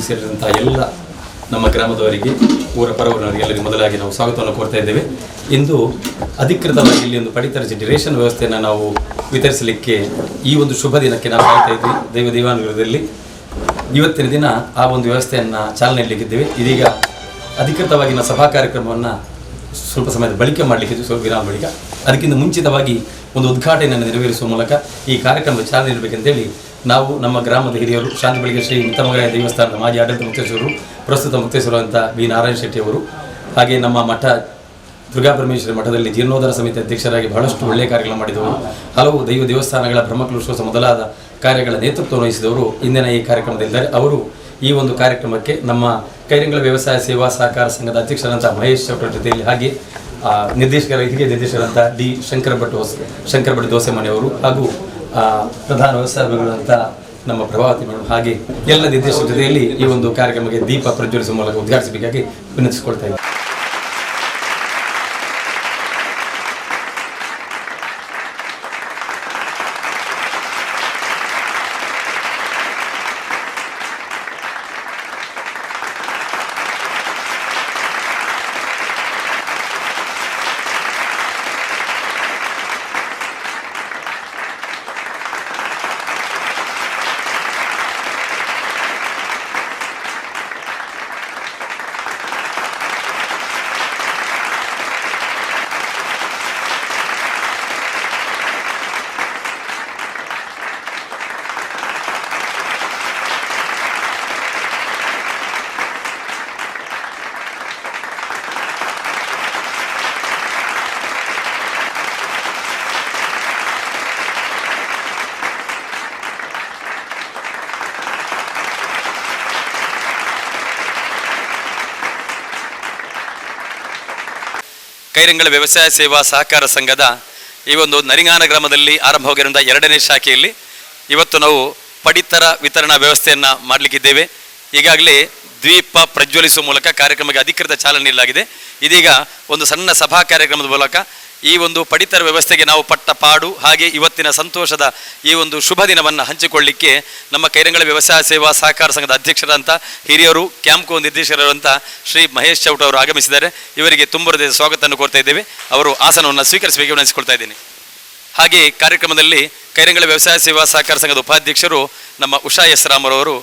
ಸೇರಿದಂತಹ ಎಲ್ಲ ನಮ್ಮ ಗ್ರಾಮದವರಿಗೆ ಊರ ಪರವರವರಿಗೆ ಎಲ್ಲರಿಗೂ ಮೊದಲಾಗಿ ನಾವು ಸ್ವಾಗತವನ್ನು ಕೋರ್ತಾ ಇದ್ದೇವೆ. ಇಂದು ಅಧಿಕೃತವಾಗಿ ಇಲ್ಲಿ ಒಂದು ಪಡಿತರ ಚೀಟಿ ರೇಷನ್ ವ್ಯವಸ್ಥೆಯನ್ನು ನಾವು ವಿತರಿಸಲಿಕ್ಕೆ ಈ ಒಂದು ಶುಭ ದಿನಕ್ಕೆ ನಾವು ಕಾಯ್ತಾ ಇದ್ವಿ. ದೇವಾನುಗ್ರಹದಲ್ಲಿ ಇವತ್ತಿನ ದಿನ ಆ ಒಂದು ವ್ಯವಸ್ಥೆಯನ್ನು ಚಾಲನೆ ನೀಡಲಿಕ್ಕಿದ್ದೇವೆ. ಇದೀಗ ಅಧಿಕೃತವಾಗಿ ನಾವು ಸಭಾ ಕಾರ್ಯಕ್ರಮವನ್ನು ಸ್ವಲ್ಪ ಸಮಯದ ಬಳಿಕ ಮಾಡಲಿಕ್ಕಿದ್ದು, ಸ್ವಲ್ಪ ವಿರಾಮ ಬಳಿಕ. ಅದಕ್ಕಿಂತ ಮುಂಚಿತವಾಗಿ ಒಂದು ಉದ್ಘಾಟನೆಯನ್ನು ನೆರವೇರಿಸುವ ಮೂಲಕ ಈ ಕಾರ್ಯಕ್ರಮದ ಚಾಲನೆ ನೀಡಬೇಕಂತೇಳಿ ನಾವು ನಮ್ಮ ಗ್ರಾಮದ ಹಿರಿಯರು, ಶಾಂತಿ ಬೆಳಗ್ಗೆ ಶ್ರೀ ಮುತ್ತಮಗಾಯ ದೇವಸ್ಥಾನದ ಮಾಜಿ ಆಡಳಿತ ಮುಕ್ತೇಶ್ವರರು, ಪ್ರಸ್ತುತ ಮುಕ್ತೇಶ್ವರ ಅಂತ ಬಿ ನಾರಾಯಣ ಶೆಟ್ಟಿ ಅವರು, ಹಾಗೆ ನಮ್ಮ ಮಠ ದುರ್ಗಾಪರಮೇಶ್ವರಿ ಮಠದಲ್ಲಿ ಜೀರ್ಣೋದ್ಧಾರ ಸಮಿತಿ ಅಧ್ಯಕ್ಷರಾಗಿ ಬಹಳಷ್ಟು ಒಳ್ಳೆಯ ಕಾರ್ಯಗಳನ್ನು ಮಾಡಿದವರು, ಹಲವು ದೇವಸ್ಥಾನಗಳ ಬ್ರಹ್ಮಕಲಶೋತ್ಸವ ಮೊದಲಾದ ಕಾರ್ಯಗಳ ನೇತೃತ್ವ ವಹಿಸಿದವರು ಇಂದಿನ ಈ ಕಾರ್ಯಕ್ರಮದಲ್ಲಿದ್ದಾರೆ. ಅವರು ಈ ಒಂದು ಕಾರ್ಯಕ್ರಮಕ್ಕೆ ನಮ್ಮ ಕೈರಂಗಳ ವ್ಯವಸಾಯ ಸೇವಾ ಸಹಕಾರ ಸಂಘದ ಅಧ್ಯಕ್ಷರಂಥ ಮಹೇಶ್ ಚೌಟರ ಜೊತೆಯಲ್ಲಿ, ಹಾಗೆ ಹಿರಿಯ ನಿರ್ದೇಶಕರಂಥ ಡಿ ಶಂಕರ ಭಟ್ ದೋಸೆಮನೆಯವರು, ಹಾಗೂ ಪ್ರಧಾನ ವ್ಯವಸಾಯಗಳಂತ ನಮ್ಮ ಪ್ರಭಾವತಿ ಮೇಡಮ್, ಹಾಗೆ ಎಲ್ಲ ನಿರ್ದೇಶಕರ ಜೊತೆಯಲ್ಲಿ ಈ ಒಂದು ಕಾರ್ಯಕ್ರಮಕ್ಕೆ ದೀಪ ಪ್ರಜ್ವಲಿಸುವ ಮೂಲಕ ಉದ್ಘಾಟಿಸಬೇಕಾಗಿ ವಿನಂತಿಸಿಕೊಳ್ತಾ ಇದ್ದೀನಿ. ಕೈರಂಗಳ ವ್ಯವಸಾಯ ಸೇವಾ ಸಹಕಾರ ಸಂಘದ ಈ ಒಂದು ನರಿಂಗಾನ ಗ್ರಾಮದಲ್ಲಿ ಆರಂಭವಾಗಿರುವಂಥ 2ನೇ ಶಾಖೆಯಲ್ಲಿ ಇವತ್ತು ನಾವು ಪಡಿತರ ವಿತರಣಾ ವ್ಯವಸ್ಥೆಯನ್ನು ಮಾಡಲಿಕ್ಕಿದ್ದೇವೆ. ಈಗಾಗಲೇ ದೀಪ ಪ್ರಜ್ವಲಿಸುವ ಮೂಲಕ ಕಾರ್ಯಕ್ರಮಕ್ಕೆ ಅಧಿಕೃತ ಚಾಲನೆ ನೀಡಲಾಗಿದೆ. ಇದೀಗ ಒಂದು ಸಣ್ಣ ಸಭಾ ಕಾರ್ಯಕ್ರಮದ ಮೂಲಕ ಈ ಒಂದು ಪಡಿತರ ವ್ಯವಸ್ಥೆಗೆ ನಾವು ಪಟ್ಟ ಪಾಡು, ಹಾಗೆ ಇವತ್ತಿನ ಸಂತೋಷದ ಈ ಒಂದು ಶುಭ ದಿನವನ್ನು ಹಂಚಿಕೊಳ್ಳಿಕ್ಕೆ ನಮ್ಮ ಕೈರಂಗಳ ವ್ಯವಸಾಯ ಸೇವಾ ಸಹಕಾರ ಸಂಘದ ಅಧ್ಯಕ್ಷರಂತ ಹಿರಿಯರು, ಕ್ಯಾಂಪ್ಕೋ ನಿರ್ದೇಶಕರಂತ ಶ್ರೀ ಮಹೇಶ್ ಚೌಟ ಅವರು ಆಗಮಿಸಿದ್ದಾರೆ. ಇವರಿಗೆ ತುಂಬ ಹೃದಯದ ಸ್ವಾಗತವನ್ನು ಕೋರ್ತಾ ಇದ್ದೇವೆ. ಅವರು ಆಸನವನ್ನು ಸ್ವೀಕರಿಸಬೇಕು ವಿನಂತಿಸಿಕೊಳ್ತಾ ಇದ್ದೀನಿ. ಹಾಗೆ ಕಾರ್ಯಕ್ರಮದಲ್ಲಿ ಕೈರಂಗಳ ವ್ಯವಸಾಯ ಸೇವಾ ಸಹಕಾರ ಸಂಘದ ಉಪಾಧ್ಯಕ್ಷರು ನಮ್ಮ ಉಷಾ ಎಸ್ ರಾಮರವರು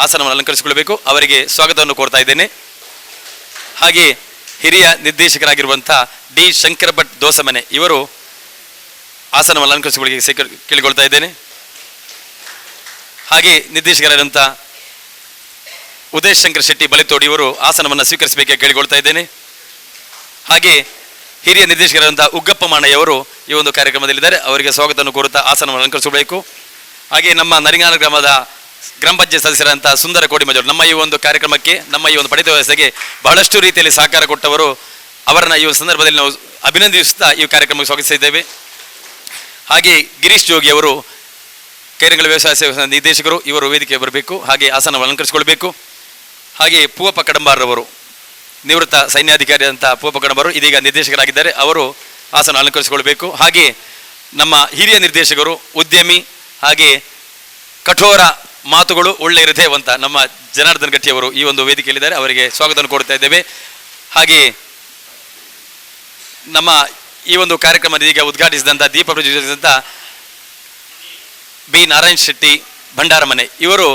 ಆಸನವನ್ನು ಅಲಂಕರಿಸಿಕೊಳ್ಳಬೇಕು. ಅವರಿಗೆ ಸ್ವಾಗತವನ್ನು ಕೋರ್ತಾ ಇದ್ದೇನೆ. ಹಾಗೆ ಹಿರಿಯ ನಿರ್ದೇಶಕರಾಗಿರುವಂಥ ಡಿ ಶಂಕರ ಭಟ್ ದೋಸಮನೆ ಇವರು ಆಸನವನ್ನು ಅಲಂಕರಿಸಿಕೊಳ್ಳಿ ಕೇಳಿಕೊಳ್ತಾ ಇದ್ದೇನೆ. ಹಾಗೆ ನಿರ್ದೇಶಕರಾದಂಥ ಉದಯ್ ಶಂಕರ್ ಶೆಟ್ಟಿ ಬಲಿತೋಡಿ ಇವರು ಆಸನವನ್ನು ಸ್ವೀಕರಿಸಬೇಕಾಗಿ ಕೇಳಿಕೊಳ್ತಾ ಇದ್ದೇನೆ. ಹಾಗೆ ಹಿರಿಯ ನಿರ್ದೇಶಕರಾದಂಥ ಉಗ್ಗಪ್ಪ ಮಾಣಯ್ಯವರು ಈ ಒಂದು ಕಾರ್ಯಕ್ರಮದಲ್ಲಿದ್ದಾರೆ. ಅವರಿಗೆ ಸ್ವಾಗತವನ್ನು ಕೋರುತ್ತಾ ಆಸನವನ್ನು ಅಲಂಕರಿಸಬೇಕು. ಹಾಗೆ ನಮ್ಮ ನರಿಂಗಾನ ಗ್ರಾಮದ ಗ್ರಾಮ ಪಂಚಾಯತ್ ಸದಸ್ಯರಂಥ ಸುಂದರ ಕೋಡಿಮಜವರು ನಮ್ಮ ಈ ಒಂದು ಕಾರ್ಯಕ್ರಮಕ್ಕೆ, ನಮ್ಮ ಈ ಒಂದು ಪಡಿತರ ವ್ಯವಸ್ಥೆಗೆ ಬಹಳಷ್ಟು ರೀತಿಯಲ್ಲಿ ಸಹಕಾರ ಕೊಟ್ಟವರು, ಅವರನ್ನು ಈ ಒಂದು ಸಂದರ್ಭದಲ್ಲಿ ನಾವು ಅಭಿನಂದಿಸುತ್ತಾ ಈ ಕಾರ್ಯಕ್ರಮಕ್ಕೆ ಸ್ವಾಗತಿಸಿದ್ದೇವೆ. ಹಾಗೆ ಗಿರೀಶ್ ಜೋಗಿ ಅವರು ಕೈರಂಗಳ ವ್ಯವಸಾಯ ಸೇವಾ ನಿರ್ದೇಶಕರು, ಇವರು ವೇದಿಕೆ ಬರಬೇಕು. ಹಾಗೆ ಆಸನವನ್ನು ಅಲಂಕರಿಸಿಕೊಳ್ಬೇಕು. ಹಾಗೆ ಪೂವಪ್ಪ ಕಡಂಬಾರವರು ನಿವೃತ್ತ ಸೈನ್ಯಾಧಿಕಾರಿ ಅಂತ ಪೂವಪ್ಪ ಕಡಂಬಾರರು ಇದೀಗ ನಿರ್ದೇಶಕರಾಗಿದ್ದಾರೆ. ಅವರು ಆಸನ ಅಲಂಕರಿಸಿಕೊಳ್ಬೇಕು. ಹಾಗೆ ನಮ್ಮ ಹಿರಿಯ ನಿರ್ದೇಶಕರು, ಉದ್ಯಮಿ, ಹಾಗೆ ಕಠೋರ ಮಾತುಗಳು ಒಳ್ಳೆಯ ಹೃದಯವಂತ ನಮ್ಮ ಜನಾರ್ದನ್ ಗಟ್ಟಿಯವರು ಈ ಒಂದು ವೇದಿಕೆಯಲ್ಲಿದ್ದಾರೆ. ಅವರಿಗೆ ಸ್ವಾಗತವನ್ನು ಕೊಡ್ತಾ ಇದ್ದೇವೆ. ಹಾಗೆ ನಮ್ಮ ಈ ಒಂದು ಕಾರ್ಯಕ್ರಮ ಈಗ ಉದ್ಘಾಟಿಸಿದಂಥ ದೀಪ ಪ್ರಜ್ವಲಿಸಿದಂಥ ಬಿ ನಾರಾಯಣ ಶೆಟ್ಟಿ ಭಂಡಾರಮನೆ ಇವರು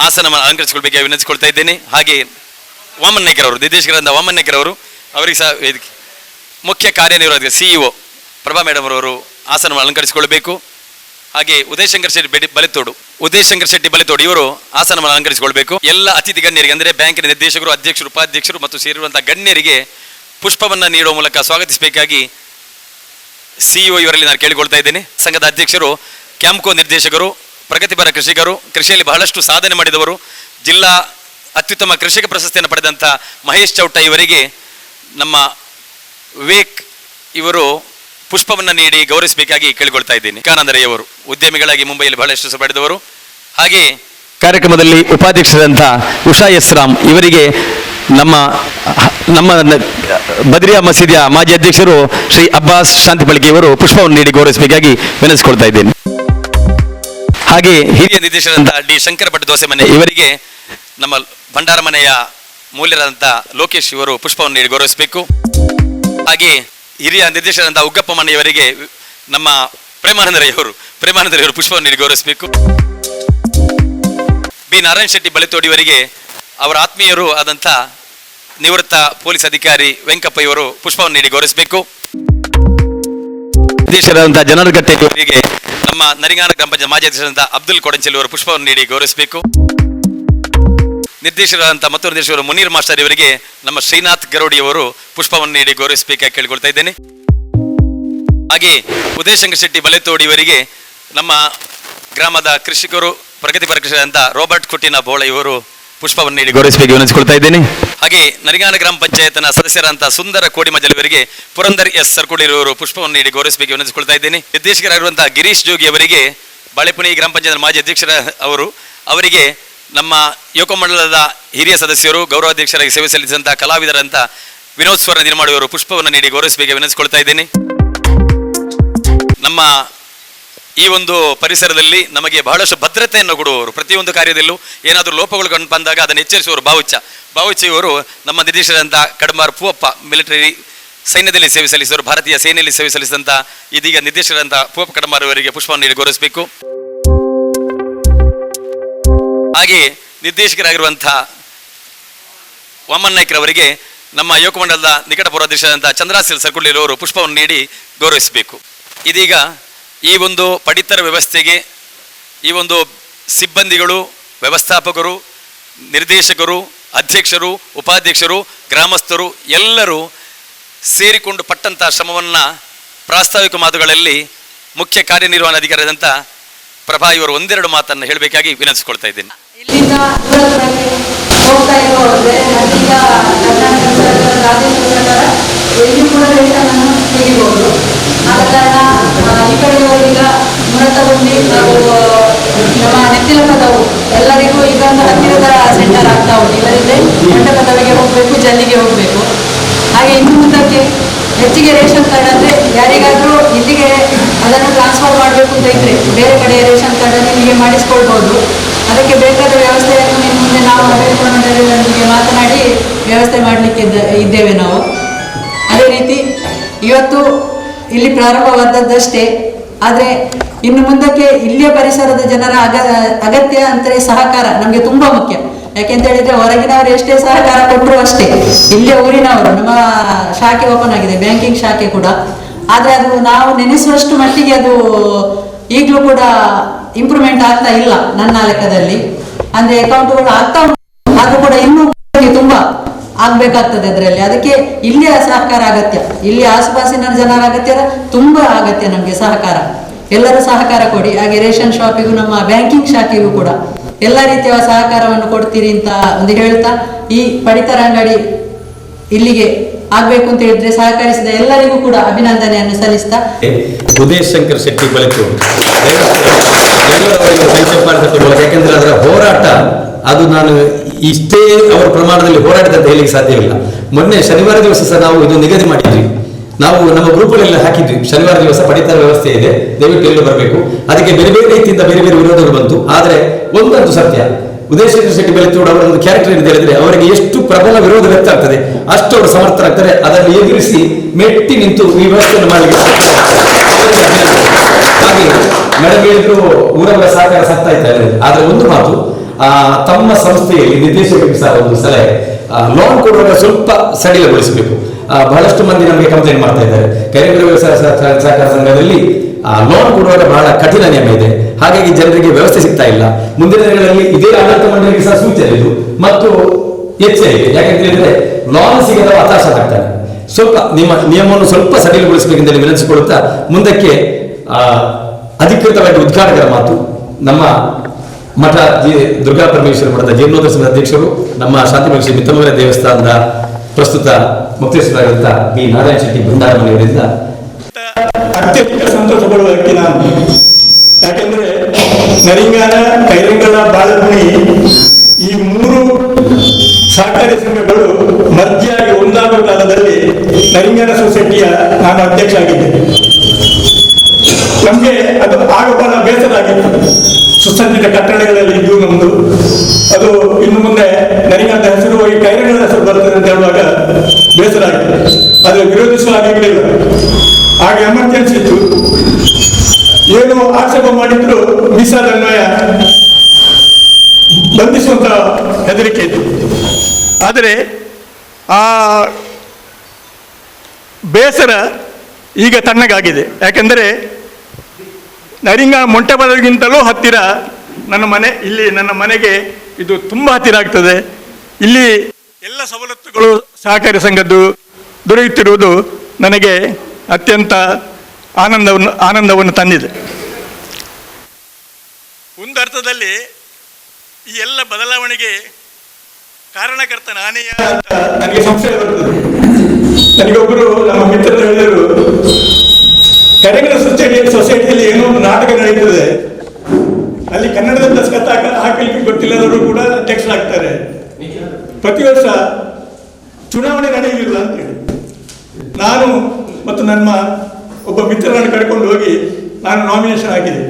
ಆಸನವನ್ನು ಅಲಂಕರಿಸಿಕೊಳ್ಬೇಕಾಗಿ ವಿನಂತಿಸಿಕೊಳ್ತಾ ಇದ್ದೇನೆ. ಹಾಗೆ ವಾಮನ್ ನಾಯ್ಕರವರು ನಿರ್ದೇಶಕರಾದ ವಾಮನ್ ನಾಯ್ಕರವರು ಅವರಿಗೆ ಸಹ ವೇದಿಕೆ ಮುಖ್ಯ ಕಾರ್ಯನಿರ್ವಾಹಕ CEO ಪ್ರಭಾ ಮೇಡಮ್ ಅವರು ಆಸನವನ್ನು ಅಲಂಕರಿಸಿಕೊಳ್ಬೇಕು. ಹಾಗೆ ಉದಯ್ ಶಂಕರ್ ಶೆಟ್ಟಿ ಬಲಿತೋಡು ಇವರು ಆಸನವನ್ನು ಅಲಂಕರಿಸಿಕೊಳ್ಬೇಕು. ಎಲ್ಲ ಅತಿಥಿ ಗಣ್ಯರಿಗೆ ಅಂದರೆ ಬ್ಯಾಂಕಿನ ನಿರ್ದೇಶಕರು, ಅಧ್ಯಕ್ಷರು, ಉಪಾಧ್ಯಕ್ಷರು ಮತ್ತು ಸೇರಿರುವಂತಹ ಗಣ್ಯರಿಗೆ ಪುಷ್ಪವನ್ನು ನೀಡುವ ಮೂಲಕ ಸ್ವಾಗತಿಸಬೇಕಾಗಿ CEO ಇವರಲ್ಲಿ ನಾನು ಕೇಳಿಕೊಳ್ತಾ ಇದ್ದೇನೆ. ಸಂಘದ ಅಧ್ಯಕ್ಷರು, ಕ್ಯಾಂಪ್ಕೋ ನಿರ್ದೇಶಕರು, ಪ್ರಗತಿಪರ ಕೃಷಿಕರು, ಕೃಷಿಯಲ್ಲಿ ಬಹಳಷ್ಟು ಸಾಧನೆ ಮಾಡಿದವರು, ಜಿಲ್ಲಾ ಅತ್ಯುತ್ತಮ ಕೃಷಿಕ ಪ್ರಶಸ್ತಿಯನ್ನು ಪಡೆದಂಥ ಮಹೇಶ್ ಚೌಟ ಇವರಿಗೆ ನಮ್ಮ ವಿವೇಕ್ ಇವರು ಪುಷ್ಪವನ್ನು ನೀಡಿ ಗೌರವಿಸಬೇಕಾಗಿ ಕೇಳಿಕೊಳ್ತಾ ಇದ್ದೀನಿ. ಕಾನಂದರಯ್ಯವರು ಉದ್ಯಮಿಗಳಾಗಿ ಮುಂಬೈಯಲ್ಲಿ ಬಹಳಷ್ಟು ಪಡೆದವರು. ಹಾಗೆ ಕಾರ್ಯಕ್ರಮದಲ್ಲಿ ಉಪಾಧ್ಯಕ್ಷರಾದಂಥ ಉಷಾ ಎಸ್ ರಾಮ್ ಇವರಿಗೆ ನಮ್ಮ ಬದ್ರಿಯಾ ಮಸೀದಿಯ ಮಾಜಿ ಅಧ್ಯಕ್ಷರು ಶ್ರೀ ಅಬ್ಬಾಸ್ ಶಾಂತಿ ಬೆಳಗ್ಗೆಯವರು ಪುಷ್ಪವನ್ನು ನೀಡಿ ಗೌರವಿಸಬೇಕಾಗಿ ವಿನಂತಿಸಿಕೊಳ್ತಾ ಇದ್ದೇನೆ. ಹಾಗೆ ಹಿರಿಯ ನಿರ್ದೇಶಕರಾದಂಥ ಡಿ ಶಂಕರ ಭಟ್ ದೋಸೆಮನೆ ಇವರಿಗೆ ನಮ್ಮ ಭಂಡಾರ ಮನೆಯ ಮೂಲರಾದಂಥ ಲೋಕೇಶ್ ಇವರು ಪುಷ್ಪವನ್ನು ನೀಡಿ ಗೌರವಿಸಬೇಕು. ಹಾಗೆ ಹಿರಿಯ ನಿರ್ದೇಶಕರಾದಂಥ ಉಗ್ಗಪ್ಪ ಮನೆಯವರಿಗೆ ನಮ್ಮ ಪ್ರೇಮಾನಂದರವರು ಪುಷ್ಪವನ್ನು ನೀಡಿ ಗೌರವಿಸಬೇಕು. ಬಿ ನಾರಾಯಣ ಶೆಟ್ಟಿ ಬಳಿತೋಡಿಯವರಿಗೆ ಅವರ ಆತ್ಮೀಯರು ಆದಂಥ ನಿವೃತ್ತ ಪೊಲೀಸ್ ಅಧಿಕಾರಿ ವೆಂಕಪ್ಪ ಇವರು ಪುಷ್ಪವನ್ನು ನೀಡಿ ಗೌರವಿಸಬೇಕು. ನಿರ್ದೇಶಕರಾದಂಥ ಜನರಗಟ್ಟೆ ಇವರಿಗೆ ನಮ್ಮ ನರಿಂಗಾನ ಗ್ರಾಮ ಪಂಚಾಯತ್ ಮಾಜಿ ಅಧ್ಯಕ್ಷರಾದಂಥ ಅಬ್ದುಲ್ ಕೊಡಂಚಲ್ ಅವರು ಪುಷ್ಪವನ್ನು ನೀಡಿ ಗೌರವಿಸಬೇಕು. ನಿರ್ದೇಶಕರಾದಂಥ ಮತ್ತೊಂದು ನಿರ್ದೇಶಕರು ಮುನೀರ್ ಮಾಸ್ಟರ್ ಇವರಿಗೆ ನಮ್ಮ ಶ್ರೀನಾಥ್ ಗರೋಡಿ ಅವರು ಪುಷ್ಪವನ್ನು ನೀಡಿ ಗೌರವಿಸಬೇಕಾಗಿ ಕೇಳಿಕೊಳ್ತಾ ಇದ್ದೇನೆ. ಹಾಗೆ ಉದಯಶಂಕರ್ ಶೆಟ್ಟಿ ಬಲೆತೋಡಿ ಇವರಿಗೆ ನಮ್ಮ ಗ್ರಾಮದ ಕೃಷಿಕರು ಪ್ರಗತಿಪರ ಕೃಷಿಕರಾದಂಥ ರಾಬರ್ಟ್ ಕುಟ್ಟಿನ ಬೋಳ ಇವರು ಪುಷ್ಪವನ್ನು ನೀಡಿ ಗೌರವಿಸಬೇಕು ವಿನಂತಿಸಿಕೊಳ್ತಾ ಇದ್ದೇನೆ. ಹಾಗೆ ನರಿಗಾನ ಗ್ರಾಮ ಪಂಚಾಯತ್ನ ಸದಸ್ಯರಾದಂಥ ಸುಂದರ ಕೋಡಿಮಜಲ್ ಇವರಿಗೆ ಪುರಂದರ್ ಎಸ್ ಸರ್ಕುಡಿರವರು ಪುಷ್ಪವನ್ನು ನೀಡಿ ಗೌರವಿಸಬೇಕು ವಿನಂತಿಸಿಕೊಳ್ತಾ ಇದ್ದೇನೆ. ನಿರ್ದೇಶಕರಾಗಿರುವಂತಹ ಗಿರೀಶ್ ಜೋಗಿ ಅವರಿಗೆ ಬಾಳೆಪುಣಿ ಗ್ರಾಮ ಪಂಚಾಯತ್ ಮಾಜಿ ಅಧ್ಯಕ್ಷರ ಅವರಿಗೆ ನಮ್ಮ ಯುವಕ ಮಂಡಲದ ಹಿರಿಯ ಸದಸ್ಯರು ಗೌರವಾಧ್ಯಕ್ಷರಾಗಿ ಸೇವೆ ಸಲ್ಲಿಸಿದಂತಹ ಕಲಾವಿದರಂತ ವಿನೋದ್ ಸ್ವರ್ಣ ನಿರ್ಮಾಣಿಯವರು ಪುಷ್ಪವನ್ನು ನೀಡಿ ಗೌರವಿಸಬೇಕು ವಿನಂತಿಸಿಕೊಳ್ತಾ ಇದ್ದೇನೆ. ನಮ್ಮ ಈ ಒಂದು ಪರಿಸರದಲ್ಲಿ ನಮಗೆ ಬಹಳಷ್ಟು ಭದ್ರತೆಯನ್ನು ಕೊಡುವವರು, ಪ್ರತಿಯೊಂದು ಕಾರ್ಯದಲ್ಲೂ ಏನಾದರೂ ಲೋಪಗಳು ಕಂಡು ಬಂದಾಗ ಅದನ್ನು ಎಚ್ಚರಿಸುವವರು ಬಾವುಚ್ಚ ಇವರು ನಮ್ಮ ನಿರ್ದೇಶಕರಾದಂಥ ಕಡಮಾರ್ ಪೂವಪ್ಪ ಮಿಲಿಟರಿ ಸೈನ್ಯದಲ್ಲಿ ಸೇವೆ ಸಲ್ಲಿಸಿದರು, ಭಾರತೀಯ ಸೇನೆಯಲ್ಲಿ ಸೇವೆ ಸಲ್ಲಿಸಿದಂಥ ಇದೀಗ ನಿರ್ದೇಶಕರಾದಂಥ ಪೂವಪ್ಪ ಕಡಮಾರ್ ಅವರಿಗೆ ಪುಷ್ಪವನ್ನು ನೀಡಿ ಗೌರವಿಸಬೇಕು. ಹಾಗೆ ನಿರ್ದೇಶಕರಾಗಿರುವಂಥ ವಾಮನ್ ನಾಯ್ಕರವರಿಗೆ ನಮ್ಮ ಯುವಕ ಮಂಡಲದ ನಿಕಟ ಪೂರ್ವಾಧ್ಯಕ್ಷರಾದಂಥ ಚಂದ್ರಾಸಿಲ್ ಸರ್ಕುಳ್ಳಿರವರು ಪುಷ್ಪವನ್ನು ನೀಡಿ ಗೌರವಿಸಬೇಕು. ಇದೀಗ ಈ ಒಂದು ಪಡಿತರ ವ್ಯವಸ್ಥೆಗೆ ಈ ಒಂದು ಸಿಬ್ಬಂದಿಗಳು, ವ್ಯವಸ್ಥಾಪಕರು, ನಿರ್ದೇಶಕರು, ಅಧ್ಯಕ್ಷರು, ಉಪಾಧ್ಯಕ್ಷರು, ಗ್ರಾಮಸ್ಥರು ಎಲ್ಲರೂ ಸೇರಿಕೊಂಡು ಪಟ್ಟಂಥ ಶ್ರಮವನ್ನು ಪ್ರಾಸ್ತಾವಿಕ ಮಾತುಗಳಲ್ಲಿ ಮುಖ್ಯ ಕಾರ್ಯನಿರ್ವಹಣಾಧಿಕಾರಿಯಾದಂಥ ಪ್ರಭಾ ಇವರು ಒಂದೆರಡು ಮಾತನ್ನು ಹೇಳಬೇಕಾಗಿ ವಿನಂತಿಸಿಕೊಳ್ತಾ ಇದ್ದೀನಿ. ಇಲ್ಲಿಂದ ಹೋಗ್ತಾ ಇರೋದ್ರೆ ಈಗ ಕರ್ನಾಟಕ ಸರ್ಕಾರ, ರಾಜ್ಯ ಸರ್ಕಾರ ಎಲ್ಲಿ ಕೂಡ ರೇಷನನ್ನು ತೆಗಿಬಹುದು. ಆದ ಕಾರಣ ಈ ಕಡೆಯವರೀಗ ಮುರತಗುಂಡಿ ಹಾಗೂ ನಮ್ಮ ನೆತ್ತಿಲಕದವು ಎಲ್ಲರಿಗೂ ಈಗ ಹತ್ತಿರದ ಸೆಂಟರ್ ಆಗ್ತಾ ಉಂಟು. ಇಲ್ಲದಿದ್ದರೆ ಮಂಟಪದವಿಗೆ ಹೋಗಬೇಕು, ಜಲ್ಲಿಗೆ ಹೋಗಬೇಕು. ಹಾಗೆ ಇನ್ನು ಮುಂದಕ್ಕೆ ಹೆಚ್ಚಿಗೆ ರೇಷನ್ ಕಾರ್ಡ್ ಅಂದರೆ ಯಾರಿಗಾದರೂ ಇಲ್ಲಿಗೆ ಅದನ್ನು ಟ್ರಾನ್ಸ್ಫರ್ ಮಾಡಬೇಕು ಅಂತ ಇದ್ದರೆ ಬೇರೆ ಕಡೆ ರೇಷನ್ ಕಾರ್ಡನ್ನು ಇಲ್ಲಿಗೆ ಮಾಡಿಸ್ಕೊಳ್ಬೋದು. ಅದಕ್ಕೆ ಬೇಕಾದ ವ್ಯವಸ್ಥೆಯನ್ನು ಇನ್ನು ಮುಂದೆ ನಾವು ಆಡಳಿತ ಮಂಡಳಿಯೊಂದಿಗೆ ಮಾತನಾಡಿ ವ್ಯವಸ್ಥೆ ಮಾಡಲಿಕ್ಕೆ ಇದ್ದೇವೆ ನಾವು. ಅದೇ ರೀತಿ ಇವತ್ತು ಇಲ್ಲಿ ಪ್ರಾರಂಭವಾದದ್ದಷ್ಟೇ, ಆದರೆ ಇನ್ನು ಮುಂದಕ್ಕೆ ಇಲ್ಲಿಯ ಪರಿಸರದ ಜನರ ಅಗತ್ಯ ಅಂದರೆ ಸಹಕಾರ ನಮಗೆ ತುಂಬ ಮುಖ್ಯ. ಯಾಕೆಂತ ಹೇಳಿದ್ರೆ ಹೊರಗಿನವರು ಎಷ್ಟೇ ಸಹಕಾರ ಕೊಟ್ಟರು ಅಷ್ಟೇ, ಇಲ್ಲಿಯ ಊರಿನವರು ನಮ್ಮ ಶಾಖೆ ಓಪನ್ ಆಗಿದೆ, ಬ್ಯಾಂಕಿಂಗ್ ಶಾಖೆ ಕೂಡ. ಆದರೆ ಅದು ನಾವು ನೆನೆಸುವಷ್ಟು ಮಟ್ಟಿಗೆ ಅದು ಈಗಲೂ ಕೂಡ ಇಂಪ್ರೂವ್ಮೆಂಟ್ ಆಗ್ತಾ ಇಲ್ಲ ನನ್ನ ಲೆಕ್ಕದಲ್ಲಿ. ಅಂದ್ರೆ ಅಕೌಂಟ್ಗಳು ಆಗ್ತಾ ಉಂಟು, ಆದ್ರೂ ಕೂಡ ಇನ್ನೂ ತುಂಬ ಆಗ್ಬೇಕಾಗ್ತದೆ ಅದರಲ್ಲಿ. ಅದಕ್ಕೆ ಇಲ್ಲಿಯ ಸಹಕಾರ ಅಗತ್ಯ, ಇಲ್ಲಿ ಆಸುಪಾಸಿನ ಜನರ ಅಗತ್ಯ ತುಂಬಾ ಅಗತ್ಯ ನಮಗೆ ಸಹಕಾರ. ಎಲ್ಲರೂ ಸಹಕಾರ ಕೊಡಿ. ಹಾಗೆ ರೇಷನ್ ಶಾಪಿಗೂ ನಮ್ಮ ಬ್ಯಾಂಕಿಂಗ್ ಶಾಖೆಗೂ ಕೂಡ ಎಲ್ಲ ರೀತಿಯ ಸಹಕಾರವನ್ನು ಕೊಡ್ತೀರಿ ಅಂತ ಒಂದು ಹೇಳ್ತಾ, ಈ ಪಡಿತರ ಅಂಗಡಿ ಇಲ್ಲಿಗೆ ಆಗ್ಬೇಕು ಅಂತ ಹೇಳಿದ್ರೆ ಸಹಕರಿಸಿದ ಎಲ್ಲರಿಗೂ ಕೂಡ ಅಭಿನಂದನೆಯನ್ನು ಸಲ್ಲಿಸ್ತಾ, ಉದಯಶಂಕರ್ ಶೆಟ್ಟಿ ಬಳಿತೋಡಿ ಯಾಕೆಂದ್ರೆ ಅದರ ಹೋರಾಟ ಅದು ನಾನು ಇಷ್ಟೇ ಅವರ ಪ್ರಮಾಣದಲ್ಲಿ ಹೋರಾಟದಂತ ಹೇಳಿಕ್ಕೆ ಸಾಧ್ಯವಿಲ್ಲ. ಮೊನ್ನೆ ಶನಿವಾರ ದಿವಸ ಸಹ ನಾವು ಇದು ನಿಗದಿ ಮಾಡಿದ್ವಿ. ನಾವು ನಮ್ಮ ಗ್ರೂಪಲ್ಲೆಲ್ಲ ಹಾಕಿದ್ವಿ, ಶನಿವಾರ ದಿವಸ ಪಡಿತರ ವ್ಯವಸ್ಥೆ ಇದೆ, ದಯವಿಟ್ಟು ಇಲ್ಲಿ ಬರಬೇಕು. ಅದಕ್ಕೆ ಬೇರೆ ಬೇರೆ ರೀತಿಯಿಂದ ಬೇರೆ ಬೇರೆ ವಿರೋಧಗಳು ಬಂತು. ಆದರೆ ಒಂದಂತೂ ಸತ್ಯ, ಉದಯಶಂಕರ್ ಶೆಟ್ಟಿ ಬಳಿತೋಡು ಅವರ ಒಂದು ಕ್ಯಾರೆಕ್ಟರ್ ಅಂತ ಹೇಳಿದ್ರೆ ಅವರಿಗೆ ಎಷ್ಟು ಪ್ರಬಲ ವಿರೋಧ ವ್ಯಕ್ತ ಆಗ್ತದೆ ಅಷ್ಟು ಅವರು ಸಮರ್ಥರಾಗ್ತಾರೆ. ಅದನ್ನು ಎದುರಿಸಿ ಮೆಟ್ಟಿ ನಿಂತು ಈ ವ್ಯವಸ್ಥೆಯನ್ನು ಮಾಡಲಿಕ್ಕೆ ಹಾಗೆ ಮೇಡಮ್ ಹೇಳಿದ್ರು ಊರವರ ಸಹಕಾರ ಸಾಕ್ತಾ ಇದ್ದಾರೆ. ಆದ್ರೆ ಒಂದು ಮಾತು, ತಮ್ಮ ಸಂಸ್ಥೆಯಲ್ಲಿ ನಿರ್ದೇಶಕರಿಗೆ ಸಹ ಒಂದು ಸಲಹೆ, ಲೋನ್ ಕೊಡುವಾಗ ಸ್ವಲ್ಪ ಸಡಿಲಗೊಳಿಸಬೇಕು. ಬಹಳಷ್ಟು ಮಂದಿ ನಮಗೆ ಕಂಪ್ಲೇಂಟ್ ಮಾಡ್ತಾ ಇದ್ದಾರೆ, ಕೈಗಾರಿಕಾ ವ್ಯವಸಾಯ ಸಹಕಾರ ಸಂಘದಲ್ಲಿ ಲೋನ್ ಕೊಡುವಾಗ ಬಹಳ ಕಠಿಣ ನಿಯಮ ಇದೆ, ಹಾಗಾಗಿ ಜನರಿಗೆ ವ್ಯವಸ್ಥೆ ಸಿಗ್ತಾ ಇಲ್ಲ. ಮುಂದಿನ ದಿನಗಳಲ್ಲಿ ಇದೇ ಆಡಳಿತ ಮಂಡಳಿಗೆ ಸಹ ಸೂಚನೆ ಇದು ಮತ್ತು ಎಚ್ಚರಿಕೆ. ಯಾಕಂತ ಹೇಳಿದ್ರೆ ಲೋನ್ ಸಿಗದ ಹತಾಶರಾಗ್ತಾರೆ. ಸ್ವಲ್ಪ ನಿಮ್ಮ ನಿಯಮವನ್ನು ಸ್ವಲ್ಪ ಸಡಿಲಗೊಳಿಸಬೇಕೆಂದು ವಿನಂತಿಸಿಕೊಳ್ಳುತ್ತಾ ಮುಂದಕ್ಕೆ ಅಧಿಕೃತವಾಗಿ ಉದ್ಘಾಟಕರ ಮಾತು ನಮ್ಮ ಮಠ ದುರ್ಗಾ ಪರಮೇಶ್ವರ ಮಠದ ಜೀರ್ಣೋದ್ಧಾರ ಸಮಿತಿ ಅಧ್ಯಕ್ಷರು, ನಮ್ಮ ಶಾಂತಿ ಮಹರ್ಷಿ ಮಿತ್ತಮೂಲ ದೇವಸ್ಥಾನದ ಪ್ರಸ್ತುತ ಮುಕ್ತೇಶ್ವರಾದಂಥ ಬಿ ನಾರಾಯಣ ಶೆಟ್ಟಿ ಭಂಡಾರ ಮನೆಯವರಿಂದ ಅತ್ಯಂತ ಸಂತೋಷ ಪಡುವ ವ್ಯಕ್ತಿ ನಾನು. ಯಾಕೆಂದ್ರೆ ನರಿಂಗಾನ, ಕೈರಂಗಲ, ಬಾಳೆಪುಣಿ ಈ ಮೂರು ಸಹಕಾರಿ ಸಂಘಗಳು ಮಧ್ಯಾಗಿ ಒಂದಾಗುವ ಕಾಲದಲ್ಲಿ ನರಿಂಗಾನ ಸೊಸೈಟಿಯ ನಾನು ಅಧ್ಯಕ್ಷ ಆಗಿದ್ದೆ. ನಮಗೆ ಅದು ಆಗ ಬಹಳ ಬೇಸರ ಆಗಿತ್ತು. ಸುಸಜ್ಜಿತ ಕಟ್ಟಡಗಳಲ್ಲಿ ಇದ್ದು ನಮ್ಮದು. ಅದು ಇನ್ನು ಮುಂದೆ ನರಿಗಂತ ಹೆಸರು ಹೋಗಿ ಕೈರಂಗಳ ಹೆಸರು ಬರ್ತದೆ ಅಂತ ಹೇಳುವಾಗ ಬೇಸರ ಆಗಿದೆ. ಆದರೆ ವಿರೋಧಿಸುವ ಹಾಗಿರಲಿಲ್ಲ. ಆಗ ಎಮರ್ಜೆನ್ಸಿ ಇತ್ತು. ಏನು ಆಕ್ಷೇಪ ಮಾಡಿದ್ರು ಮೀಸಲಾನ್ವಯ ಬಂಧಿಸುವಂತ ಹೆದರಿಕೆ ಇತ್ತು. ಆದರೆ ಆ ಬೇಸರ ಈಗ ತಣ್ಣಗಾಗಿದೆ. ಯಾಕೆಂದರೆ ನರಿಂಗ ಮೊಂಟೆಬಾಲಗಿಂತಲೂ ಹತ್ತಿರ ನನ್ನ ಮನೆಗೆ ಇದು ತುಂಬ ಹತ್ತಿರ ಆಗ್ತದೆ. ಇಲ್ಲಿ ಎಲ್ಲ ಸವಲತ್ತುಗಳು ಸಹಕಾರಿ ಸಂಘದ್ದು ದೊರೆಯುತ್ತಿರುವುದು ನನಗೆ ಅತ್ಯಂತ ಆನಂದವನ್ನು ತಂದಿದೆ. ಒಂದು ಅರ್ಥದಲ್ಲಿ ಈ ಎಲ್ಲ ಬದಲಾವಣೆಗೆ ಕಾರಣಕರ್ತ ನಾನೇ ಅಂತ ನನಗೆ ಸಂಶಯ ಬರ್ತದೆ. ನನಗೊಬ್ಬರು ನಮ್ಮ ಮಿತ್ರರು ಹೇಳಿದರು, ಕರೆಗಳ ಸೊಸೈಟಿಯಲ್ಲಿ ಏನೋ ಒಂದು ನಾಟಕ ನಡೀತದೆ, ಅಲ್ಲಿ ಕನ್ನಡದ ದಸ್ಕತ್ ಹಾಕಲಿಕ್ಕೆ ಗೊತ್ತಿಲ್ಲದವರು ಕೂಡ ಅಧ್ಯಕ್ಷರಾಗ್ತಾರೆ, ಪ್ರತಿ ವರ್ಷ ಚುನಾವಣೆ ನಡೆಯುವುದಿಲ್ಲ ಅಂತೇಳಿ ನಾನು ಮತ್ತು ನನ್ನ ಒಬ್ಬ ಮಿತ್ರರನ್ನು ಕರ್ಕೊಂಡು ಹೋಗಿ ನಾನು ನಾಮಿನೇಷನ್ ಹಾಕಿದೆ.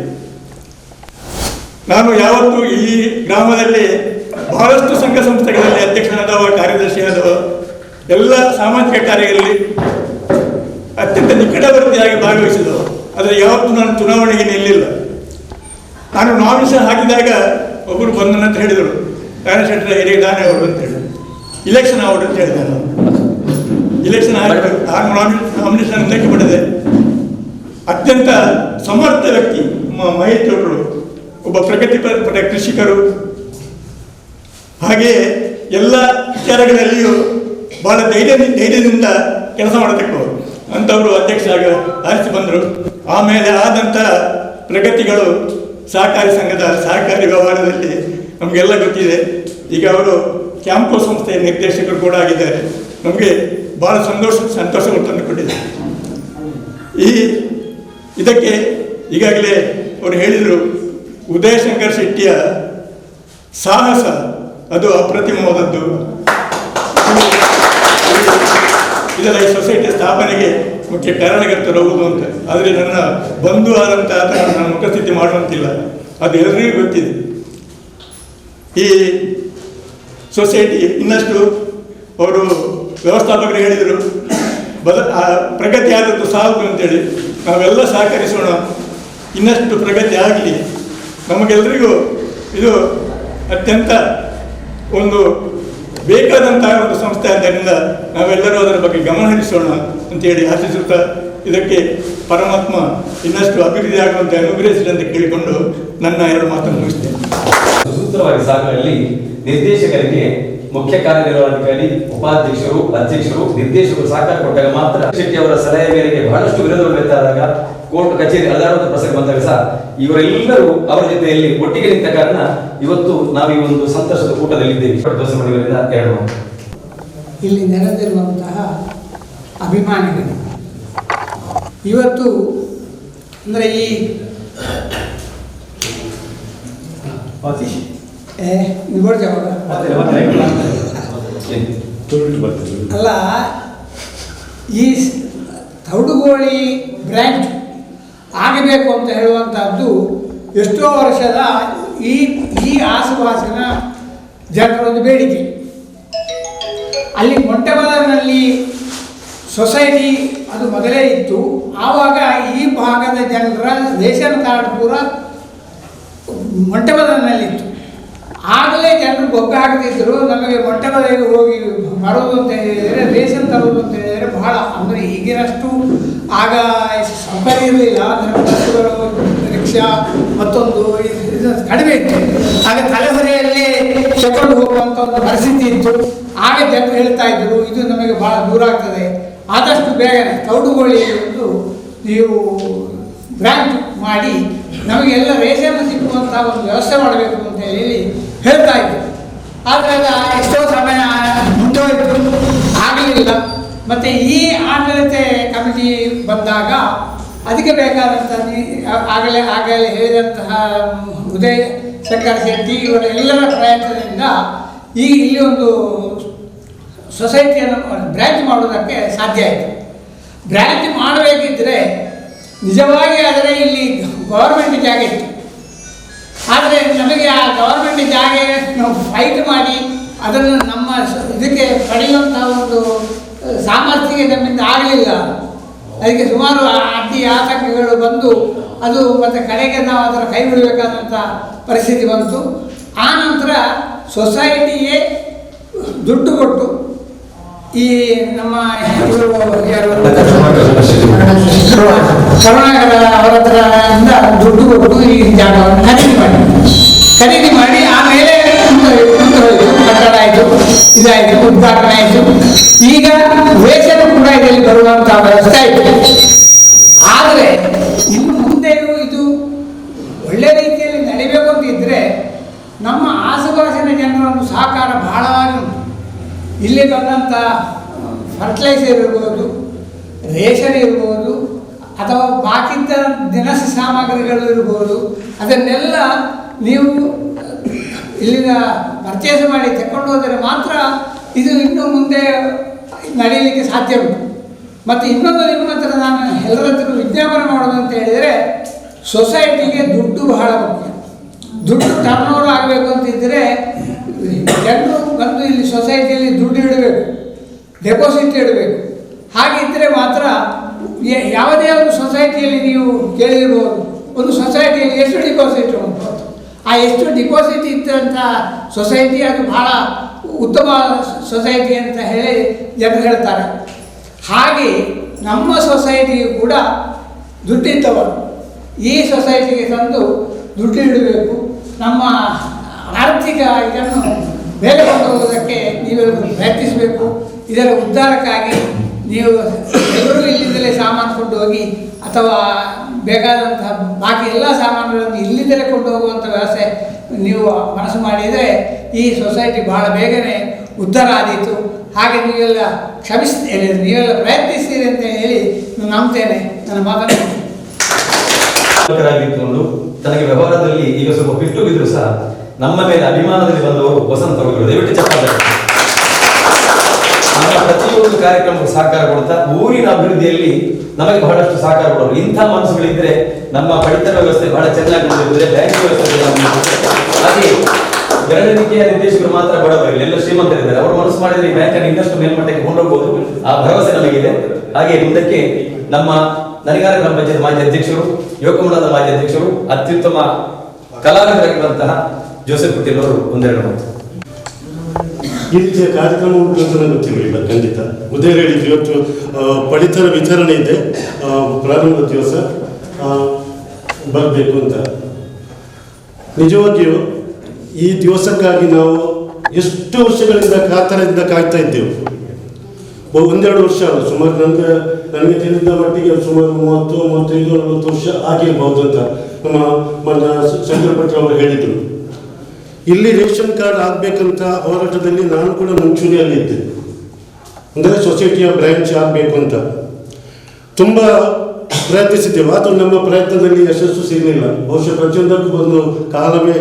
ನಾನು ಯಾವತ್ತೂ ಈ ಗ್ರಾಮದಲ್ಲಿ ಬಹಳಷ್ಟು ಸಂಘ ಸಂಸ್ಥೆಗಳಲ್ಲಿ ಅಧ್ಯಕ್ಷನಾದವ, ಕಾರ್ಯದರ್ಶಿಯಾದವ, ಎಲ್ಲ ಸಾಮಾಜಿಕ ಕಾರ್ಯಗಳಲ್ಲಿ ಅತ್ಯಂತ ನಿಕಟವರ್ತಿಯಾಗಿ ಭಾಗವಹಿಸಿದವ. ಆದರೆ ಯಾವತ್ತೂ ನಾನು ಚುನಾವಣೆಗೆ ನಿಲ್ಲಿಲ್ಲ. ನಾನು ನಾಮಿನೇಷನ್ ಹಾಕಿದಾಗ ಒಬ್ಬರು ಬಂದನಂತ ಹೇಳಿದರು, ಕಾರ್ಯಶೆಟ್ಟರ ಹಿರಿಯ ದಾನೆ ಅವರು ಅಂತ ಹೇಳಿ, ಇಲೆಕ್ಷನ್ ಅವರು ಅಂತ ಹೇಳಿದೆ. ನಾನು ಇಲೆಕ್ಷನ್ ಆಗಿ ನಾನು ನಾಮಿನೇಷನ್ ಲೆಕ್ಕ ಪಡೆದೆ. ಅತ್ಯಂತ ಸಮರ್ಥ ವ್ಯಕ್ತಿ ಮಹೇಶ್ವರರು, ಒಬ್ಬ ಪ್ರಗತಿಪರ ಕೃಷಿಕರು, ಹಾಗೆಯೇ ಎಲ್ಲ ವಿಚಾರಗಳಲ್ಲಿಯೂ ಬಹಳ ಧೈರ್ಯದಿಂದ ಕೆಲಸ ಮಾಡತಕ್ಕವರು ಅಂಥವರು ಅಧ್ಯಕ್ಷರಾಗ ಆರಿಸಿ ಬಂದರು. ಆಮೇಲೆ ಆದಂಥ ಪ್ರಗತಿಗಳು ಸಹಕಾರಿ ಸಂಘದ ಸಹಕಾರಿ ವ್ಯವಹಾರದಲ್ಲಿ ನಮಗೆಲ್ಲ ಗೊತ್ತಿದೆ. ಈಗ ಅವರು ಕ್ಯಾಂಪೋ ಸಂಸ್ಥೆಯ ನಿರ್ದೇಶಕರು ಕೂಡ ಆಗಿದ್ದಾರೆ. ನಮಗೆ ಭಾಳ ಸಂತೋಷವನ್ನು ತಂದುಕೊಟ್ಟಿದ್ದಾರೆ. ಇದಕ್ಕೆ ಈಗಾಗಲೇ ಅವರು ಹೇಳಿದರು, ಉದಯಶಂಕರ್ ಶೆಟ್ಟಿಯ ಸಾಹಸ ಅದು ಅಪ್ರತಿಮವಾದದ್ದು. ಇದರ ಈ ಸೊಸೈಟಿ ಸ್ಥಾಪನೆಗೆ ಮುಖ್ಯ ಕಾರಣಕರ್ತರವುದು ಅಂತ. ಆದರೆ ನನ್ನ ಬಂಧು ಆದಂಥ ನನ್ನ ಮುಖಸ್ಥಿತಿ ಮಾಡುವಂತಿಲ್ಲ, ಅದು ಎಲ್ಲರಿಗೂ ಗೊತ್ತಿದೆ. ಈ ಸೊಸೈಟಿ ಇನ್ನಷ್ಟು ಅವರು ವ್ಯವಸ್ಥಾಪಕರು ಹೇಳಿದರು, ಪ್ರಗತಿ ಆದದ್ದು ಸಾಲದು ಅಂತೇಳಿ. ನಾವೆಲ್ಲ ಸಹಕರಿಸೋಣ, ಇನ್ನಷ್ಟು ಪ್ರಗತಿ ಆಗಲಿ. ನಮಗೆಲ್ಲರಿಗೂ ಇದು ಅತ್ಯಂತ ಒಂದು ಬೇಕಾದಂತಹ ಒಂದು ಸಂಸ್ಥೆ ಆದ್ದರಿಂದ ನಾವೆಲ್ಲರೂ ಅದರ ಬಗ್ಗೆ ಗಮನ ಹರಿಸೋಣ ಅಂತೇಳಿ ಆಶಿಸುತ್ತಾ, ಇದಕ್ಕೆ ಪರಮಾತ್ಮ ಇನ್ನಷ್ಟು ಅಭಿವೃದ್ಧಿ ಆಗುವಂತೆ ಅನುಗ್ರಹಿಸಲಿ ಅಂತ ಕೇಳಿಕೊಂಡು ನನ್ನ 2 ಮಾತನ್ನು ಮುಗಿಸ್ತೇನೆ. ಸೂತ್ರವಾಗಿ ಸಾಗುವಲ್ಲಿ ನಿರ್ದೇಶಕರಿಗೆ ಮುಖ್ಯ ಕಾರ್ಯನಿರ್ವಹಣಾಧಿಕಾರಿ, ಉಪಾಧ್ಯಕ್ಷರು, ಅಧ್ಯಕ್ಷರು, ನಿರ್ದೇಶಕರು ಸಹಕಾರ ಕೊಟ್ಟಾಗ ಮಾತ್ರ. ಶೆಟ್ಟಿ ಅವರ ಸಲಹೆ ಮೇರೆಗೆ ಬಹಳಷ್ಟು ವಿರೋಧಗಳು ವ್ಯಕ್ತವಾದಾಗ, ಕೋರ್ಟ್ ಕಚೇರಿ ಅಲ್ಲಾಡುವಂತ ಪ್ರಸಂಗ ಬಂದಾಗ ಸಹ ಇವರೆಲ್ಲರೂ ಅವರ ಜೊತೆಯಲ್ಲಿ ಒಟ್ಟಿಗೆ ನಿಂತ ಕಾರಣ ಇವತ್ತು ನಾವು ಈ ಒಂದು ಸಂತೋಷದ ಕೂಟದಲ್ಲಿದ್ದೇವೆ. ಇಲ್ಲಿ ನೆರೆದಿರುವಂತಹ ಅಭಿಮಾನಿಗಳು ಇವತ್ತು ಅಂದರೆ ಈ ಅಲ್ಲ, ಈ ತೌಡುಗೋಳಿ ಬ್ರ್ಯಾಂಚ್ ಆಗಬೇಕು ಅಂತ ಹೇಳುವಂಥದ್ದು ಎಷ್ಟೋ ವರ್ಷದ ಈ ಆಸುಪಾಸಿನ ಜನರೊಂದು ಬೇಡಿಕೆ. ಅಲ್ಲಿ ಮೊಂಟೆಬಾಲನಲ್ಲಿ ಸೊಸೈಟಿ ಅದು ಮೊದಲೇ ಇತ್ತು. ಆವಾಗ ಈ ಭಾಗದ ಜನರ ರೇಷನ್ ಕಾರ್ಡ್ ಪೂರ ಮೊಂಟೆಬಾಲನಲ್ಲಿತ್ತು. ಆಗಲೇ ಜನರು ಬೊಬ್ಬೆ ಹಾಕದಿದ್ದರು. ನಮಗೆ ಮೊಂಟೆಬಾಲಿಗೆ ಹೋಗಿ ಬರೋದು ಅಂತ ಹೇಳಿದರೆ, ರೇಷನ್ ತರೋದು ಅಂತ ಹೇಳಿದರೆ ಬಹಳ, ಅಂದರೆ ಈಗಿನಷ್ಟು ಆಗ ಸೌಕರ್ಯ ಇರಲಿಲ್ಲ. ಬಸ್ಸುಗಳು, ರಿಕ್ಷಾ, ಮತ್ತೊಂದು ಇದು ಕಡಿಮೆ ಇತ್ತು. ಆಗ ತಲೆಹೊರೆಯಲ್ಲೇ ತಗೊಂಡು ಹೋಗುವಂಥ ಒಂದು ಪರಿಸ್ಥಿತಿ ಇತ್ತು. ಆಗ ಜನರು ಹೇಳ್ತಾ ಇದ್ದರು, ಇದು ನಮಗೆ ಭಾಳ ದೂರ ಆಗ್ತದೆ, ಆದಷ್ಟು ಬೇಗನೆ ತೌಡುಗೋಳಿ ಒಂದು ನೀವು ಬ್ರ್ಯಾಂಚ್ ಮಾಡಿ ನಮಗೆಲ್ಲ ರೇಷನ್ ಸಿಕ್ಕುವಂಥ ಒಂದು ವ್ಯವಸ್ಥೆ ಮಾಡಬೇಕು ಅಂತ ಹೇಳಿ ಹೇಳ್ತಾ ಇದ್ದರು. ಆದರೆ ಎಷ್ಟೋ ಸಮಯ ಮುಂದುವರಿತು, ಆಗಲಿಲ್ಲ. ಮತ್ತು ಈ ಆಡಳಿತ ಕಮಿಟಿ ಬಂದಾಗ ಅದಕ್ಕೆ ಬೇಕಾದಂಥ ಆಗಲೇ ಹೇಳಿದಂತಹ ಉದಯ ಶಂಕರ್ ಶೆಟ್ಟಿ ಇವರೆಲ್ಲರ ಪ್ರಯತ್ನದಿಂದ ಈಗ ಇಲ್ಲಿ ಒಂದು ಸೊಸೈಟಿಯನ್ನು ಬ್ರ್ಯಾಂಚ್ ಮಾಡೋದಕ್ಕೆ ಸಾಧ್ಯ ಆಯಿತು. ಬ್ರ್ಯಾಂಚ್ ಮಾಡಬೇಕಿದ್ದರೆ ನಿಜವಾಗಿ ಆದರೆ ಇಲ್ಲಿ ಗೌರ್ಮೆಂಟ್ ಜಾಗ ಇತ್ತು. ಆದರೆ ನಮಗೆ ಆ ಗವರ್ಮೆಂಟ್ ಜಾಗ ನಾವು ಫೈಟ್ ಮಾಡಿ ಅದನ್ನು ನಮ್ಮ ಇದಕ್ಕೆ ಪಡೆಯುವಂಥ ಒಂದು ಸಾಮರ್ಥ್ಯ ನಮ್ಮಿಂದ ಆಗಲಿಲ್ಲ. ಅದಕ್ಕೆ ಸುಮಾರು ಅಡ್ಡಿ ಆತಂಕಗಳು ಬಂದು ಅದು ಮತ್ತು ಕಡೆಗೆ ನಾವು ಅದರ ಕೈ ಬಿಡಬೇಕಾದಂಥ ಪರಿಸ್ಥಿತಿ ಬಂತು. ಆ ನಂತರ ಸೊಸೈಟಿಗೆ ದುಡ್ಡು ಕೊಟ್ಟು ಈ ನಮ್ಮ ಇವರು ಯಾರು ಕರುಣಾಕರ ಅವರ ಹತ್ರದಿಂದ ದುಡ್ಡು ಕೊಟ್ಟು ಈ ಜಾಗವನ್ನು ಖರೀದಿ ಮಾಡಿ ಆಮೇಲೆ ಮುಂದುವರಿದು ಕಟ್ಟಡ ಆಯಿತು, ಇದಾಯಿತು, ಉದ್ಘಾಟನೆ ಆಯಿತು. ಈಗ ವೇಷನು ಕೂಡ ಇದರಲ್ಲಿ ಬರುವಂತಹ ವ್ಯವಸ್ಥೆ ಆಯಿತು. ಆದರೆ ಇನ್ನು ಮುಂದೆಯೂ ಇದು ಒಳ್ಳೆ ರೀತಿಯಲ್ಲಿ ನಡಿಬೇಕು ಅಂತ ಇದ್ದರೆ ನಮ್ಮ ಆಸುಪಾಸಿನ ಜನರನ್ನು ಸಹಕಾರ ಬಹಳವಾಗಿ ಉಂಟು. ಇಲ್ಲಿ ಬಂದಂಥ ಫರ್ಟಿಲೈಸರ್ ಇರ್ಬೋದು, ರೇಷನ್ ಇರ್ಬೋದು, ಅಥವಾ ಬಾಕಿದ್ದ ದಿನಸಿ ಸಾಮಗ್ರಿಗಳು ಇರ್ಬೋದು, ಅದನ್ನೆಲ್ಲ ನೀವು ಇಲ್ಲಿಂದ ಪರ್ಚೇಸ್ ಮಾಡಿ ತಗೊಂಡು ಹೋದರೆ ಮಾತ್ರ ಇದು ಇನ್ನು ಮುಂದೆ ನಡೆಯಲಿಕ್ಕೆ ಸಾಧ್ಯ ಉಂಟು. ಮತ್ತು ಇನ್ನೊಂದು ನಿಮ್ಮ ಹತ್ರ ನಾನು ಎಲ್ಲರ ಹತ್ರ ವಿಜ್ಞಾಪನೆ ಮಾಡೋದು ಅಂತ ಹೇಳಿದರೆ, ಸೊಸೈಟಿಗೆ ದುಡ್ಡು ಬಹಳ ಮುಖ್ಯ. ದುಡ್ಡು ಟರ್ನ್ ಓವರ್ ಆಗಬೇಕು ಅಂತಿದ್ದರೆ ಜನರು ಬಂದು ಇಲ್ಲಿ ಸೊಸೈಟಿಯಲ್ಲಿ ದುಡ್ಡು ಇಡಬೇಕು, ಡೆಪಾಸಿಟ್ ಇಡಬೇಕು. ಹಾಗಿದ್ದರೆ ಮಾತ್ರ ಯಾವುದೇ ಒಂದು ಸೊಸೈಟಿಯಲ್ಲಿ ನೀವು ಕೇಳಿರ್ಬೋದು, ಒಂದು ಸೊಸೈಟಿಯಲ್ಲಿ ಎಷ್ಟು ಡಿಪಾಸಿಟ್ ಉಂಟು, ಆ ಎಷ್ಟು ಡಿಪಾಸಿಟ್ ಇದ್ದಂಥ ಸೊಸೈಟಿ ಅದು ಬಹಳ ಉತ್ತಮ ಸೊಸೈಟಿ ಅಂತ ಹೇಳಿ ಜನರು ಹೇಳ್ತಾರೆ. ಹಾಗೆ ನಮ್ಮ ಸೊಸೈಟಿಯು ಕೂಡ ದುಡ್ಡಿದ್ದವರು ಈ ಸೊಸೈಟಿಗೆ ತಂದು ದುಡ್ಡು ಇಡಬೇಕು. ನಮ್ಮ ಆರ್ಥಿಕ ಇದನ್ನು ಬೇರೆ ಕೊಂಡು ಹೋಗೋದಕ್ಕೆ ನೀವೆಲ್ಲರೂ ಪ್ರಯತ್ನಿಸಬೇಕು. ಇದರ ಉದ್ಧಾರಕ್ಕಾಗಿ ನೀವು ಎಲ್ಲರೂ ಇಲ್ಲಿಂದಲೇ ಸಾಮಾನು ಕೊಂಡು ಹೋಗಿ ಅಥವಾ ಬೇಕಾದಂತಹ ಬಾಕಿ ಎಲ್ಲ ಸಾಮಾನುಗಳನ್ನು ಇಲ್ಲಿಂದಲೇ ಕೊಂಡು ಹೋಗುವಂಥ ವ್ಯವಸ್ಥೆ ನೀವು ಮನಸ್ಸು ಮಾಡಿದರೆ ಈ ಸೊಸೈಟಿ ಬಹಳ ಬೇಗನೆ ಉದ್ಧಾರ ಆದೀತು. ಹಾಗೆ ನೀವೆಲ್ಲ ಕ್ಷಮಿಸ್ತೇನೆ, ನೀವೆಲ್ಲ ಪ್ರಯತ್ನಿಸ್ತೀರಿ ಅಂತ ಹೇಳಿ ನಾನು ನಂಬ್ತೇನೆ. ನನ್ನ ಮಾತನ್ನು ತನಗೆ ವ್ಯವಹಾರದಲ್ಲಿ ಈಗ ಸ್ವಲ್ಪ ಬಿಟ್ಟು ಬಿದ್ರು ಸಹ ನಮ್ಮ ಮೇಲೆ ಅಭಿಮಾನದಲ್ಲಿ ಬಂದವರು ವಸಂತ ಅವರು ದಯವಿಟ್ಟು ಚಪ್ಪಾಳೆ. ನಮ್ಮ ಪ್ರತಿಯೊಂದು ಕಾರ್ಯಕ್ರಮಕ್ಕೂ ಸಹಕಾರ ಕೊಡ್ತಾ ಊರಿನ ಅಭಿವೃದ್ಧಿಯಲ್ಲಿ ನಮಗೆ ಬಹಳಷ್ಟು ಸಹಕಾರ ಕೊಡೋರು. ಇಂಥ ಮನಸ್ಸುಗಳಿದ್ರೆ ನಮ್ಮ ಪಡಿತರ ವ್ಯವಸ್ಥೆ ಬಹಳ ಚೆನ್ನಾಗಿ ನಡೆಯುತ್ತದೆ, ಬ್ಯಾಂಕ್ ವ್ಯವಸ್ಥೆ. ಹಾಗೆ ಎರಡು ರೀತಿಯ ನಿರ್ದೇಶಕರು ಮಾತ್ರ ಬಡವರಿಲ್ಲ, ಎಲ್ಲ ಶ್ರೀಮಂತರಿದ್ದಾರೆ. ಅವರು ಮನಸ್ಸು ಮಾಡಿದ್ರೆ ಈ ಬ್ಯಾಂಕ್ ಅನ್ನು ಇನ್ನಷ್ಟು ಮೇಲ್ಮಟ್ಟಕ್ಕೆ ಕೊಂಡೋಗಬಹುದು, ಆ ಭರವಸೆ ನಮಗಿದೆ. ಹಾಗೆ ಮುಂದಕ್ಕೆ ನಮ್ಮ ನರಿಗಾರ ಗ್ರಾಮ ಪಂಚಾಯತ್ ಮಾಜಿ ಅಧ್ಯಕ್ಷರು, ಯುವಕ ಮಂಡಲದ ಮಾಜಿ ಅಧ್ಯಕ್ಷರು, ಅತ್ಯುತ್ತಮ ಕಲಾವಿದರಾಗಿರುವಂತಹ ಜೋಸೆಫ್ ಪಟೇಲ್ ಅವರು ಒಂದೆರಡು ಮಾತು. ಈ ರೀತಿಯ ಕಾರ್ಯಕ್ರಮ ಉಂಟು ಅಂತ ನನಗೆ ಗೊತ್ತಿರಲಿಲ್ಲ. ಖಂಡಿತ ಉದಯ ಹೇಳಿದ್ರು ಇವತ್ತು ಪಡಿತರ ವಿತರಣೆ ಇದೆ, ಪ್ರಾರಂಭದ ದಿವಸ ಬರಬೇಕು ಅಂತ. ನಿಜವಾಗಿಯೂ ಈ ದಿವಸಕ್ಕಾಗಿ ನಾವು ಎಷ್ಟು ವರ್ಷಗಳಿಂದ ಕಾತರದಿಂದ ಕಾಯ್ತಾ ಇದ್ದೆವು. ಒಂದೆರಡು ವರ್ಷ ಅಲ್ಲ, ಸುಮಾರು ನನಗೆ ತಿಳಿದ ಮಟ್ಟಿಗೆ ಸುಮಾರು 30, 35, 40 ವರ್ಷ ಆಗಿರ್ಬೋದು ಅಂತ ನಮ್ಮ ಶಂಕರ ಭಟ್ರು ಅವರು ಹೇಳಿದರು. ಇಲ್ಲಿ ರೇಷನ್ ಕಾರ್ಡ್ ಆಗಬೇಕಂತ ಹೋರಾಟದಲ್ಲಿ ನಾನು ಕೂಡ ಮುಂಚೂಣಿಯಲ್ಲಿದ್ದೆ. ಅಂದರೆ ಸೊಸೈಟಿಯ ಬ್ರ್ಯಾಂಚ್ ಆಗಬೇಕು ಅಂತ ತುಂಬ ಪ್ರಯತ್ನಿಸಿದ್ದೆವು. ಅದು ನಮ್ಮ ಪ್ರಯತ್ನದಲ್ಲಿ ಯಶಸ್ಸು ಸಿಗಲಿಲ್ಲ. ಬಹುಶಃ ಪ್ರತಿಯೊಂದಕ್ಕೂ ಒಂದು ಕಾಲವೇ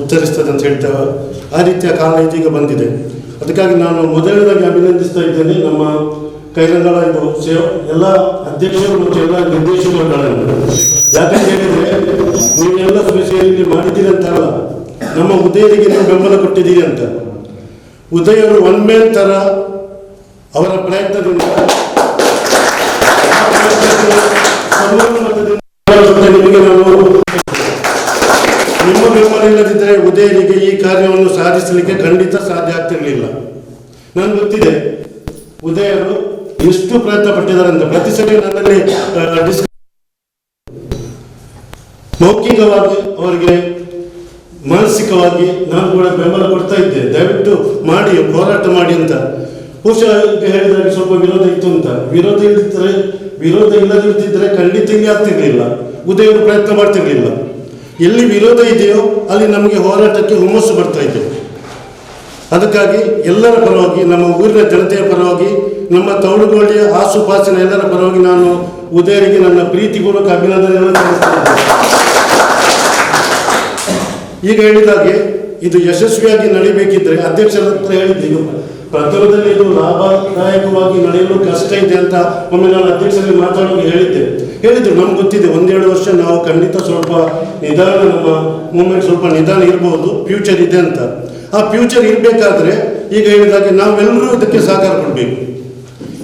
ಉತ್ತರಿಸ್ತದೆ ಅಂತ ಹೇಳ್ತೇವೆ. ಆ ರೀತಿಯ ಕಾಲ ಇದೀಗ ಬಂದಿದೆ. ಅದಕ್ಕಾಗಿ ನಾನು ಮೊದಲನೇದಾಗಿ ಅಭಿನಂದಿಸ್ತಾ ಇದ್ದೇನೆ ನಮ್ಮ ಕೈರಂಗಳ ಇದು ಎಲ್ಲ ಅಧ್ಯಕ್ಷರು ಮತ್ತು ಎಲ್ಲ ನಿರ್ದೇಶಕರುಗಳನ್ನು. ಯಾಕಂತ ಹೇಳಿದರೆ ನೀವೆಲ್ಲ ಸೇರಿ ಮಾಡಿದ್ದೀರಿ ಅಂತ ಅಲ್ಲ, ನಮ್ಮ ಉದಯರಿಗೆ ನೀವು ಬೆಂಬಲ ಕೊಟ್ಟಿದ್ದೀರಿ ಅಂತ. ಉದಯರು ಒನ್ ಮ್ಯಾನ್ ಥರ ಅವರ ಪ್ರಯತ್ನದಿಂದ ನಿಮಗೆ ನಾವು ನಿಮ್ಮ ಬೆಂಬಲ ಇಲ್ಲದಿದ್ದರೆ ಉದಯರಿಗೆ ಈ ಕಾರ್ಯವನ್ನು ಸಾಧಿಸಲಿಕ್ಕೆ ಖಂಡಿತ ಸಾಧ್ಯ ಆಗ್ತಿರಲಿಲ್ಲ. ನನಗೆ ಗೊತ್ತಿದೆ ಉದಯರು ಎಷ್ಟು ಪ್ರಯತ್ನ ಪಟ್ಟಿದ್ದಾರೆ ಅಂತ. ಪ್ರತಿ ಸಲ ನನ್ನಲ್ಲಿ ಮೌಖಿಕವಾಗಿ ಅವರಿಗೆ ಮಾನಸಿಕವಾಗಿ ನಾನು ಕೂಡ ಬೆಂಬಲ ಕೊಡ್ತಾ ಇದ್ದೆ. ದಯವಿಟ್ಟು ಮಾಡಿ, ಹೋರಾಟ ಮಾಡಿ ಅಂತ. ಬಹುಶಃ ಹೇಳಿದಾಗ ಸ್ವಲ್ಪ ವಿರೋಧ ಇತ್ತು ಅಂತ. ವಿರೋಧ ಇಲ್ಲದಿದ್ದರೆ ಖಂಡಿತ ಇಲ್ಲಿ ಆಗ್ತಿರ್ಲಿಲ್ಲ, ಉದಯರು ಪ್ರಯತ್ನ ಮಾಡ್ತಿರ್ಲಿಲ್ಲ. ಎಲ್ಲಿ ವಿರೋಧ ಇದೆಯೋ ಅಲ್ಲಿ ನಮಗೆ ಹೋರಾಟಕ್ಕೆ ಹುಮ್ಮಸ್ಸು ಬರ್ತಾ ಇದೆ. ಅದಕ್ಕಾಗಿ ಎಲ್ಲರ ಪರವಾಗಿ, ನಮ್ಮ ಊರಿನ ಜನತೆಯ ಪರವಾಗಿ, ನಮ್ಮ ತೌಡುಗೋಳಿಯ ಆಸುಪಾಸಿನ ಎಲ್ಲರ ಪರವಾಗಿ ನಾನು ಉದಯರಿಗೆ ನನ್ನ ಪ್ರೀತಿಪೂರ್ವಕ ಅಭಿನಂದನೆಯನ್ನು ಸಲ್ಲಿಸುತ್ತೇನೆ. ಈಗ ಹೇಳಿದಾಗೆ ಇದು ಯಶಸ್ವಿಯಾಗಿ ನಡಿಬೇಕಿದ್ರೆ ಅಧ್ಯಕ್ಷರ ಹತ್ರ ಹೇಳಿದ್ದೆ, ಪ್ರಥಮದಲ್ಲಿ ಇದು ಲಾಭದಾಯಕವಾಗಿ ನಡೆಯಲು ಕಷ್ಟ ಇದೆ ಅಂತ ಒಮ್ಮೆ ನಾನು ಅಧ್ಯಕ್ಷರಲ್ಲಿ ಮಾತಾಡುವಾಗ ಹೇಳಿದ್ರು ನಮ್ಗೆ ಗೊತ್ತಿದೆ 1-2 ವರ್ಷ ನಾವು ಖಂಡಿತ ಸ್ವಲ್ಪ ನಿಧಾನ, ನಮ್ಮ ಮೂವ್ಮೆಂಟ್ ಸ್ವಲ್ಪ ನಿಧಾನ ಇರ್ಬೋದು, ಫ್ಯೂಚರ್ ಇದೆ ಅಂತ. ಆ ಫ್ಯೂಚರ್ ಇರಬೇಕಾದ್ರೆ ಈಗ ಹೇಳಿದಾಗೆ ನಾವೆಲ್ಲರೂ ಇದಕ್ಕೆ ಸಹಕಾರ ಕೊಡಬೇಕು.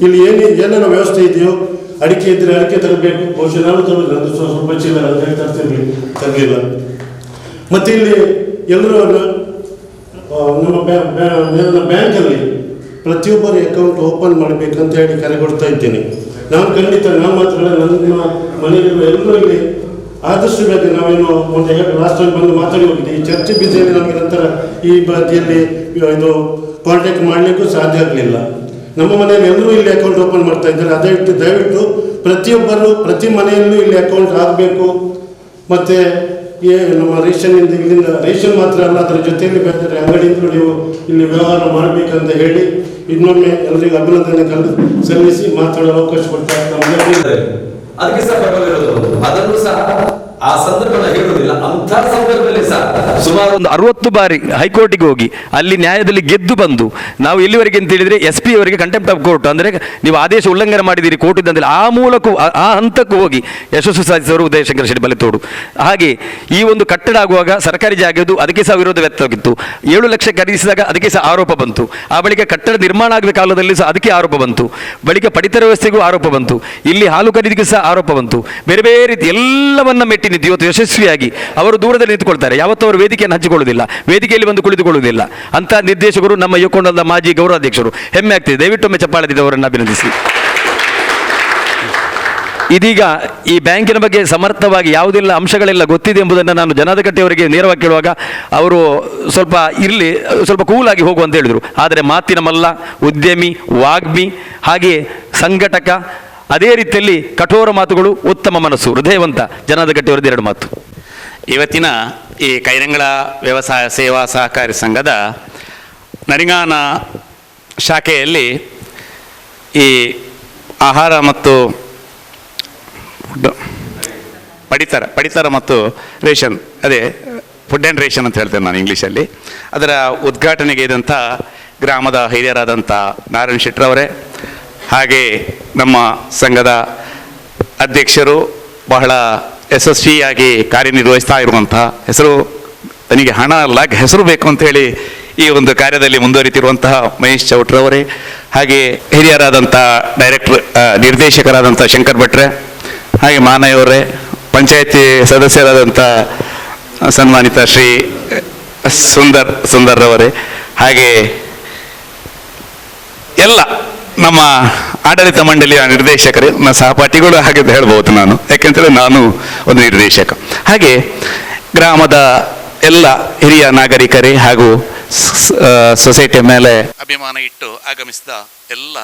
ಇಲ್ಲಿ ಏನೇನೋ ವ್ಯವಸ್ಥೆ ಇದೆಯೋ, ಅಡಿಕೆ ಇದ್ದರೆ ಅಡಿಕೆ ತರಬೇಕು, ಬಹುಶಃ ನಾನು ತರಬೇಕು, ನಂದು ಸ್ವಲ್ಪ ಚೀಲ ತರಲಿಲ್ಲ. ಮತ್ತು ಇಲ್ಲಿ ಎಲ್ಲರೂ ನಮ್ಮ ಬ್ಯಾಂಕಲ್ಲಿ ಪ್ರತಿಯೊಬ್ಬರ ಅಕೌಂಟ್ ಓಪನ್ ಮಾಡಬೇಕಂತ ಹೇಳಿ ಕರೆ ಕೊಡ್ತಾ ಇದ್ದೇನೆ. ನಾನು ಖಂಡಿತ ನಾನು ಮಾತ್ರ ನನ್ನ ಮನೆಯಲ್ಲಿರುವ ಎಲ್ಲರೂ ಇಲ್ಲಿ ಆದಷ್ಟು ಬೇಗ ನಾವೇನು ಒಂದು ಲಾಸ್ಟ್ ಟೈಮ್ ಬಂದು ಮಾತಾಡಿ ಹೋಗಿದೆ. ಈ ಚರ್ಚೆ ಬಿಸಿಯಲ್ಲಿ ನಮಗೆ ನಂತರ ಈ ಬದಿಯಲ್ಲಿ ಇದು ಕಾಂಟ್ಯಾಕ್ಟ್ ಮಾಡಲಿಕ್ಕೂ ಸಾಧ್ಯ ಆಗಲಿಲ್ಲ. ನಮ್ಮ ಮನೆಯಲ್ಲಿ ಎಲ್ಲರೂ ಇಲ್ಲಿ ಅಕೌಂಟ್ ಓಪನ್ ಮಾಡ್ತಾ ಇದ್ದಾರೆ. ಅದೇ ದಯವಿಟ್ಟು ಪ್ರತಿಯೊಬ್ಬರು ಪ್ರತಿ ಮನೆಯಲ್ಲೂ ಇಲ್ಲಿ ಅಕೌಂಟ್ ಆಗಬೇಕು. ಮತ್ತು ನಮ್ಮ ರೇಷನ್ನಿಂದ ಇಲ್ಲಿಂದ ರೇಷನ್ ಮಾತ್ರ ಅಲ್ಲ, ಅದರ ಜೊತೆಯಲ್ಲಿ ಬೇರೆ ಅಂಗಡಿಯಿಂದಲೂ ನೀವು ಇಲ್ಲಿ ವ್ಯವಹಾರ ಮಾಡಬೇಕಂತ ಹೇಳಿ ಇನ್ನೊಮ್ಮೆ ಎಲ್ಲರಿಗೂ ಅಭಿನಂದನೆ ಸಲ್ಲಿಸಿ ಮಾತಾಡಲು ಅವಕಾಶ ಕೊಡ್ತಾರೆ. ಅದಕ್ಕೆ ಸಹ ಪ್ರಬಲವಿರೋದು, ಅದನ್ನು ಸಹ ಆ ಸಂದರ್ಭ ಹೇಳುವುದಿಲ್ಲ. ಅಂಥ ಸಂದರ್ಭದಲ್ಲಿ ಸಹ ಸುಮಾರು ಒಂದು 60 ಬಾರಿ ಹೈಕೋರ್ಟಿಗೆ ಹೋಗಿ ಅಲ್ಲಿ ನ್ಯಾಯದಲ್ಲಿ ಗೆದ್ದು ಬಂದು ನಾವು ಎಲ್ಲಿವರೆಗೆ ಅಂತ ಹೇಳಿದ್ರೆ SP ಅವರಿಗೆ ಕಂಟೆಂಪ್ಟ್ ಆಫ್ ಕೋರ್ಟ್, ಅಂದರೆ ನೀವು ಆದೇಶ ಉಲ್ಲಂಘನೆ ಮಾಡಿದ್ದೀರಿ ಕೋರ್ಟ್ ಅಂತ ಆ ಮೂಲಕ ಆ ಹಂತಕ್ಕೂ ಹೋಗಿ ಯಶಸ್ಸು ಸಾಧಿಸಿದವರು ಉದಯಶಂಕರ್ ಶೆಟ್ಟಿ ಬಲೆತೋಡು. ಹಾಗೆ ಈ ಒಂದು ಕಟ್ಟಡ ಆಗುವಾಗ ಸರ್ಕಾರಿ ಜಾಗದ್ದು ಅದಕ್ಕೆ ಸಹ ವಿರೋಧ ವ್ಯಕ್ತವಾಗಿತ್ತು. 7 ಲಕ್ಷ ಖರೀದಿಸಿದಾಗ ಅದಕ್ಕೆ ಸಹ ಆರೋಪ ಬಂತು. ಆ ಬಳಿಕ ಕಟ್ಟಡ ನಿರ್ಮಾಣ ಆಗದ ಕಾಲದಲ್ಲಿ ಸಹ ಅದಕ್ಕೆ ಆರೋಪ ಬಂತು. ಬಳಿಕ ಪಡಿತರ ವ್ಯವಸ್ಥೆಗೂ ಆರೋಪ ಬಂತು. ಇಲ್ಲಿ ಹಾಲು ಖರೀದಿಗೆ ಸಹ ಆರೋಪ ಬಂತು. ಬೇರೆ ಬೇರೆ ರೀತಿ ಎಲ್ಲವನ್ನ ಮೆಟ್ಟಿ ನಿಂತು ಇವತ್ತು ಯಶಸ್ವಿಯಾಗಿ ಅವರು ದೂರದಲ್ಲಿ ನಿಂತುಕೊಳ್ತಾರೆ. ಯಾವತ್ತೂ ಅವರು ವೇದಿಕೆಯನ್ನು ಹಂಚಿಕೊಳ್ಳುವುದಿಲ್ಲ, ವೇದಿಕೆಯಲ್ಲಿ ಬಂದು ಕುಳಿತುಕೊಳ್ಳುವುದಿಲ್ಲ. ಅಂತ ನಿರ್ದೇಶಕರು ನಮ್ಮ ಯುವಕೊಂಡದ ಮಾಜಿ ಗೌರವಾಧ್ಯಕ್ಷರು. ಹೆಮ್ಮೆ ಆಗ್ತಿದೆ. ದಯವಿಟ್ಟೊಮ್ಮೆ ಚಪ್ಪಾಳದಿಂದ ಅವರನ್ನು ಅಭಿನಂದಿಸಿ. ಇದೀಗ ಈ ಬ್ಯಾಂಕಿನ ಬಗ್ಗೆ ಸಮರ್ಥವಾಗಿ ಯಾವುದೆಲ್ಲ ಅಂಶಗಳೆಲ್ಲ ಗೊತ್ತಿದೆ ಎಂಬುದನ್ನು ನಾನು ಜನಾರ್ದಕಟ್ಟೆಯವರಿಗೆ ನೇರವಾಗಿ ಕೇಳುವಾಗ ಅವರು ಸ್ವಲ್ಪ ಕೂಲಾಗಿ ಹೋಗುವಂತ ಹೇಳಿದರು. ಆದರೆ ಮಾತಿನ ಮಲ್ಲ, ಉದ್ಯಮಿ, ವಾಗ್ಮಿ, ಹಾಗೆ ಸಂಘಟಕ, ಅದೇ ರೀತಿಯಲ್ಲಿ ಕಠೋರ ಮಾತುಗಳು, ಉತ್ತಮ ಮನಸ್ಸು, ಹೃದಯವಂತ ಜನಾರ್ದಕಟ್ಟೆಯವರದ್ದು 2 ಮಾತು. ಇವತ್ತಿನ ಈ ಕೈರಂಗಳ ವ್ಯವಸಾಯ ಸೇವಾ ಸಹಕಾರಿ ಸಂಘದ ನರಿಂಗಾನ ಶಾಖೆಯಲ್ಲಿ ಈ ಆಹಾರ ಮತ್ತು ಪಡಿತರ ಮತ್ತು ರೇಷನ್, ಅದೇ ಫುಡ್ ಆ್ಯಂಡ್ ರೇಷನ್ ಅಂತ ಹೇಳ್ತೇನೆ ನಾನು ಇಂಗ್ಲೀಷಲ್ಲಿ, ಅದರ ಉದ್ಘಾಟನೆಗೆ ಇದ್ದಂಥ ಗ್ರಾಮದ ಹಿರಿಯರಾದಂಥ ನಾರಾಯಣ ಶೆಟ್ಟರವರೇ, ಹಾಗೆ ನಮ್ಮ ಸಂಘದ ಅಧ್ಯಕ್ಷರು ಬಹಳ ಯಶಸ್ವಿಯಾಗಿ ಕಾರ್ಯನಿರ್ವಹಿಸ್ತಾ ಇರುವಂಥ, ಹೆಸರು ತನಗೆ ಹಣ ಅಲ್ಲ ಹೆಸರು ಬೇಕು ಅಂತೇಳಿ ಈ ಒಂದು ಕಾರ್ಯದಲ್ಲಿ ಮುಂದುವರಿತಿರುವಂತಹ ಮಹೇಶ್ ಚೌಟ್ರವರೇ, ಹಾಗೆ ಹಿರಿಯರಾದಂಥ ನಿರ್ದೇಶಕರಾದಂಥ ಶಂಕರ್ ಭಟ್ರೆ, ಹಾಗೆ ಮಾನಯವರೇ, ಪಂಚಾಯತಿ ಸದಸ್ಯರಾದಂಥ ಸನ್ಮಾನಿತ ಶ್ರೀ ಸುಂದರ್ರವರೇ, ಹಾಗೆ ಎಲ್ಲ ನಮ್ಮ ಆಡಳಿತ ಮಂಡಳಿಯ ನಿರ್ದೇಶಕರೇ, ನನ್ನ ಸಹಪಾಠಿಗಳು ಹಾಗೆ ಹೇಳ್ಬೋದು ನಾನು, ಯಾಕೆಂತೇಳಿ ನಾನು ಒಂದು ನಿರ್ದೇಶಕ. ಹಾಗೆ ಗ್ರಾಮದ ಎಲ್ಲ ಹಿರಿಯ ನಾಗರಿಕರೇ ಹಾಗೂ ಸೊಸೈಟಿಯ ಮೇಲೆ ಅಭಿಮಾನ ಇಟ್ಟು ಆಗಮಿಸಿದ ಎಲ್ಲ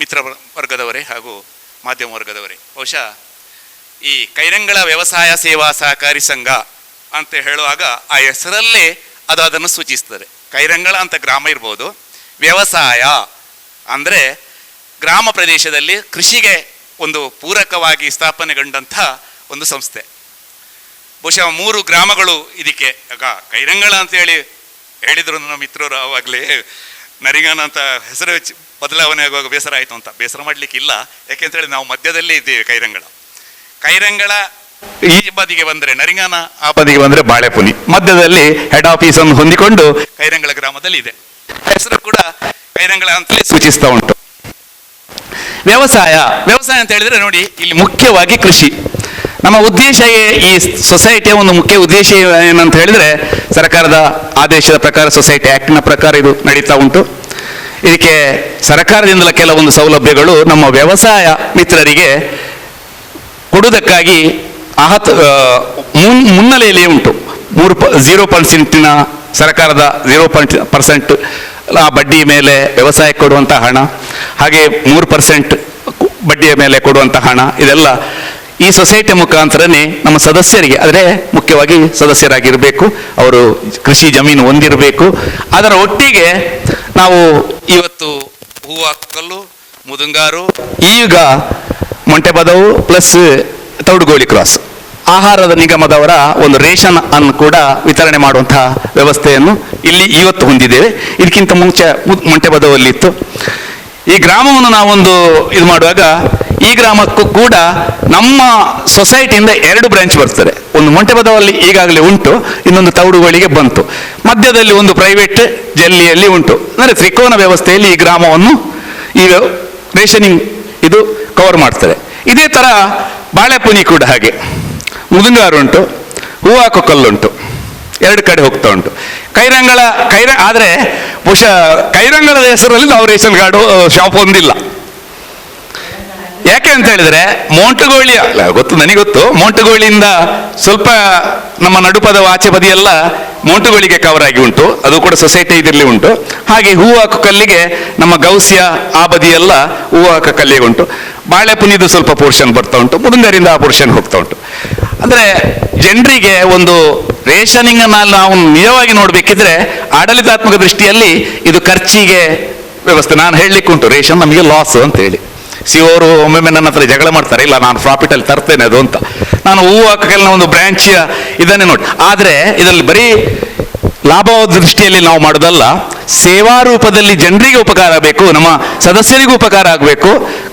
ಮಿತ್ರ ವರ್ಗದವರೇ ಹಾಗೂ ಮಾಧ್ಯಮ ವರ್ಗದವರೇ, ಬಹುಶಃ ಈ ಕೈರಂಗಳ ವ್ಯವಸಾಯ ಸೇವಾ ಸಹಕಾರಿ ಸಂಘ ಅಂತ ಹೇಳುವಾಗ ಆ ಹೆಸರಲ್ಲೇ ಅದು ಅದನ್ನು ಸೂಚಿಸ್ತದೆ. ಕೈರಂಗಳ ಅಂತ ಗ್ರಾಮ ಇರ್ಬೋದು, ವ್ಯವಸಾಯ ಅಂದರೆ ಗ್ರಾಮ ಪ್ರದೇಶದಲ್ಲಿ ಕೃಷಿಗೆ ಒಂದು ಪೂರಕವಾಗಿ ಸ್ಥಾಪನೆಗೊಂಡಂಥ ಒಂದು ಸಂಸ್ಥೆ. ಬಹುಶಃ 3 ಗ್ರಾಮಗಳು ಇದಕ್ಕೆ ಆಗ ಕೈರಂಗಳ ಅಂತೇಳಿ ಹೇಳಿದರು ನನ್ನ ಮಿತ್ರರು. ಆವಾಗಲೇ ನರಿಂಗಾನ ಅಂತ ಹೆಸರು ಬದಲಾವಣೆ ಆಗುವಾಗ ಬೇಸರ ಆಯಿತು ಅಂತ. ಬೇಸರ ಮಾಡಲಿಕ್ಕಿಲ್ಲ, ಯಾಕೆಂತೇಳಿ ನಾವು ಮಧ್ಯದಲ್ಲೇ ಇದ್ದೇವೆ. ಕೈರಂಗಳ ಈ ಬದಿಗೆ ಬಂದರೆ ನರಿಂಗಾನ, ಆ ಬದಿಗೆ ಬಂದರೆ ಬಾಳೆಪುನಿ, ಮಧ್ಯದಲ್ಲಿ ಹೆಡ್ ಆಫೀಸ್ ಅನ್ನು ಹೊಂದಿಕೊಂಡು ಕೈರಂಗಳ ಗ್ರಾಮದಲ್ಲಿ ಇದೆ. ಹೆಸರು ಕೂಡ ಕೈರಂಗಳ ಅಂತಲೇ ಸೂಚಿಸ್ತಾ ಉಂಟು. ವ್ಯವಸಾಯ ಅಂತ ಹೇಳಿದ್ರೆ ನೋಡಿ, ಇಲ್ಲಿ ಮುಖ್ಯವಾಗಿ ಕೃಷಿ. ನಮ್ಮ ಉದ್ದೇಶ, ಈ ಸೊಸೈಟಿಯ ಒಂದು ಮುಖ್ಯ ಉದ್ದೇಶ ಏನಂತ ಹೇಳಿದ್ರೆ, ಸರ್ಕಾರದ ಆದೇಶದ ಪ್ರಕಾರ, ಸೊಸೈಟಿ ಆ್ಯಕ್ಟ್ನ ಪ್ರಕಾರ ಇದು ನಡೀತಾ ಉಂಟು. ಇದಕ್ಕೆ ಸರ್ಕಾರದಿಂದಲೇ ಕೆಲವೊಂದು ಸೌಲಭ್ಯಗಳು ನಮ್ಮ ವ್ಯವಸಾಯ ಮಿತ್ರರಿಗೆ ಕೊಡುವುದಕ್ಕಾಗಿ ಮುನ್ನೆಲೆಯಲ್ಲಿ ಉಂಟು. 0% ಸರ್ಕಾರದ 0% ಆ ಬಡ್ಡಿ ಮೇಲೆ ವ್ಯವಸಾಯಕ್ಕೆ ಕೊಡುವಂಥ ಹಣ, ಹಾಗೆ 3% ಬಡ್ಡಿಯ ಮೇಲೆ ಕೊಡುವಂಥ ಹಣ, ಇದೆಲ್ಲ ಈ ಸೊಸೈಟಿ ಮುಖಾಂತರನೇ ನಮ್ಮ ಸದಸ್ಯರಿಗೆ, ಆದರೆ ಮುಖ್ಯವಾಗಿ ಸದಸ್ಯರಾಗಿರಬೇಕು, ಅವರು ಕೃಷಿ ಜಮೀನು ಹೊಂದಿರಬೇಕು. ಅದರ ಒಟ್ಟಿಗೆ ನಾವು ಇವತ್ತು ಹೂವಾಕಲ್ಲು, ಮುದುಂಗಾರು, ಈಗ ಮೊಂಟೆಬದವು ಪ್ಲಸ್ ತೌಡುಗೋಳಿ ಕ್ರಾಸ್ ಆಹಾರದ ನಿಗಮದವರ ಒಂದು ರೇಷನ್ ಅನ್ನು ಕೂಡ ವಿತರಣೆ ಮಾಡುವಂತಹ ವ್ಯವಸ್ಥೆಯನ್ನು ಇಲ್ಲಿ ಇವತ್ತು ಹೊಂದಿದ್ದೇವೆ. ಇದಕ್ಕಿಂತ ಮುಂಚೆ ಮೊಂಟೆಬದವಲ್ಲಿ ಇತ್ತು. ಈ ಗ್ರಾಮವನ್ನು ನಾವೊಂದು ಇದು ಮಾಡುವಾಗ ಈ ಗ್ರಾಮಕ್ಕೂ ಕೂಡ ನಮ್ಮ ಸೊಸೈಟಿಯಿಂದ 2 ಬ್ರಾಂಚ್ ಬರ್ತದೆ. ಒಂದು ಮೊಂಟೆಬದವಲ್ಲಿ ಈಗಾಗಲೇ ಉಂಟು, ಇನ್ನೊಂದು ತೌಡುಗಳಿಗೆ ಬಂತು, ಮಧ್ಯದಲ್ಲಿ ಒಂದು ಪ್ರೈವೇಟ್ ಜಲ್ಲಿಯಲ್ಲಿ ಉಂಟು. ಅಂದರೆ ತ್ರಿಕೋನ ವ್ಯವಸ್ಥೆಯಲ್ಲಿ ಈ ಗ್ರಾಮವನ್ನು ಈ ರೇಷನಿಂಗ್ ಇದು ಕವರ್ ಮಾಡ್ತದೆ. ಇದೇ ಥರ ಬಾಳೆಪುನಿ ಕೂಡ ಹಾಗೆ, ಮುದುಂಗಾರು ಉಂಟು, ಹೂವಾಕೊಕ್ಕಲ್ಲುಂಟು, 2 ಕಡೆ ಹೋಗ್ತಾ ಉಂಟು. ಆದರೆ ಬಹುಶಃ ಕೈರಂಗಳದ ಹೆಸರಲ್ಲಿ ನಾವು ರೇಷನ್ ಕಾರ್ಡು ಶಾಪ್ ಹೊಂದಿಲ್ಲ. ಯಾಕೆ ಅಂತ ಹೇಳಿದ್ರೆ ಮೋಂಟುಗೋಳಿ ಅಲ್ಲ, ಗೊತ್ತು ನನಗೆ ಗೊತ್ತು, ಮೋಂಟುಗೋಳಿಯಿಂದ ಸ್ವಲ್ಪ ನಮ್ಮ ನಡುಪದ ಆಚೆ ಬದಿಯೆಲ್ಲ ಮೋಂಟುಗೋಳಿಗೆ ಕವರ್ ಆಗಿ ಉಂಟು, ಅದು ಕೂಡ ಸೊಸೈಟಿ ಇದರಲ್ಲಿ ಉಂಟು. ಹಾಗೆ ಹೂವು ಹಾಕೋ ಕಲ್ಲಿಗೆ ನಮ್ಮ ಗೌಸ್ಯ ಆ ಬದಿಯೆಲ್ಲ ಹೂವು ಹಾಕೋ ಕಲ್ಲಿಗೆ ಉಂಟು. ಬಾಳೆಪುನಿದು ಸ್ವಲ್ಪ ಪೋರ್ಷನ್ ಬರ್ತಾ ಉಂಟು, ಮುದುಂಗರಿಂದ ಆ ಪೋರ್ಷನ್ ಹೋಗ್ತಾ ಉಂಟು. ಅಂದರೆ ಜನರಿಗೆ ಒಂದು ರೇಷನಿಂಗ್ ನಾವು ನಿಜವಾಗಿ ನೋಡಬೇಕಿದ್ರೆ ಆಡಳಿತಾತ್ಮಕ ದೃಷ್ಟಿಯಲ್ಲಿ ಇದು ಖರ್ಚಿಗೆ ವ್ಯವಸ್ಥೆ. ನಾನು ಹೇಳಲಿಕ್ಕೆ ಉಂಟು ರೇಷನ್ ನಮಗೆ ಲಾಸ್ ಅಂತ ಹೇಳಿ. ಅವರು ಒಮ್ಮೊಮ್ಮೆ ನನ್ನ ಹತ್ರ ಜಗಳ ಮಾಡ್ತಾರೆ, ಇಲ್ಲ ನಾನು ಪ್ರಾಫಿಟಲ್ಲಿ ತರ್ತೇನೆ ಅದು ಅಂತ. ನಾನು ಹೂವು ಹಾಕಲ್ಲ ಒಂದು ಬ್ರಾಂಚ್ ಇದನ್ನೇ ನೋಡಿ. ಆದರೆ ಇದರಲ್ಲಿ ಬರೀ ಲಾಭವಾದ ದೃಷ್ಟಿಯಲ್ಲಿ ನಾವು ಮಾಡೋದಲ್ಲ, ಸೇವಾ ರೂಪದಲ್ಲಿ ಜನರಿಗೆ ಉಪಕಾರ ಆಗಬೇಕು, ನಮ್ಮ ಸದಸ್ಯರಿಗೂ ಉಪಕಾರ ಆಗಬೇಕು,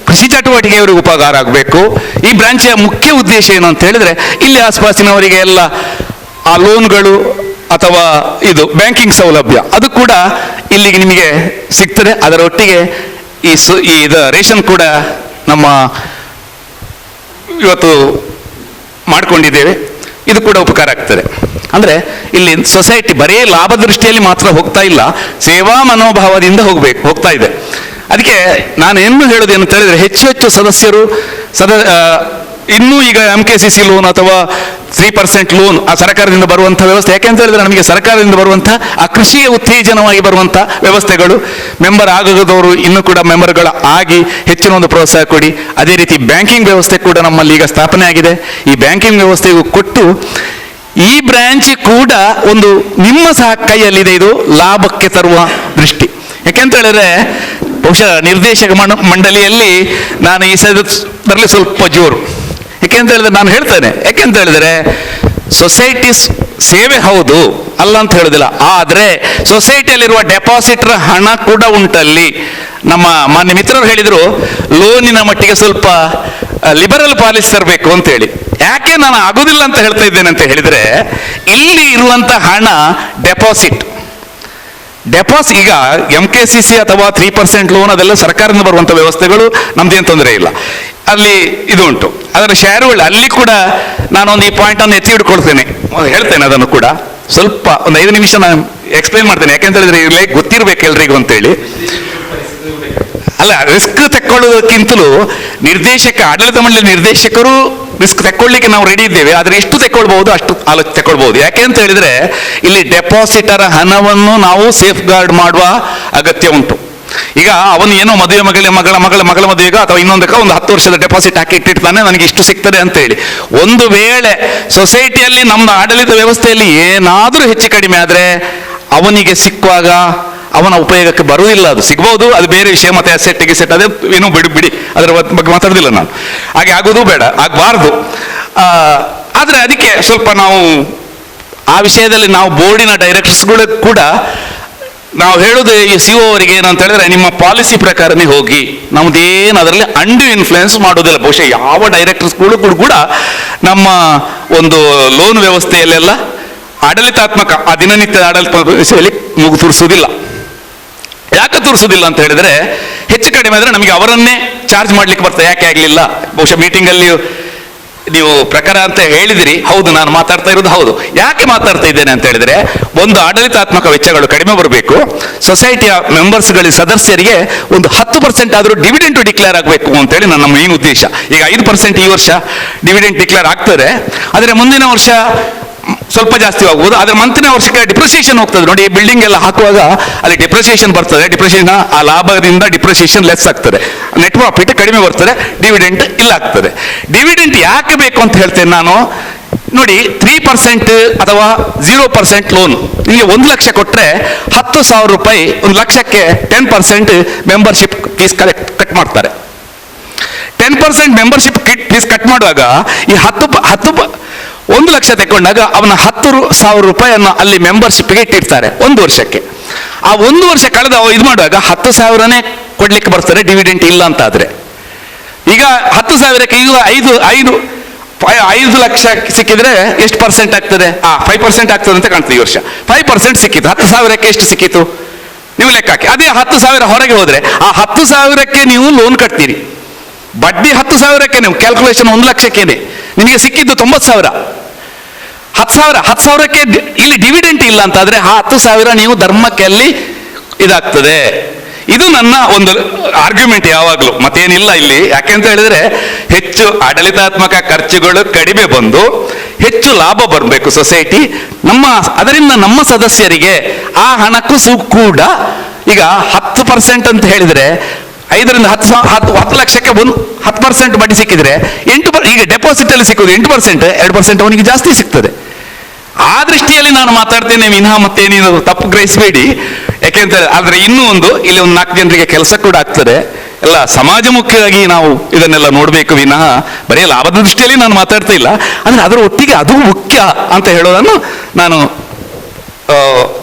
ಕೃಷಿ ಚಟುವಟಿಕೆಯವರಿಗೂ ಉಪಕಾರ ಆಗಬೇಕು. ಈ ಬ್ರಾಂಚಿನ ಮುಖ್ಯ ಉದ್ದೇಶ ಏನು ಅಂತ ಹೇಳಿದ್ರೆ ಇಲ್ಲಿ ಆಸ್ಪಾಸಿನವರಿಗೆ ಎಲ್ಲ ಆ ಲೋನ್ಗಳು ಅಥವಾ ಇದು ಬ್ಯಾಂಕಿಂಗ್ ಸೌಲಭ್ಯ ಅದು ಕೂಡ ಇಲ್ಲಿಗೆ ನಿಮಗೆ ಸಿಗ್ತದೆ. ಅದರ ಒಟ್ಟಿಗೆ ಇದು ರೇಷನ್ ಕೂಡ ನಮ್ಮ ಇವತ್ತು ಮಾಡಿಕೊಂಡಿದ್ದೇವೆ, ಇದು ಕೂಡ ಉಪಕಾರ ಆಗ್ತದೆ. ಅಂದರೆ ಇಲ್ಲಿ ಸೊಸೈಟಿ ಬರೀ ಲಾಭ ದೃಷ್ಟಿಯಲ್ಲಿ ಮಾತ್ರ ಹೋಗ್ತಾ ಇಲ್ಲ, ಸೇವಾ ಮನೋಭಾವದಿಂದ ಹೋಗ್ತಾ ಇದೆ. ಅದಕ್ಕೆ ನಾನು ಏನು ಹೇಳೋದು ಏನಂತ ಹೇಳಿದ್ರೆ ಹೆಚ್ಚು ಹೆಚ್ಚು ಸದಸ್ಯರು ಇನ್ನೂ ಈಗ MKCC ಲೋನ್ ಅಥವಾ 3% ಲೋನ್ ಆ ಸರ್ಕಾರದಿಂದ ಬರುವಂಥ ವ್ಯವಸ್ಥೆ. ಯಾಕೆಂತ ಹೇಳಿದ್ರೆ ನಮಗೆ ಸರ್ಕಾರದಿಂದ ಬರುವಂಥ ಆ ಕೃಷಿಗೆ ಉತ್ತೇಜನವಾಗಿ ಬರುವಂಥ ವ್ಯವಸ್ಥೆಗಳು, ಮೆಂಬರ್ ಆಗದವರು ಇನ್ನೂ ಕೂಡ ಮೆಂಬರ್ಗಳ ಆಗಿ ಹೆಚ್ಚಿನ ಒಂದು ಪ್ರೋತ್ಸಾಹ ಕೊಡಿ. ಅದೇ ರೀತಿ ಬ್ಯಾಂಕಿಂಗ್ ವ್ಯವಸ್ಥೆ ಕೂಡ ನಮ್ಮಲ್ಲಿ ಈಗ ಸ್ಥಾಪನೆ ಆಗಿದೆ. ಈ ಬ್ಯಾಂಕಿಂಗ್ ವ್ಯವಸ್ಥೆಗೂ ಕೊಟ್ಟು ಈ ಬ್ರಾಂಚ್ ಕೂಡ ಒಂದು ನಿಮ್ಮ ಸಹ ಕೈಯಲ್ಲಿದೆ, ಇದು ಲಾಭಕ್ಕೆ ತರುವ ದೃಷ್ಟಿ. ಯಾಕೆಂತ ಹೇಳಿದ್ರೆ ಬಹುಶಃ ನಿರ್ದೇಶಕ ಮಂಡಳಿಯಲ್ಲಿ ನಾನು ಈ ಸದರಲ್ಲಿ ಸ್ವಲ್ಪ ಜೋರು. ಯಾಕೆಂತ ಹೇಳಿದ್ರೆ ನಾನು ಹೇಳ್ತೇನೆ, ಯಾಕೆಂತ ಹೇಳಿದ್ರೆ ಸೊಸೈಟಿ ಸೇವೆ ಹೌದು ಅಲ್ಲ ಅಂತ ಹೇಳೋದಿಲ್ಲ, ಆದರೆ ಸೊಸೈಟಿಯಲ್ಲಿರುವ ಡೆಪಾಸಿಟರ್ ಹಣ ಕೂಡ ಉಂಟಲ್ಲಿ. ನಮ್ಮ ಮಾನ್ಯ ಮಿತ್ರರು ಹೇಳಿದರು ಲೋನಿನ ಮಟ್ಟಿಗೆ ಸ್ವಲ್ಪ ಲಿಬರಲ್ ಪಾಲಿಸಿ ತರಬೇಕು ಅಂತೇಳಿ. ಯಾಕೆ ನಾನು ಆಗೋದಿಲ್ಲ ಅಂತ ಹೇಳ್ತಾ ಇದ್ದೇನೆ ಅಂತ ಹೇಳಿದರೆ ಇಲ್ಲಿ ಇರುವಂಥ ಹಣ ಡೆಪಾಸಿಟ್ ಈಗ MKCC ಅಥವಾ 3% ಲೋನ್ ಅದೆಲ್ಲ ಸರ್ಕಾರದಿಂದ ಬರುವಂಥ ವ್ಯವಸ್ಥೆಗಳು ನಮ್ದೇನು ತೊಂದರೆ ಇಲ್ಲ, ಅಲ್ಲಿ ಇದು ಉಂಟು. ಅದರ ಶೇರುಗಳು ಅಲ್ಲಿ ಕೂಡ ನಾನೊಂದು ಈ ಪಾಯಿಂಟನ್ನು ಎತ್ತಿ ಹಿಡ್ಕೊಳ್ತೇನೆ, ಹೇಳ್ತೇನೆ ಅದನ್ನು ಕೂಡ ಸ್ವಲ್ಪ ಒಂದು 5 ನಿಮಿಷ ನಾನು ಎಕ್ಸ್ಪ್ಲೈನ್ ಮಾಡ್ತೇನೆ. ಯಾಕೆಂತ ಹೇಳಿದ್ರೆ ಇಲ್ಲಿ ಗೊತ್ತಿರಬೇಕು ಎಲ್ರಿಗೂ ಅಂತೇಳಿ. ಅಲ್ಲ, ರಿಸ್ಕ್ ತೆಕ್ಕೊಳ್ಳೋದಕ್ಕಿಂತಲೂ ಆಡಳಿತ ಮಂಡಳಿ ನಿರ್ದೇಶಕರು ರಿಸ್ಕ್ ತೆಕ್ಕೊಳ್ಳಿಕ್ಕೆ ನಾವು ರೆಡಿ ಇದ್ದೇವೆ, ಆದರೆ ಎಷ್ಟು ತೆಕ್ಕೊಳ್ಬಹುದು ಅಷ್ಟು ತೆಕ್ಕೊಳ್ಬಹುದು. ಯಾಕೆ ಅಂತ ಹೇಳಿದ್ರೆ ಇಲ್ಲಿ ಡೆಪಾಸಿಟರ ಹಣವನ್ನು ನಾವು ಸೇಫ್ ಗಾರ್ಡ್ ಮಾಡುವ ಅಗತ್ಯ ಉಂಟು. ಈಗ ಅವನು ಏನೋ ಮದುವೆ ಮಗಳ ಮದುವೆಗ ಅಥವಾ ಇನ್ನೊಂದಕ್ಕೆ ಒಂದು 10 ವರ್ಷದ ಡೆಪಾಸಿಟ್ ಹಾಕಿ ಇಟ್ಟಿರ್ತಾನೆ, ನನಗೆ ಇಷ್ಟು ಸಿಗ್ತದೆ ಅಂತ ಹೇಳಿ. ಒಂದು ವೇಳೆ ಸೊಸೈಟಿಯಲ್ಲಿ ನಮ್ಮ ಆಡಳಿತ ವ್ಯವಸ್ಥೆಯಲ್ಲಿ ಏನಾದರೂ ಹೆಚ್ಚು ಕಡಿಮೆ ಆದರೆ ಅವನಿಗೆ ಸಿಕ್ಕುವಾಗ ಅವನ ಉಪಯೋಗಕ್ಕೆ ಬರುವುದಿಲ್ಲ. ಅದು ಸಿಗ್ಬೋದು, ಅದು ಬೇರೆ ವಿಷಯ. ಮತ್ತೆ ಅಸೆಟ್ಗೆ ಸೆಟ್ ಅದೇ ಏನೋ ಬಿಡಿ, ಅದರ ಬಗ್ಗೆ ಮಾತಾಡೋದಿಲ್ಲ ನಾನು. ಹಾಗೆ ಆಗೋದು ಬೇಡ, ಆಗಬಾರ್ದು. ಆದರೆ ಅದಕ್ಕೆ ಸ್ವಲ್ಪ ನಾವು ಆ ವಿಷಯದಲ್ಲಿ ನಾವು ಬೋರ್ಡಿನ ಡೈರೆಕ್ಟರ್ಸ್ಗಳು ಕೂಡ ನಾವು ಹೇಳೋದು ಈ CO ಅವರಿಗೆ ಏನಂತ ಹೇಳಿದ್ರೆ ನಿಮ್ಮ ಪಾಲಿಸಿ ಪ್ರಕಾರನೇ ಹೋಗಿ, ನಮ್ದೇನು ಅದರಲ್ಲಿ ಅಂಡು ಇನ್ಫ್ಲುಯೆನ್ಸ್ ಮಾಡೋದಿಲ್ಲ. ಬಹುಶಃ ಯಾವ ಡೈರೆಕ್ಟರ್ಸ್ಗಳು ಕೂಡ ನಮ್ಮ ಒಂದು ಲೋನ್ ವ್ಯವಸ್ಥೆಯಲ್ಲೆಲ್ಲ ಆಡಳಿತಾತ್ಮಕ ಆ ದಿನನಿತ್ಯದ ಆಡಳಿತಾತ್ಮಕ ವಿಷಯದಲ್ಲಿ ಮೂಗು ತೋರಿಸೋದಿಲ್ಲ. ಯಾಕೆ ತೋರಿಸೋದಿಲ್ಲ ಅಂತ ಹೇಳಿದ್ರೆ ಹೆಚ್ಚು ಕಡಿಮೆ ಆದರೆ ನಮಗೆ ಅವರನ್ನೇ ಚಾರ್ಜ್ ಮಾಡ್ಲಿಕ್ಕೆ ಬರ್ತದೆ. ಯಾಕೆ ಆಗಲಿಲ್ಲ, ಬಹುಶಃ ಮೀಟಿಂಗಲ್ಲಿ ನೀವು ಪ್ರಕಾರ ಅಂತ ಹೇಳಿದಿರಿ, ಹೌದು ನಾನು ಮಾತಾಡ್ತಾ ಇರೋದು ಹೌದು. ಯಾಕೆ ಮಾತಾಡ್ತಾ ಇದ್ದೇನೆ ಅಂತ ಹೇಳಿದ್ರೆ ಒಂದು ಆಡಳಿತಾತ್ಮಕ ವೆಚ್ಚಗಳು ಕಡಿಮೆ ಬರಬೇಕು, ಸೊಸೈಟಿಯ ಮೆಂಬರ್ಸ್ಗಳಿಗೆ ಸದಸ್ಯರಿಗೆ ಒಂದು 10% ಆದರೂ ಡಿವಿಡೆಂಟ್ ಡಿಕ್ಲೇರ್ ಆಗಬೇಕು ಅಂತೇಳಿ ನನ್ನ ಮೇನ್ ಉದ್ದೇಶ. ಈಗ 5% ಈ ವರ್ಷ ಡಿವಿಡೆಂಟ್ ಡಿಕ್ಲೇರ್ ಆಗ್ತದೆ, ಆದರೆ ಮುಂದಿನ ವರ್ಷ ಸ್ವಲ್ಪ ಜಾಸ್ತಿ ಆಗ್ಬೋದು. ಆದರೆ ಮುಂದಿನ ವರ್ಷಕ್ಕೆ ಡಿಪ್ರಿಸಿಯೇಷನ್ ಹೋಗ್ತದೆ ನೋಡಿ. ಬಿಲ್ಡಿಂಗ್ ಎಲ್ಲ ಹಾಕುವಾಗ ಅಲ್ಲಿ ಡಿಪ್ರಿಸಿಯೇಷನ್ ಬರ್ತದೆ, ಡಿಪ್ರಿಸಿಯೇಷನ್ ಆ ಲಾಭದಿಂದ ಡಿಪ್ರಿಸಿಯೇಷನ್ ಲೆಸ್ ಆಗ್ತದೆ, ನೆಟ್ ಪ್ರಾಫಿಟ್ ಕಡಿಮೆ ಬರ್ತದೆ, ಡಿವಿಡೆಂಟ್ ಇಲ್ಲ ಆಗ್ತದೆ. ಡಿವಿಡೆಂಟ್ ಯಾಕೆ ಬೇಕು ಅಂತ ಹೇಳ್ತೇನೆ ನಾನು ನೋಡಿ. 3% ಅಥವಾ 0% ಲೋನ್ ನಿಮಗೆ 1 ಲಕ್ಷ ಕೊಟ್ಟರೆ 10,000 ರೂಪಾಯಿ, 1 ಲಕ್ಷಕ್ಕೆ 10% ಮೆಂಬರ್ಶಿಪ್ ಫೀಸ್ ಕಟ್ ಮಾಡ್ತಾರೆ. 10% ಮೆಂಬರ್ಶಿಪ್ ಫೀಸ್ ಕಟ್ ಮಾಡುವಾಗ ಈ 10 1 ಲಕ್ಷ ತಗೊಂಡಾಗ ಅವನ 10,000 ರೂಪಾಯಿಯನ್ನು ಅಲ್ಲಿ ಮೆಂಬರ್ಶಿಪ್ಗೆ ಇಟ್ಟಿರ್ತಾರೆ 1 ವರ್ಷಕ್ಕೆ. ಆ 1 ವರ್ಷ ಕಳೆದ ಇದು ಮಾಡುವಾಗ 10,000ನೇ ಕೊಡ್ಲಿಕ್ಕೆ ಬರ್ತಾರೆ ಡಿವಿಡೆಂಟ್ ಇಲ್ಲ ಅಂತ ಆದ್ರೆ. ಈಗ 10,000ಕ್ಕೆ ಈಗ 5 ಲಕ್ಷ ಸಿಕ್ಕಿದ್ರೆ ಎಷ್ಟು ಪರ್ಸೆಂಟ್ ಆಗ್ತದೆ? 5% ಆಗ್ತದೆ ಅಂತ ಕಾಣ್ತದೆ ಈ ವರ್ಷ. 5% ಸಿಕ್ಕಿತು. 10,000ಕ್ಕೆ ಎಷ್ಟು ಸಿಕ್ಕಿತು ನೀವು ಲೆಕ್ಕ ಹಾಕಿ. ಅದೇ 10,000 ಹೊರಗೆ ಹೋದ್ರೆ ಆ 10,000ಕ್ಕೆ ನೀವು ಲೋನ್ ಕಟ್ತೀರಿ. ಬಡ್ಡಿ 10,000ಕ್ಕೆ ನೀವು ಕ್ಯಾಲ್ಕುಲೇಷನ್ 1 ಲಕ್ಷಕ್ಕೇನೆ ನಿಮಗೆ ಸಿಕ್ಕಿದ್ದು 90,000. 10,000ಕ್ಕೆ ಇಲ್ಲಿ ಡಿವಿಡೆಂಟ್ ಇಲ್ಲ ಅಂತಾದ್ರೆ ಆ 10,000 ನೀವು ಧರ್ಮಕ್ಕೆ ಅಲ್ಲಿ ಇದಾಗ್ತದೆ. ಇದು ನನ್ನ ಒಂದು ಆರ್ಗ್ಯುಮೆಂಟ್ ಯಾವಾಗಲೂ, ಮತ್ತೇನಿಲ್ಲ ಇಲ್ಲಿ. ಯಾಕೆಂತ ಹೇಳಿದ್ರೆ ಹೆಚ್ಚು ಆಡಳಿತಾತ್ಮಕ ಖರ್ಚುಗಳು ಕಡಿಮೆ ಬಂದು ಹೆಚ್ಚು ಲಾಭ ಬರಬೇಕು ಸೊಸೈಟಿ. ಅದರಿಂದ ನಮ್ಮ ಸದಸ್ಯರಿಗೆ ಆ ಹಣಕ್ಕೂ ಕೂಡ ಈಗ 10% ಅಂತ ಹೇಳಿದ್ರೆ 5ರಿಂದ 10 ಲಕ್ಷಕ್ಕೆ 10% ಬಡ್ಡಿ ಸಿಕ್ಕಿದ್ರೆ 8 ಈಗ ಡೆಪಾಸಿಟ್ ಅಲ್ಲಿ ಸಿಕ್ಕುದು 8%, 2% ಅವನಿಗೆ ಜಾಸ್ತಿ ಸಿಗ್ತದೆ. ಆ ದೃಷ್ಟಿಯಲ್ಲಿ ನಾನು ಮಾತಾಡ್ತೇನೆ ವಿನಃ ಮತ್ತೇನೇನು ತಪ್ಪು ಗ್ರಹಿಸಬೇಡಿ. ಯಾಕೆಂತ ಆದ್ರೆ ಇನ್ನೂ ಒಂದು ಇಲ್ಲಿ ಒಂದು 4 ಜನರಿಗೆ ಕೆಲಸ ಕೂಡ ಆಗ್ತದೆ. ಎಲ್ಲ ಸಮಾಜಮುಖಿಯಾಗಿ ನಾವು ಇದನ್ನೆಲ್ಲ ನೋಡಬೇಕು ವಿನಃ ಬರೀ ಲಾಭದ ದೃಷ್ಟಿಯಲ್ಲಿ ನಾನು ಮಾತಾಡ್ತಾ ಇಲ್ಲ. ಅಂದ್ರೆ ಅದರ ಒಟ್ಟಿಗೆ ಅದು ಮುಖ್ಯ ಅಂತ ಹೇಳೋದನ್ನು ನಾನು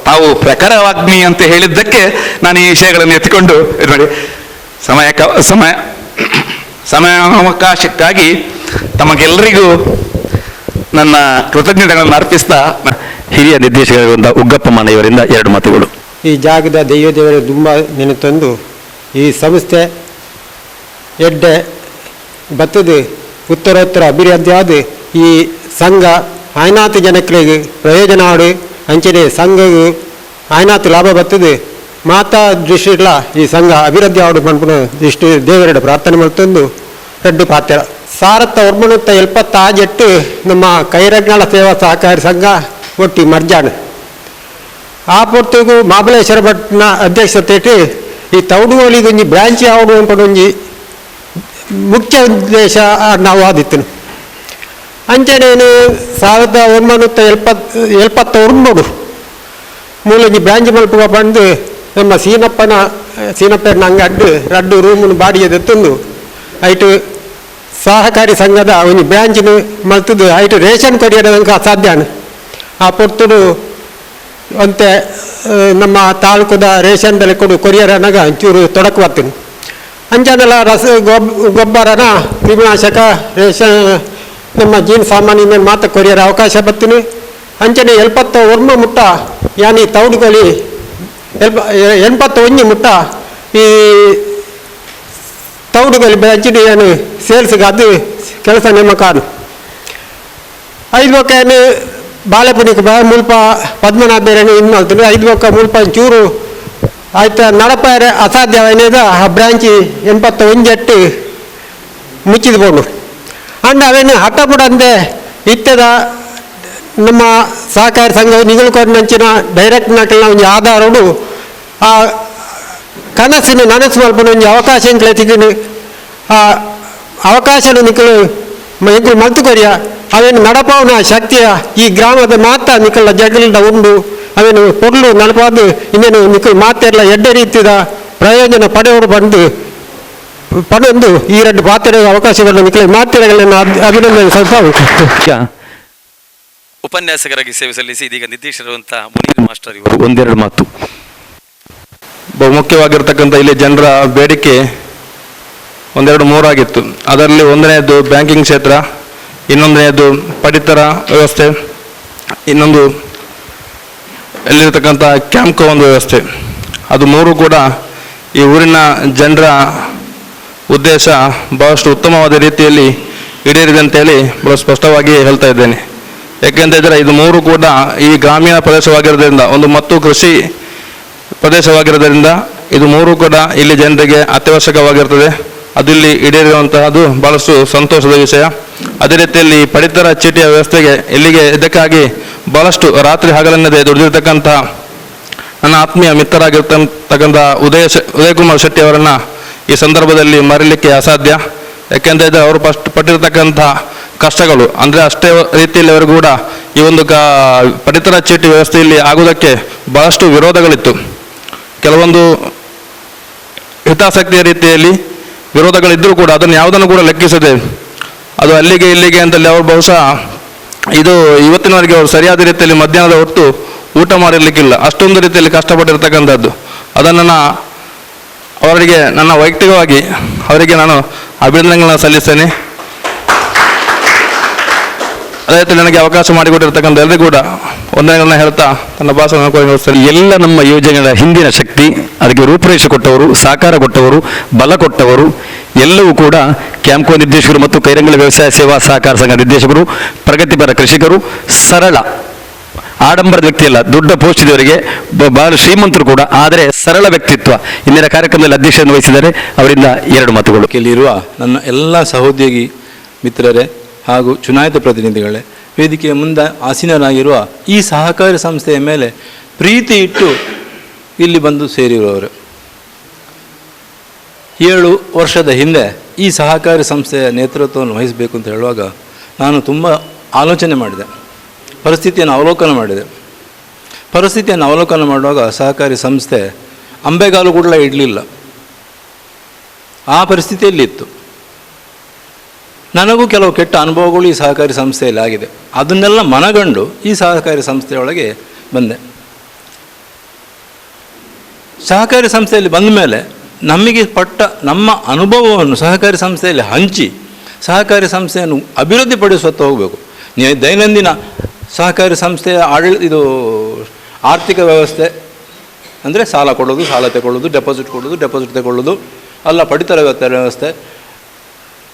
ತಾವು ಪ್ರಖರವಾಗ್ನಿ ಅಂತ ಹೇಳಿದ್ದಕ್ಕೆ ನಾನು ಈ ವಿಷಯಗಳನ್ನು ಎತ್ತಿಕೊಂಡು ಇದು ಮಾಡಿ ಸಮಯಾವಕಾಶಕ್ಕಾಗಿ ತಮಗೆಲ್ಲರಿಗೂ ನನ್ನ ಕೃತಜ್ಞತೆಗಳನ್ನು ಅರ್ಪಿಸ್ತಾ ಹಿರಿಯ ನಿರ್ದೇಶಕರಾದ ಉಗ್ಗಪ್ಪ ಮಾನ ಇವರಿಂದ 2 ಮಾತುಗಳು. ಈ ಜಾಗದ ದೇವರು ತುಂಬ ನೆನೆತಂದು ಈ ಸಂಸ್ಥೆ ಎಡ್ಡೆ ಬತ್ತದು ಉತ್ತರೋತ್ತರ ಅಭಿವೃದ್ಧಿ ಆದ ಈ ಸಂಘ ಆಯ್ನಾತು ಜನಕ್ಕೆ ಪ್ರಯೋಜನ ಆಡು ಅಂಚನೆ ಸಂಘವು ಆಯ್ನಾತು ಲಾಭ ಬತ್ತದು ಮಾತಾ ದೃಷ್ಟಿಲ ಈ ಸಂಘ ಅಭಿವೃದ್ಧಿ ಆಡು ಮನ್ಪುನ ಇಷ್ಟು ದೇವರ ಪ್ರಾರ್ಥನೆ ಮಾಡ್ತಂದು ರೆಡ್ಡು ಪಾತ್ರ ಸಾರತ್ತ ಒರ್ಮಣುತ್ತ 70 ನಮ್ಮ ಕೈರಜ್ಞಾಳ ಸೇವಾ ಸಹಕಾರಿ ಸಂಘ ಒಟ್ಟಿ ಮರ್ಜಾಣ ಆ ಪೊರ್ತುಗು ಮಹಾಬಲೇಶ್ವರ ಭಟ್ನ ಅಧ್ಯಕ್ಷತೆ ಈ ತೌಡುಗೋಳಿಗೆ ಒಂಜಿ ಬ್ರಾಂಚ್ ಯಾವುದು ಒಂಜಿ ಮುಖ್ಯ ಉದ್ದೇಶ ನಾವು ಆದಿತ್ತನು ಅಂಚನೇನು 1979 ಮೂಲೊಂಜಿ ಬ್ರಾಂಚ್ ಮಲ್ಪುಗ ಬಂದು ನಮ್ಮ ಸೀನಪ್ಪನ ಅಂಗಡ್ಡು 2 ರೂಮನ್ನು ಬಾಡಿಗೆ ತಂದು ಐಟು ಸಹಕಾರಿ ಸಂಘದ ಒಂದು ಬ್ರಾಂಚಿನ ಮಲ್ತದ್ದು ಐಟು ರೇಷನ್ ಕೊರಿಯೋದಂಗೆ ಅಸಾಧ್ಯ. ಆ ಪೊರ್ತುಡು ಅಂತೆ ನಮ್ಮ ತಾಲೂಕದ ರೇಷನ್ದಲ್ಲಿ ಕೊಡು ಕೊರಿಯರ್ ಅನ್ನಾಗ ಒಂಚೂರು ತೊಡಕು ಬರ್ತೀನಿ ಅಂಜನೆಲ್ಲ ಗೊಬ್ಬರನ ಕ್ರಿಮಿನಾಶಕ ರೇಷನ್ ನಮ್ಮ ಜೀನ್ ಸಾಮಾನ್ಯ ಮೇಲೆ ಮಾತ್ರ ಕೊರಿಯರ್ ಅವಕಾಶ ಬರ್ತೀನಿ ಅಂಚನೆ 71 ಮುಟ್ಟ ಯಾನಿ ತೌಡುಗಳಿ 81 ಮುಟ್ಟ ಈ ತೌಡುಗಳಿ ಬ್ರಾಂಚಿನ ಏನು ಸೇಲ್ಸ್ಗೆ ಅದು ಕೆಲಸ ನೇಮಕಾನು 5 ಬೊಕ್ಕೇನು ಬಾಳೆಪುಣಿಗೆ ಮುಲ್ಪ ಪದ್ಮನಾಭೇರೇನು ಇನ್ನು ಮಾಡ್ತೀನಿ 5 ಬೊಕ್ಕ ಮುಲ್ಪ ಚೂರು ಆಯ್ತಾ ನಡಪಾರೆ ಅಸಾಧ್ಯವೇನೇದ ಆ ಬ್ರಾಂಚಿ 81 ಮುಚ್ಚಿದ ಬೋದು ಅಂಡ್ ಅವೇನು ಹಠಪುಡಂದೆ ಇತ್ತದ ನಮ್ಮ ಸಹಕಾರಿ ಸಂಘ ನಿಗಲ್ಕೊಂಡಂಚಿನ ಡೈರೆಕ್ಟ್ ನಾಕಲ್ನ ಒಂದು ಆಧಾರಡು ಆ ಕನಸಿನ ನನಸು ಮಲ್ಪನ ಒಂದು ಅವಕಾಶ ತಿಗನು ಆ ಅವಕಾಶನ ನಿಕ್ಕಲು ಎಂಕಲು ಮಲ್ತು ಕೊರಿಯ ಅವೇನು ನಡಪವನ ಶಕ್ತಿಯ ಈ ಗ್ರಾಮದ ಮಾತ್ರ ನಿಕ್ಕಲ ಜಗಲಿಂದ ಉಂಡು ಅವೇನು ಪೊರ್ಲು ನಡಪಾದು ಇನ್ನೇನು ನಿಕ್ಕಲು ಮಾತೆಲ್ಲ ಎಡ್ಡೆ ರೀತಿಯ ಪ್ರಯೋಜನ ಪಡೆಯವರು ಪಡೆದು ಈ 2 ಪಾತ್ರೆ ಅವಕಾಶಗಳನ್ನು ನಿಕ್ಕಲು ಮಾತೆಗಳನ್ನು ಅಭಿನಂದನೆ ಸಲ್ಲಿಸ ಉಪನ್ಯಾಸಕರಾಗಿ ಸೇವೆ ಸಲ್ಲಿಸಿ ಇದೀಗ ನಿರ್ದೇಶಕರುವಂತಹ ಮುನೀರ್ ಮಾಸ್ಟರ್ ಇವರು 1-2 ಮಾತು. ಬಹುಮುಖ್ಯವಾಗಿರ್ತಕ್ಕಂಥ ಇಲ್ಲಿ ಜನರ ಬೇಡಿಕೆ 1-2-3 ಆಗಿತ್ತು. ಅದರಲ್ಲಿ 1ನೇದು ಬ್ಯಾಂಕಿಂಗ್ ಕ್ಷೇತ್ರ, ಇನ್ನೊಂದನೇದು ಪಡಿತರ ವ್ಯವಸ್ಥೆ, ಇನ್ನೊಂದು ಎಲ್ಲಿರ್ತಕ್ಕಂಥ ಕ್ಯಾಂಪ್ಕೋ ಒಂದು ವ್ಯವಸ್ಥೆ. ಅದು 3 ಕೂಡ ಈ ಊರಿನ ಜನರ ಉದ್ದೇಶ ಬಹಳಷ್ಟು ಉತ್ತಮವಾದ ರೀತಿಯಲ್ಲಿ ಈಡೇರಿದೆ ಅಂತೇಳಿ ಬಹಳ ಸ್ಪಷ್ಟವಾಗಿ ಹೇಳ್ತಾ ಇದ್ದೇನೆ. ಯಾಕೆಂತಂದರೆ ಇದು 3 ಕೂಡ ಈ ಗ್ರಾಮೀಣ ಪ್ರದೇಶವಾಗಿರೋದ್ರಿಂದ ಮತ್ತು ಕೃಷಿ ಪ್ರದೇಶವಾಗಿರೋದ್ರಿಂದ ಇದು 3 ಕೂಡ ಇಲ್ಲಿ ಜನರಿಗೆ ಅತ್ಯವಶ್ಯಕವಾಗಿರ್ತದೆ. ಅದು ಇಲ್ಲಿ ಈಡೇರಿರುವಂತಹದ್ದು ಬಹಳಷ್ಟು ಸಂತೋಷದ ವಿಷಯ. ಅದೇ ರೀತಿಯಲ್ಲಿ ಪಡಿತರ ಚೀಟಿಯ ವ್ಯವಸ್ಥೆಗೆ ಇದಕ್ಕಾಗಿ ಬಹಳಷ್ಟು ರಾತ್ರಿ ಹಗಲನ್ನದೇ ದುಡಿದಿರ್ತಕ್ಕಂಥ ನನ್ನ ಆತ್ಮೀಯ ಮಿತ್ರರಾಗಿರ್ತಕ್ಕಂಥ ಉದಯಕುಮಾರ್ ಶೆಟ್ಟಿ ಅವರನ್ನು ಈ ಸಂದರ್ಭದಲ್ಲಿ ಮರೀಲಿಕ್ಕೆ ಅಸಾಧ್ಯ. ಯಾಕೆಂದರೆ ಅವರು ಪಟ್ಟಿರ್ತಕ್ಕಂಥ ಕಷ್ಟಗಳು ಅಂದರೆ ಅಷ್ಟೇ ರೀತಿಯಲ್ಲಿ ಅವರು ಕೂಡ ಈ ಒಂದು ಪಡಿತರ ಚೀಟಿ ವ್ಯವಸ್ಥೆಯಲ್ಲಿ ಆಗುವುದಕ್ಕೆ ಬಹಳಷ್ಟು ವಿರೋಧಗಳಿತ್ತು. ಕೆಲವೊಂದು ಹಿತಾಸಕ್ತಿಯ ರೀತಿಯಲ್ಲಿ ವಿರೋಧಗಳಿದ್ದರೂ ಕೂಡ ಅದನ್ನು ಯಾವುದನ್ನು ಕೂಡ ಲೆಕ್ಕಿಸದೆ ಅದು ಅಲ್ಲಿಗೆ ಇಲ್ಲಿಗೆ ಅಂತಲ್ಲಿ ಅವರು ಬಹುಶಃ ಇದು ಇವತ್ತಿನವರೆಗೆ ಅವರು ಸರಿಯಾದ ರೀತಿಯಲ್ಲಿ ಮಧ್ಯಾಹ್ನದ ಹೊತ್ತು ಊಟ ಮಾಡಿರಲಿಕ್ಕಿಲ್ಲ, ಅಷ್ಟೊಂದು ರೀತಿಯಲ್ಲಿ ಕಷ್ಟಪಟ್ಟಿರ್ತಕ್ಕಂಥದ್ದು. ಅದನ್ನು ಅವರಿಗೆ ನನ್ನ ವೈಯಕ್ತಿಕವಾಗಿ ಅವರಿಗೆ ನಾನು ಅಭಿನಂದನೆಗಳನ್ನು ಸಲ್ಲಿಸ್ತೇನೆ. ಅದೇ ರೀತಿ ನನಗೆ ಅವಕಾಶ ಮಾಡಿಕೊಟ್ಟಿರ್ತಕ್ಕಂಥ ಎಲ್ಲರಿಗೂ ಕೂಡ ವಂದನೆಗಳನ್ನ ಹೇಳ್ತಾ ನನ್ನ ಭಾಷಣ ಎಲ್ಲ ನಮ್ಮ ಯೋಜನೆಗಳ ಹಿಂದಿನ ಶಕ್ತಿ, ಅದಕ್ಕೆ ರೂಪುರೇಷೆ ಕೊಟ್ಟವರು, ಸಹಕಾರ ಕೊಟ್ಟವರು, ಬಲ ಕೊಟ್ಟವರು ಎಲ್ಲವೂ ಕೂಡ ಕ್ಯಾಂಪ್ಕೋ ನಿರ್ದೇಶಕರು ಮತ್ತು ಕೈರಂಗಳ ವ್ಯವಸಾಯ ಸೇವಾ ಸಹಕಾರ ಸಂಘ ನಿರ್ದೇಶಕರು, ಪ್ರಗತಿಪರ ಕೃಷಿಕರು, ಸರಳ ಆಡಂಬರದ ವ್ಯಕ್ತಿ ಅಲ್ಲ, ದೊಡ್ಡ ಪೋಸ್ಟ್ ಇದವರಿಗೆ ಬಹಳ ಶ್ರೀಮಂತರು ಕೂಡ, ಆದರೆ ಸರಳ ವ್ಯಕ್ತಿತ್ವ. ಇಂದಿನ ಕಾರ್ಯಕ್ರಮದಲ್ಲಿ ಅಧ್ಯಕ್ಷತೆಯನ್ನು ವಹಿಸಿದ್ದಾರೆ. ಅವರಿಂದ 2 ಮಾತುಗಳು. ಇಲ್ಲಿರುವ ನನ್ನ ಎಲ್ಲ ಸಹೋದ್ಯೋಗಿ ಮಿತ್ರರೇ ಹಾಗೂ ಚುನಾಯಿತ ಪ್ರತಿನಿಧಿಗಳೇ, ವೇದಿಕೆಯ ಮುಂದೆ ಆಸೀನರಾಗಿರುವ ಈ ಸಹಕಾರಿ ಸಂಸ್ಥೆಯ ಮೇಲೆ ಪ್ರೀತಿ ಇಟ್ಟು ಇಲ್ಲಿ ಬಂದು ಸೇರಿರುವವರು. 7 ವರ್ಷದ ಹಿಂದೆ ಈ ಸಹಕಾರಿ ಸಂಸ್ಥೆಯ ನೇತೃತ್ವವನ್ನು ವಹಿಸಬೇಕು ಅಂತ ಹೇಳುವಾಗ ನಾನು ತುಂಬ ಆಲೋಚನೆ ಮಾಡಿದೆ, ಪರಿಸ್ಥಿತಿಯನ್ನು ಅವಲೋಕನ ಮಾಡುವಾಗ ಸಹಕಾರಿ ಸಂಸ್ಥೆ ಅಂಬೆಗಾಲು ಕೂಡ ಇಡಲಿಲ್ಲ, ಆ ಪರಿಸ್ಥಿತಿಯಲ್ಲಿತ್ತು. ನನಗೂ ಕೆಲವು ಕೆಟ್ಟ ಅನುಭವಗಳು ಈ ಸಹಕಾರಿ ಸಂಸ್ಥೆಯಲ್ಲಿ ಆಗಿದೆ. ಅದನ್ನೆಲ್ಲ ಮನಗಂಡು ಈ ಸಹಕಾರಿ ಸಂಸ್ಥೆಯೊಳಗೆ ಬಂದೆ. ಸಹಕಾರಿ ಸಂಸ್ಥೆಯಲ್ಲಿ ಬಂದ ಮೇಲೆ ನಮಗೆ ಪಟ್ಟ ನಮ್ಮ ಅನುಭವವನ್ನು ಸಹಕಾರಿ ಸಂಸ್ಥೆಯಲ್ಲಿ ಹಂಚಿ ಸಹಕಾರಿ ಸಂಸ್ಥೆಯನ್ನು ಅಭಿವೃದ್ಧಿಪಡಿಸುತ್ತಾ ಹೋಗಬೇಕು. ದೈನಂದಿನ ಸಹಕಾರಿ ಸಂಸ್ಥೆಯ ಆರ್ಥಿಕ ವ್ಯವಸ್ಥೆ ಅಂದರೆ ಸಾಲ ಕೊಡೋದು, ಸಾಲ ತಗೊಳ್ಳೋದು, ಡೆಪಾಸಿಟ್ ಕೊಡೋದು, ಡೆಪಾಸಿಟ್ ತಗೊಳ್ಳೋದು, ಅಲ್ಲ ಪಡಿತರ ವ್ಯವಸ್ಥೆ,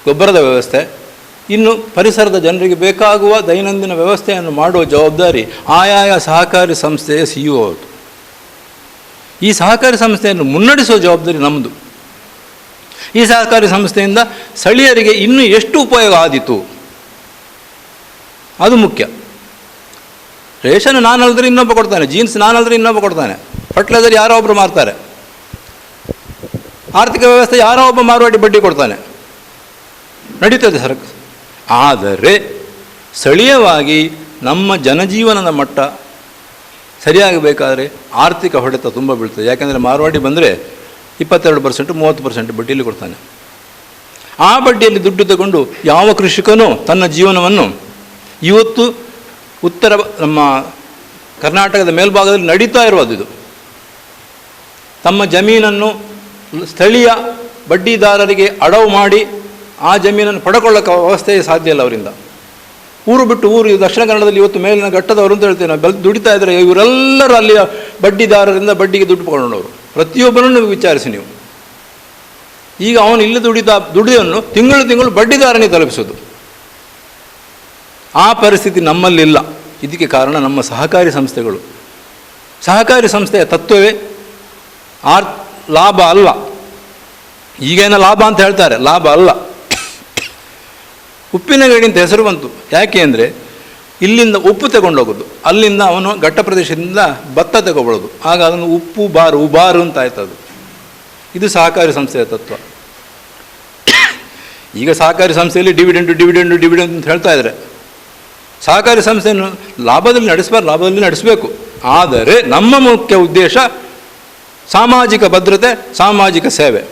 ಗೊಬ್ಬರದ ವ್ಯವಸ್ಥೆ, ಇನ್ನು ಪರಿಸರದ ಜನರಿಗೆ ಬೇಕಾಗುವ ದೈನಂದಿನ ವ್ಯವಸ್ಥೆಯನ್ನು ಮಾಡುವ ಜವಾಬ್ದಾರಿ ಆಯಾಯ ಸಹಕಾರಿ ಸಂಸ್ಥೆಯ CEO ಅವತ್ತು. ಈ ಸಹಕಾರಿ ಸಂಸ್ಥೆಯನ್ನು ಮುನ್ನಡೆಸುವ ಜವಾಬ್ದಾರಿ ನಮ್ಮದು. ಈ ಸಹಕಾರಿ ಸಂಸ್ಥೆಯಿಂದ ಸ್ಥಳೀಯರಿಗೆ ಇನ್ನೂ ಎಷ್ಟು ಉಪಯೋಗ ಆದೀತು ಅದು ಮುಖ್ಯ. ರೇಷನ್ ನಾನಲ್ದ್ರೆ ಇನ್ನೊಬ್ಬ ಕೊಡ್ತಾನೆ, ಜೀನ್ಸ್ ನಾನಲ್ದ್ರೆ ಇನ್ನೊಬ್ಬ ಕೊಡ್ತಾನೆ, ಫರ್ಟಿಲೈಸರ್ ಯಾರೋ ಒಬ್ಬರು ಮಾರ್ತಾರೆ, ಆರ್ಥಿಕ ವ್ಯವಸ್ಥೆ ಯಾರೋ ಒಬ್ಬ ಮಾರುವಾಡಿ ಬಡ್ಡಿ ಕೊಡ್ತಾನೆ, ನಡೀತದೆ ಸರಕು. ಆದರೆ ಸ್ಥಳೀಯವಾಗಿ ನಮ್ಮ ಜನಜೀವನದ ಮಟ್ಟ ಸರಿಯಾಗಬೇಕಾದ್ರೆ ಆರ್ಥಿಕ ಹೊಡೆತ ತುಂಬ ಬೀಳ್ತದೆ. ಯಾಕೆಂದರೆ ಮಾರುವಾಡಿ ಬಂದರೆ 22%, 30% ಬಡ್ಡಿಯಲ್ಲಿ ಕೊಡ್ತಾನೆ. ಆ ಬಡ್ಡಿಯಲ್ಲಿ ದುಡ್ಡು ತಗೊಂಡು ಯಾವ ಕೃಷಿಕನೂ ತನ್ನ ಜೀವನವನ್ನು ಇವತ್ತು ನಮ್ಮ ಕರ್ನಾಟಕದ ಮೇಲ್ಭಾಗದಲ್ಲಿ ನಡೀತಾ ಇರುವುದು ಇದು. ತಮ್ಮ ಜಮೀನನ್ನು ಸ್ಥಳೀಯ ಬಡ್ಡಿದಾರರಿಗೆ ಅಡವು ಮಾಡಿ ಆ ಜಮೀನನ್ನು ಪಡ್ಕೊಳ್ಳೋಕ್ಕೆ ವ್ಯವಸ್ಥೆ ಸಾಧ್ಯ ಇಲ್ಲ ಅವರಿಂದ. ಊರು ಬಿಟ್ಟು ಊರು, ದಕ್ಷಿಣ ಕನ್ನಡದಲ್ಲಿ ಇವತ್ತು ಮೇಲಿನ ಘಟ್ಟದವರು ಅಂತ ಹೇಳ್ತೇವೆ ನಾವು, ದುಡಿತಾ ಇದ್ದಾರೆ. ಇವರೆಲ್ಲರೂ ಅಲ್ಲಿಯ ಬಡ್ಡಿದಾರರಿಂದ ಬಡ್ಡಿಗೆ ದುಡ್ಡು ಪಡ್ಕೊಂಡವರು. ಪ್ರತಿಯೊಬ್ಬರನ್ನು ವಿಚಾರಿಸಿ ನೀವು. ಈಗ ಅವನು ಇಲ್ಲಿ ದುಡಿಯನ್ನು ತಿಂಗಳು ಬಡ್ಡಿದಾರನಿಗೆ ತಲುಪಿಸೋದು. ಆ ಪರಿಸ್ಥಿತಿ ನಮ್ಮಲ್ಲಿಲ್ಲ. ಇದಕ್ಕೆ ಕಾರಣ ನಮ್ಮ ಸಹಕಾರಿ ಸಂಸ್ಥೆಗಳು. ಸಹಕಾರಿ ಸಂಸ್ಥೆಯ ತತ್ವವೇ ಲಾಭ ಅಲ್ಲ. ಈಗೇನೋ ಲಾಭ ಅಂತ ಹೇಳ್ತಾರೆ, ಲಾಭ ಅಲ್ಲ. ಉಪ್ಪಿನ ಗಡಿ ಅಂತ ಹೆಸರು ಬಂತು. ಯಾಕೆ ಅಂದರೆ ಇಲ್ಲಿಂದ ಉಪ್ಪು ತಗೊಂಡೋಗೋದು, ಅಲ್ಲಿಂದ ಅವನು ಘಟ್ಟ ಪ್ರದೇಶದಿಂದ ಭತ್ತ ತಗೊಳ್ಳೋದು, ಆಗ ಅದನ್ನು ಉಪ್ಪು ಉಬಾರು ಅಂತ ಆಯ್ತದು. ಇದು ಸಹಕಾರಿ ಸಂಸ್ಥೆಯ ತತ್ವ. ಈಗ ಸಹಕಾರಿ ಸಂಸ್ಥೆಯಲ್ಲಿ ಡಿವಿಡೆಂಡ್ ಅಂತ ಹೇಳ್ತಾ ಇದ್ದಾರೆ. ಸಹಕಾರಿ ಸಂಸ್ಥೆಯನ್ನು ಲಾಭದಲ್ಲಿ ನಡೆಸಬೇಕು. ಆದರೆ ನಮ್ಮ ಮುಖ್ಯ ಉದ್ದೇಶ ಸಾಮಾಜಿಕ ಭದ್ರತೆ, ಸಾಮಾಜಿಕ ಸೇವೆ.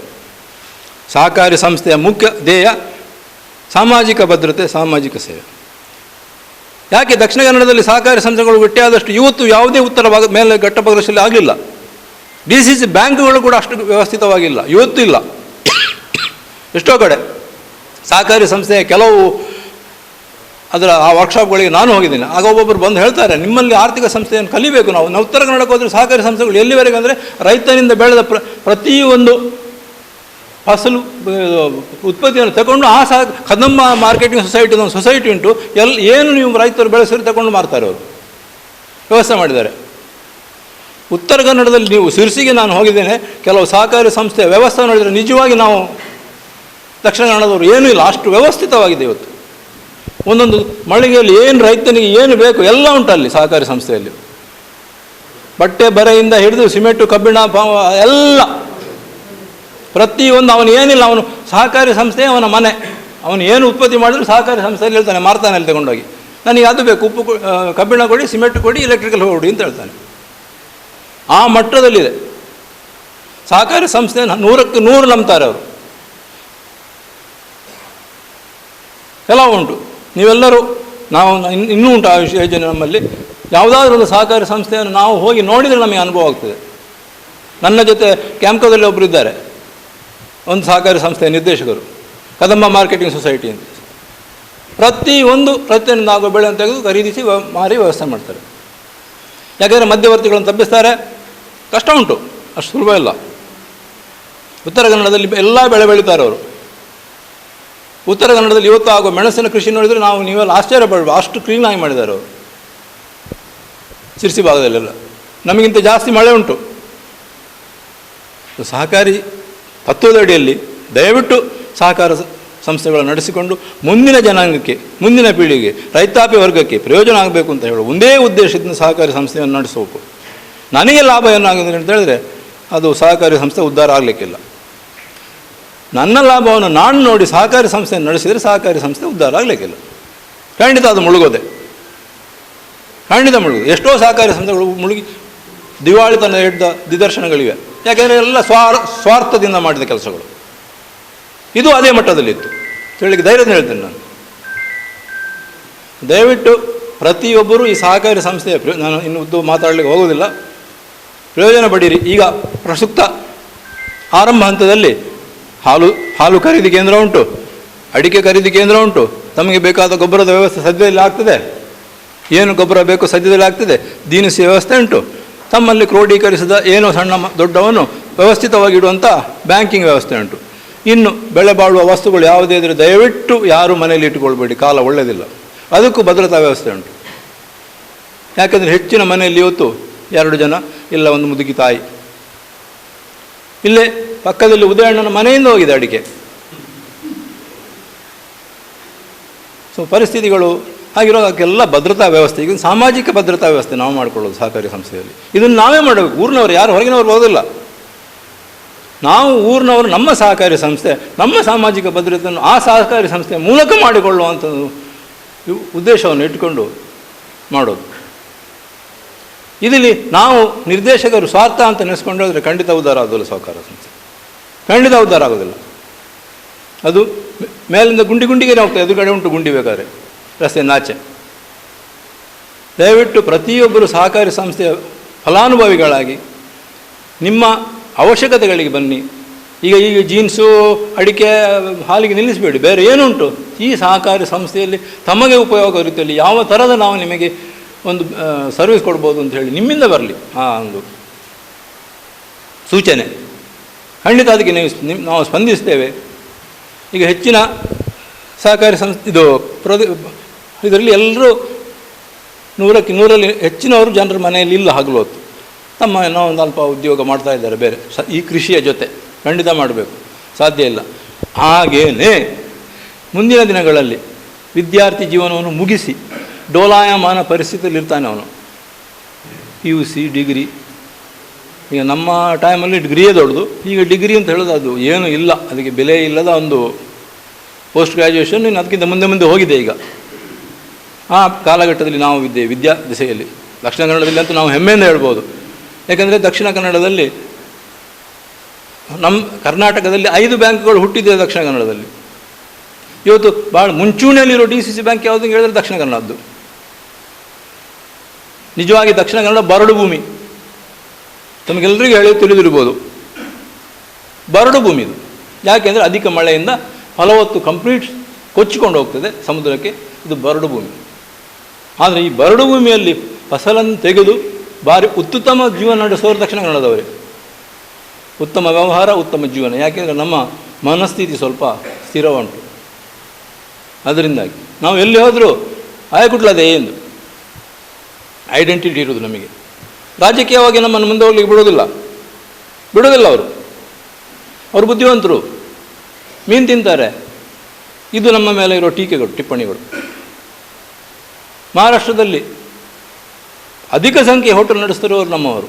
ಸಹಕಾರಿ ಸಂಸ್ಥೆಯ ಮುಖ್ಯ ಧ್ಯೇಯ ಸಾಮಾಜಿಕ ಭದ್ರತೆ, ಸಾಮಾಜಿಕ ಸೇವೆ. ಯಾಕೆ ದಕ್ಷಿಣ ಕನ್ನಡದಲ್ಲಿ ಸಹಕಾರಿ ಸಂಸ್ಥೆಗಳು ಗಟ್ಟಿಯಾದಷ್ಟು ಇವತ್ತು ಯಾವುದೇ ಉತ್ತರ ಮೇಲೆ ಘಟ್ಟ ಪ್ರದೇಶದಲ್ಲಿ ಆಗಲಿಲ್ಲ. DCC ಬ್ಯಾಂಕ್ಗಳು ಕೂಡ ಅಷ್ಟು ವ್ಯವಸ್ಥಿತವಾಗಿಲ್ಲ, ಇವತ್ತು ಇಲ್ಲ. ಎಷ್ಟೋ ಕಡೆ ಸಹಕಾರಿ ಸಂಸ್ಥೆಯ ಕೆಲವು ಅದರ ಆ ವರ್ಕ್ಶಾಪ್ಗಳಿಗೆ ನಾನು ಹೋಗಿದ್ದೀನಿ. ಆಗ ಒಬ್ಬೊಬ್ಬರು ಬಂದು ಹೇಳ್ತಾರೆ, ನಿಮ್ಮಲ್ಲಿ ಆರ್ಥಿಕ ಸಂಸ್ಥೆಯನ್ನು ಕಲಿಬೇಕು ನಾವು ಉತ್ತರ ಕನ್ನಡಕ್ಕೆ ಹೋದರೆ ಸಹಕಾರಿ ಸಂಸ್ಥೆಗಳು ಎಲ್ಲಿವರೆಗೆ ಅಂದರೆ ರೈತನಿಂದ ಬೆಳೆದ ಪ್ರತಿಯೊಂದು ಫಸಲು ಉತ್ಪತ್ತಿಯನ್ನು ತಗೊಂಡು ಆ ಕದಂಬ ಮಾರ್ಕೆಟಿಂಗ್ ಸೊಸೈಟಿ ಉಂಟು, ಏನು ನೀವು ರೈತರು ಬೆಳೆಸಿದ್ರೆ ತಗೊಂಡು ಮಾರ್ತಾರೆ, ಅವರು ವ್ಯವಸ್ಥೆ ಮಾಡಿದ್ದಾರೆ. ಉತ್ತರ ಕನ್ನಡದಲ್ಲಿ ನೀವು ಶಿರ್ಸಿಗೆ ನಾನು ಹೋಗಿದ್ದೇನೆ, ಕೆಲವು ಸಹಕಾರಿ ಸಂಸ್ಥೆಯ ವ್ಯವಸ್ಥೆ ನೋಡಿದರೆ ನಿಜವಾಗಿ ನಾವು ದಕ್ಷಿಣ ಕನ್ನಡದವರು ಏನೂ ಇಲ್ಲ, ಅಷ್ಟು ವ್ಯವಸ್ಥಿತವಾಗಿದೆ. ಇವತ್ತು ಒಂದೊಂದು ಮಳಿಗೆಯಲ್ಲಿ ಏನು ರೈತನಿಗೆ ಏನು ಬೇಕು ಎಲ್ಲ ಉಂಟು ಅಲ್ಲಿ ಸಹಕಾರಿ ಸಂಸ್ಥೆಯಲ್ಲಿ. ಬಟ್ಟೆ ಬರೆಯಿಂದ ಹಿಡಿದು ಸಿಮೆಂಟು, ಕಬ್ಬಿಣ, ಎಲ್ಲ ಪ್ರತಿಯೊಂದು ಅವನು ಏನಿಲ್ಲ, ಅವನು ಸಹಕಾರಿ ಸಂಸ್ಥೆ ಅವನ ಮನೆ. ಅವನು ಏನು ಉತ್ಪತ್ತಿ ಮಾಡಿದ್ರು ಸಹಕಾರಿ ಸಂಸ್ಥೆಯಲ್ಲಿ ಹೇಳ್ತಾನೆ, ಮಾರ್ತಾನೆ ಅಲ್ಲಿ ತಗೊಂಡೋಗಿ. ನನಗೆ ಅದು ಬೇಕು, ಉಪ್ಪು ಕಬ್ಬಿಣ ಕೊಡಿ, ಸಿಮೆಂಟ್ ಕೊಡಿ, ಎಲೆಕ್ಟ್ರಿಕಲ್ ಕೊಡಿ ಅಂತ ಹೇಳ್ತಾನೆ. ಆ ಮಟ್ಟದಲ್ಲಿದೆ ಸಹಕಾರಿ ಸಂಸ್ಥೆ. 100ಕ್ಕೆ 100 ನಂಬ್ತಾರೆ ಅವರು. ಕೆಲವು ಉಂಟು, ನೀವೆಲ್ಲರೂ ನಾವು ಇನ್ನೂ ಉಂಟು ಆ ಯೋಜನೆ ನಮ್ಮಲ್ಲಿ. ಯಾವುದಾದ್ರೂ ಒಂದು ಸಹಕಾರಿ ಸಂಸ್ಥೆಯನ್ನು ನಾವು ಹೋಗಿ ನೋಡಿದರೆ ನಮಗೆ ಅನುಭವ ಆಗ್ತದೆ. ನನ್ನ ಜೊತೆ ಕ್ಯಾಂಪ್ಕೋದಲ್ಲಿ ಒಬ್ಬರು ಇದ್ದಾರೆ, ಒಂದು ಸಹಕಾರಿ ಸಂಸ್ಥೆಯ ನಿರ್ದೇಶಕರು, ಕದಂಬ ಮಾರ್ಕೆಟಿಂಗ್ ಸೊಸೈಟಿ ಅಂತ. ಪ್ರತಿಯೊಂದು ಆಗುವ ಬೆಳೆಯನ್ನು ತೆಗೆದು ಖರೀದಿಸಿ ಮಾರಿ ವ್ಯವಸ್ಥೆ ಮಾಡ್ತಾರೆ. ಯಾಕೆಂದರೆ ಮಧ್ಯವರ್ತಿಗಳನ್ನು ತಪ್ಪಿಸ್ತಾರೆ, ಕಷ್ಟ ಉಂಟು, ಅಷ್ಟು ಸುಲಭ ಇಲ್ಲ. ಉತ್ತರ ಕನ್ನಡದಲ್ಲಿ ಎಲ್ಲ ಬೆಳೆ ಬೆಳೀತಾರೆ ಅವರು. ಉತ್ತರ ಕನ್ನಡದಲ್ಲಿ ಇವತ್ತು ಆಗುವ ಮೆಣಸಿನ ಕೃಷಿ ನೋಡಿದರೆ ನೀವೆಲ್ಲ ಆಶ್ಚರ್ಯಪಡಬೇಕು, ಅಷ್ಟು ಕ್ಲೀನಾಗಿ ಮಾಡಿದ್ದಾರೆ ಅವರು. ಶಿರ್ಸಿ ಭಾಗದಲ್ಲೆಲ್ಲ ನಮಗಿಂತ ಜಾಸ್ತಿ ಮಳೆ ಉಂಟು. ಸಹಕಾರಿ ತತ್ವದ ಅಡಿಯಲ್ಲಿ ದಯವಿಟ್ಟು ಸಹಕಾರ ಸಂಸ್ಥೆಗಳನ್ನು ನಡೆಸಿಕೊಂಡು ಮುಂದಿನ ಜನಾಂಗಕ್ಕೆ, ಮುಂದಿನ ಪೀಳಿಗೆಗೆ, ರೈತಾಪಿ ವರ್ಗಕ್ಕೆ ಪ್ರಯೋಜನ ಆಗಬೇಕು ಅಂತ ಹೇಳುವ ಒಂದೇ ಉದ್ದೇಶದಿಂದ ಸಹಕಾರಿ ಸಂಸ್ಥೆಯನ್ನು ನಡೆಸಬೇಕು. ನನಗೆ ಲಾಭ ಏನಾಗಿದೆ ಅಂತ ಹೇಳಿದ್ರೆ ಅದು ಸಹಕಾರಿ ಸಂಸ್ಥೆ ಉದ್ಧಾರ ಆಗಲಿಕ್ಕಿಲ್ಲ. ನನ್ನ ಲಾಭವನ್ನು ನಾನು ನೋಡಿ ಸಹಕಾರಿ ಸಂಸ್ಥೆಯನ್ನು ನಡೆಸಿದರೆ ಸಹಕಾರಿ ಸಂಸ್ಥೆ ಉದ್ಧಾರ ಆಗಲಿಕ್ಕಿಲ್ಲ. ಖಂಡಿತ ಅದು ಮುಳುಗೋದೆ, ಖಂಡಿತ ಮುಳುಗೋದು. ಎಷ್ಟೋ ಸಹಕಾರಿ ಸಂಸ್ಥೆಗಳು ಮುಳುಗಿ ದಿವಾಳಿತನ ಹಿಡಿದ ನಿದರ್ಶನಗಳಿವೆ. ಯಾಕೆಂದರೆ ಎಲ್ಲ ಸ್ವಾರ್ಥದಿಂದ ಮಾಡಿದ ಕೆಲಸಗಳು. ಇದು ಅದೇ ಮಟ್ಟದಲ್ಲಿತ್ತು ಹೇಳಲಿಕ್ಕೆ ಧೈರ್ಯದಿಂದ ಹೇಳ್ತೇನೆ ನಾನು. ದಯವಿಟ್ಟು ಪ್ರತಿಯೊಬ್ಬರೂ ಈ ಸಹಕಾರಿ ಸಂಸ್ಥೆಯ ನಾನು ಇನ್ನು ಉದ್ದು ಮಾತಾಡಲಿಕ್ಕೆ ಹೋಗೋದಿಲ್ಲ, ಪ್ರಯೋಜನ ಪಡೀರಿ. ಈಗ ಪ್ರಸ್ತುತ ಆರಂಭ ಹಂತದಲ್ಲಿ ಹಾಲು ಖರೀದಿ ಕೇಂದ್ರ ಉಂಟು, ಅಡಿಕೆ ಖರೀದಿ ಕೇಂದ್ರ ಉಂಟು. ತಮಗೆ ಬೇಕಾದ ಗೊಬ್ಬರದ ವ್ಯವಸ್ಥೆ ಸದ್ಯದಲ್ಲಿ ಆಗ್ತದೆ, ಏನು ಗೊಬ್ಬರ ಬೇಕು ಸದ್ಯದಲ್ಲಿ ಆಗ್ತದೆ. ದಿನಸಿ ವ್ಯವಸ್ಥೆ ಉಂಟು. ತಮ್ಮಲ್ಲಿ ಕ್ರೋಢೀಕರಿಸಿದ ಏನೋ ಸಣ್ಣ ದೊಡ್ಡವನ್ನು ವ್ಯವಸ್ಥಿತವಾಗಿ ಇಡುವಂಥ ಬ್ಯಾಂಕಿಂಗ್ ವ್ಯವಸ್ಥೆ ಉಂಟು. ಇನ್ನು ಬೆಳೆ ಬಾಳುವ ವಸ್ತುಗಳು ಯಾವುದೇ ಇದ್ದರೆ ದಯವಿಟ್ಟು ಯಾರು ಮನೆಯಲ್ಲಿ ಇಟ್ಟುಕೊಳ್ಬೇಡಿ, ಕಾಲ ಒಳ್ಳೆಯದಿಲ್ಲ. ಅದಕ್ಕೂ ಭದ್ರತಾ ವ್ಯವಸ್ಥೆ ಉಂಟು. ಯಾಕೆಂದರೆ ಹೆಚ್ಚಿನ ಮನೆಯಲ್ಲಿ ಇವತ್ತು 2 ಜನ, ಇಲ್ಲ ಒಂದು ಮುದುಕಿ ತಾಯಿ. ಇಲ್ಲೇ ಪಕ್ಕದಲ್ಲಿ ಉದಯಣ್ಣನ ಮನೆಯಿಂದ ಹೋಗಿದೆ ಅಡಿಕೆ. ಸೊ ಪರಿಸ್ಥಿತಿಗಳು ಹಾಗಿರೋದಕ್ಕೆಲ್ಲ ಭದ್ರತಾ ವ್ಯವಸ್ಥೆ, ಈಗ ಸಾಮಾಜಿಕ ಭದ್ರತಾ ವ್ಯವಸ್ಥೆ ನಾವು ಮಾಡಿಕೊಳ್ಳೋದು ಸಹಕಾರಿ ಸಂಸ್ಥೆಯಲ್ಲಿ. ಇದನ್ನು ನಾವೇ ಮಾಡಬೇಕು, ಊರಿನವರು ಯಾರು ಹೊರಗಿನವರು ಬರೋದಿಲ್ಲ. ನಾವು ಊರಿನವರು ನಮ್ಮ ಸಹಕಾರಿ ಸಂಸ್ಥೆ, ನಮ್ಮ ಸಾಮಾಜಿಕ ಭದ್ರತೆಯನ್ನು ಆ ಸಹಕಾರಿ ಸಂಸ್ಥೆಯ ಮೂಲಕ ಮಾಡಿಕೊಳ್ಳುವಂಥ ಉದ್ದೇಶವನ್ನು ಇಟ್ಟುಕೊಂಡು ಮಾಡೋದು. ಇದರಲ್ಲಿ ನಾವು ನಿರ್ದೇಶಕರು ಸ್ವಾರ್ಥ ಅಂತ ನೆನೆಸ್ಕೊಂಡು ಹೋದರೆ ಖಂಡಿತ ಉದ್ಧಾರ ಆಗೋದಿಲ್ಲ ಸಹಕಾರ ಸಂಸ್ಥೆ, ಖಂಡಿತ ಉದ್ಧಾರ ಆಗೋದಿಲ್ಲ. ಅದು ಮೇಲಿಂದ ಗುಂಡಿಗೆ ಹೋಗ್ತದೆ, ಎದುರುಗಡೆ ಉಂಟು ಗುಂಡಿ ಬೇಕಾದ್ರೆ ರಸ್ತೆ ನಾಚೆ. ದಯವಿಟ್ಟು ಪ್ರತಿಯೊಬ್ಬರು ಸಹಕಾರಿ ಸಂಸ್ಥೆಯ ಫಲಾನುಭವಿಗಳಾಗಿ ನಿಮ್ಮ ಅವಶ್ಯಕತೆಗಳಿಗೆ ಬನ್ನಿ. ಈಗ ಜೀನ್ಸು ಅಡಿಕೆ ಹಾಲಿಗೆ ನಿಲ್ಲಿಸಬೇಡಿ, ಬೇರೆ ಏನುಂಟು ಈ ಸಹಕಾರಿ ಸಂಸ್ಥೆಯಲ್ಲಿ ತಮಗೆ ಉಪಯೋಗ ರೀತಿಯಲ್ಲಿ ಯಾವ ಥರದ ನಾವು ನಿಮಗೆ ಒಂದು ಸರ್ವಿಸ್ ಕೊಡ್ಬೋದು ಅಂತ ಹೇಳಿ ನಿಮ್ಮಿಂದ ಬರಲಿ ಆ ಒಂದು ಸೂಚನೆ. ಖಂಡಿತ ಅದಕ್ಕೆ ನಾವು ಸ್ಪಂದಿಸ್ತೇವೆ. ಈಗ ಹೆಚ್ಚಿನ ಸಹಕಾರಿ ಸಂಸ್ಥೆ ಇದರಲ್ಲಿ ಎಲ್ಲರೂ 100ಕ್ಕೆ 100ರಲ್ಲಿ ಹೆಚ್ಚಿನವರು ಜನರ ಮನೆಯಲ್ಲಿ ಇಲ್ಲ ಹಗಲು ಹೊತ್ತು. ನಾವು ಒಂದು ಅಲ್ಪ ಉದ್ಯೋಗ ಮಾಡ್ತಾ ಇದ್ದಾರೆ ಬೇರೆ ಈ ಕೃಷಿಯ ಜೊತೆ. ಖಂಡಿತ ಮಾಡಬೇಕು, ಸಾಧ್ಯ ಇಲ್ಲ. ಹಾಗೇನೇ ಮುಂದಿನ ದಿನಗಳಲ್ಲಿ ವಿದ್ಯಾರ್ಥಿ ಜೀವನವನ್ನು ಮುಗಿಸಿ ಡೋಲಾಯಮಾನ ಪರಿಸ್ಥಿತಿಯಲ್ಲಿ ಇರ್ತಾನೆ ಅವನು. PUC ಡಿಗ್ರಿ, ಈಗ ನಮ್ಮ ಟೈಮಲ್ಲಿ ಡಿಗ್ರಿಯೇ ದೊಡ್ಡದು. ಈಗ ಡಿಗ್ರಿ ಅಂತ ಹೇಳೋದು ಅದು ಏನೂ ಇಲ್ಲ, ಅದಕ್ಕೆ ಬೆಲೆ ಇಲ್ಲದ ಒಂದು ಪೋಸ್ಟ್ ಗ್ರ್ಯಾಜುಯೇಷನ್. ಇನ್ನು ಅದಕ್ಕಿಂತ ಮುಂದೆ ಹೋಗಿದೆ. ಈಗ ಆ ಕಾಲಘಟ್ಟದಲ್ಲಿ ನಾವು ಇದ್ದೇವೆ ವಿದ್ಯಾ ದಿಸೆಯಲ್ಲಿ. ದಕ್ಷಿಣ ಕನ್ನಡದಲ್ಲಿ ಅಂತೂ ನಾವು ಹೆಮ್ಮೆಯಿಂದ ಹೇಳ್ಬೋದು. ಯಾಕೆಂದರೆ ದಕ್ಷಿಣ ಕನ್ನಡದಲ್ಲಿ ನಮ್ಮ ಕರ್ನಾಟಕದಲ್ಲಿ 5 ಬ್ಯಾಂಕ್ಗಳು ಹುಟ್ಟಿದೆ ದಕ್ಷಿಣ ಕನ್ನಡದಲ್ಲಿ. ಇವತ್ತು ಭಾಳ ಮುಂಚೂಣಿಯಲ್ಲಿರೋ DCC ಬ್ಯಾಂಕ್ ಯಾವುದು ಹೇಳಿದ್ರೆ ದಕ್ಷಿಣ ಕನ್ನಡದ್ದು. ನಿಜವಾಗಿ ದಕ್ಷಿಣ ಕನ್ನಡ ಬರಡು ಭೂಮಿ, ತಮಗೆಲ್ಲರಿಗೂ ತಿಳಿದಿರ್ಬೋದು. ಬರಡು ಭೂಮಿ ಇದು. ಯಾಕೆಂದರೆ ಅಧಿಕ ಮಳೆಯಿಂದ ಫಲವತ್ತು ಕಂಪ್ಲೀಟ್ ಕೊಚ್ಚಿಕೊಂಡು ಹೋಗ್ತದೆ ಸಮುದ್ರಕ್ಕೆ. ಇದು ಬರಡು ಭೂಮಿ. ಆದರೆ ಈ ಬರಡು ಭೂಮಿಯಲ್ಲಿ ಫಸಲನ್ನು ತೆಗೆದು ಭಾರಿ ಉತ್ತಮ ಜೀವನ ನಡೆಸೋರು ದಕ್ಷಿಣ ಕನ್ನಡದವರೇ. ಉತ್ತಮ ವ್ಯವಹಾರ, ಉತ್ತಮ ಜೀವನ. ಯಾಕೆಂದರೆ ನಮ್ಮ ಮನಸ್ಥಿತಿ ಸ್ವಲ್ಪ ಸ್ಥಿರ ಉಂಟು. ಅದರಿಂದಾಗಿ ನಾವು ಎಲ್ಲಿ ಹೋದರೂ ಆಯಕುಟ್ಲದೆ ಎಂದು ಐಡೆಂಟಿಟಿ ಇರೋದು ನಮಗೆ. ರಾಜಕೀಯವಾಗಿ ನಮ್ಮನ್ನು ಮುಂದೆ ಹೋಗ್ಲಿಕ್ಕೆ ಬಿಡೋದಿಲ್ಲ ಅವರು ಬುದ್ಧಿವಂತರು. ಮೀನು ತಿಂತಾರೆ. ಇದು ನಮ್ಮ ಮೇಲೆ ಇರೋ ಟೀಕೆಗಳು, ಟಿಪ್ಪಣಿಗಳು. ಮಹಾರಾಷ್ಟ್ರದಲ್ಲಿ ಅಧಿಕ ಸಂಖ್ಯೆ ಹೋಟೆಲ್ ನಡೆಸ್ತಿರೋರು ನಮ್ಮವರು.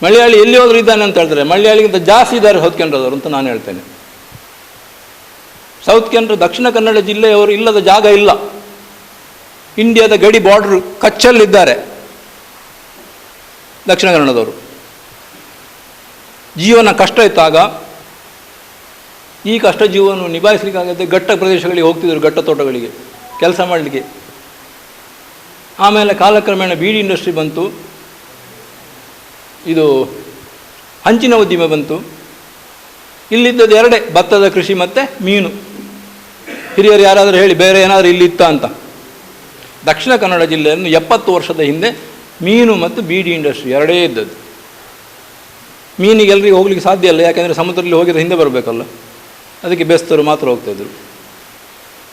ಮಲಯಾಳಿ ಎಲ್ಲಿ ಹೋದ್ರು ಇದ್ದಾನೆ ಅಂತ ಹೇಳ್ತಾರೆ. ಮಲಯಾಳಿಗಿಂತ ಜಾಸ್ತಿ ಇದ್ದಾರೆ ಸೌತ್ ಕೆನರಾದವರು ಅಂತ ನಾನು ಹೇಳ್ತೇನೆ. ಸೌತ್ ಕೆನರಾ, ದಕ್ಷಿಣ ಕನ್ನಡ ಜಿಲ್ಲೆಯವರು ಇಲ್ಲದ ಜಾಗ ಇಲ್ಲ. ಇಂಡಿಯಾದ ಗಡಿ ಬಾರ್ಡರ್ ಕಚ್ಚಲ್ಲಿದ್ದಾರೆ ದಕ್ಷಿಣ ಕನ್ನಡದವರು. ಜೀವನ ಕಷ್ಟ ಇದ್ದಾಗ ಈ ಕಷ್ಟ ಜೀವನವನ್ನು ನಿಭಾಯಿಸಲಿಕ್ಕಾಗದೆ ಘಟ್ಟ ಪ್ರದೇಶಗಳಿಗೆ ಹೋಗ್ತಿದ್ರು, ಘಟ್ಟ ತೋಟಗಳಿಗೆ. ಕೆಲಸ ಮಾಡಲಿಕ್ಕೆ. ಆಮೇಲೆ ಕಾಲಕ್ರಮೇಣ ಬೀಡಿ ಇಂಡಸ್ಟ್ರಿ ಬಂತು, ಇದು ಹಂಚಿನ ಉದ್ದಿಮೆ ಬಂತು. ಇಲ್ಲಿದ್ದದ್ದು ಎರಡೇ, ಭತ್ತದ ಕೃಷಿ ಮತ್ತು ಮೀನು. ಹಿರಿಯರು ಯಾರಾದರೂ ಹೇಳಿ ಬೇರೆ ಏನಾದರೂ ಇಲ್ಲಿತ್ತ ಅಂತ. ದಕ್ಷಿಣ ಕನ್ನಡ ಜಿಲ್ಲೆಯನ್ನು 70 ವರ್ಷದ ಹಿಂದೆ ಮೀನು ಮತ್ತು ಬೀಡಿ ಇಂಡಸ್ಟ್ರಿ ಎರಡೇ ಇದ್ದದ್ದು. ಮೀನಿಗೆ ಎಲ್ರಿಗೂ ಹೋಗ್ಲಿಕ್ಕೆ ಸಾಧ್ಯ ಇಲ್ಲ, ಯಾಕೆಂದರೆ ಸಮುದ್ರದಲ್ಲಿ ಹೋಗಿದ್ರೆ ಹಿಂದೆ ಬರಬೇಕಲ್ಲ, ಅದಕ್ಕೆ ಬೆಸ್ತರು ಮಾತ್ರ ಹೋಗ್ತಾಯಿದ್ರು.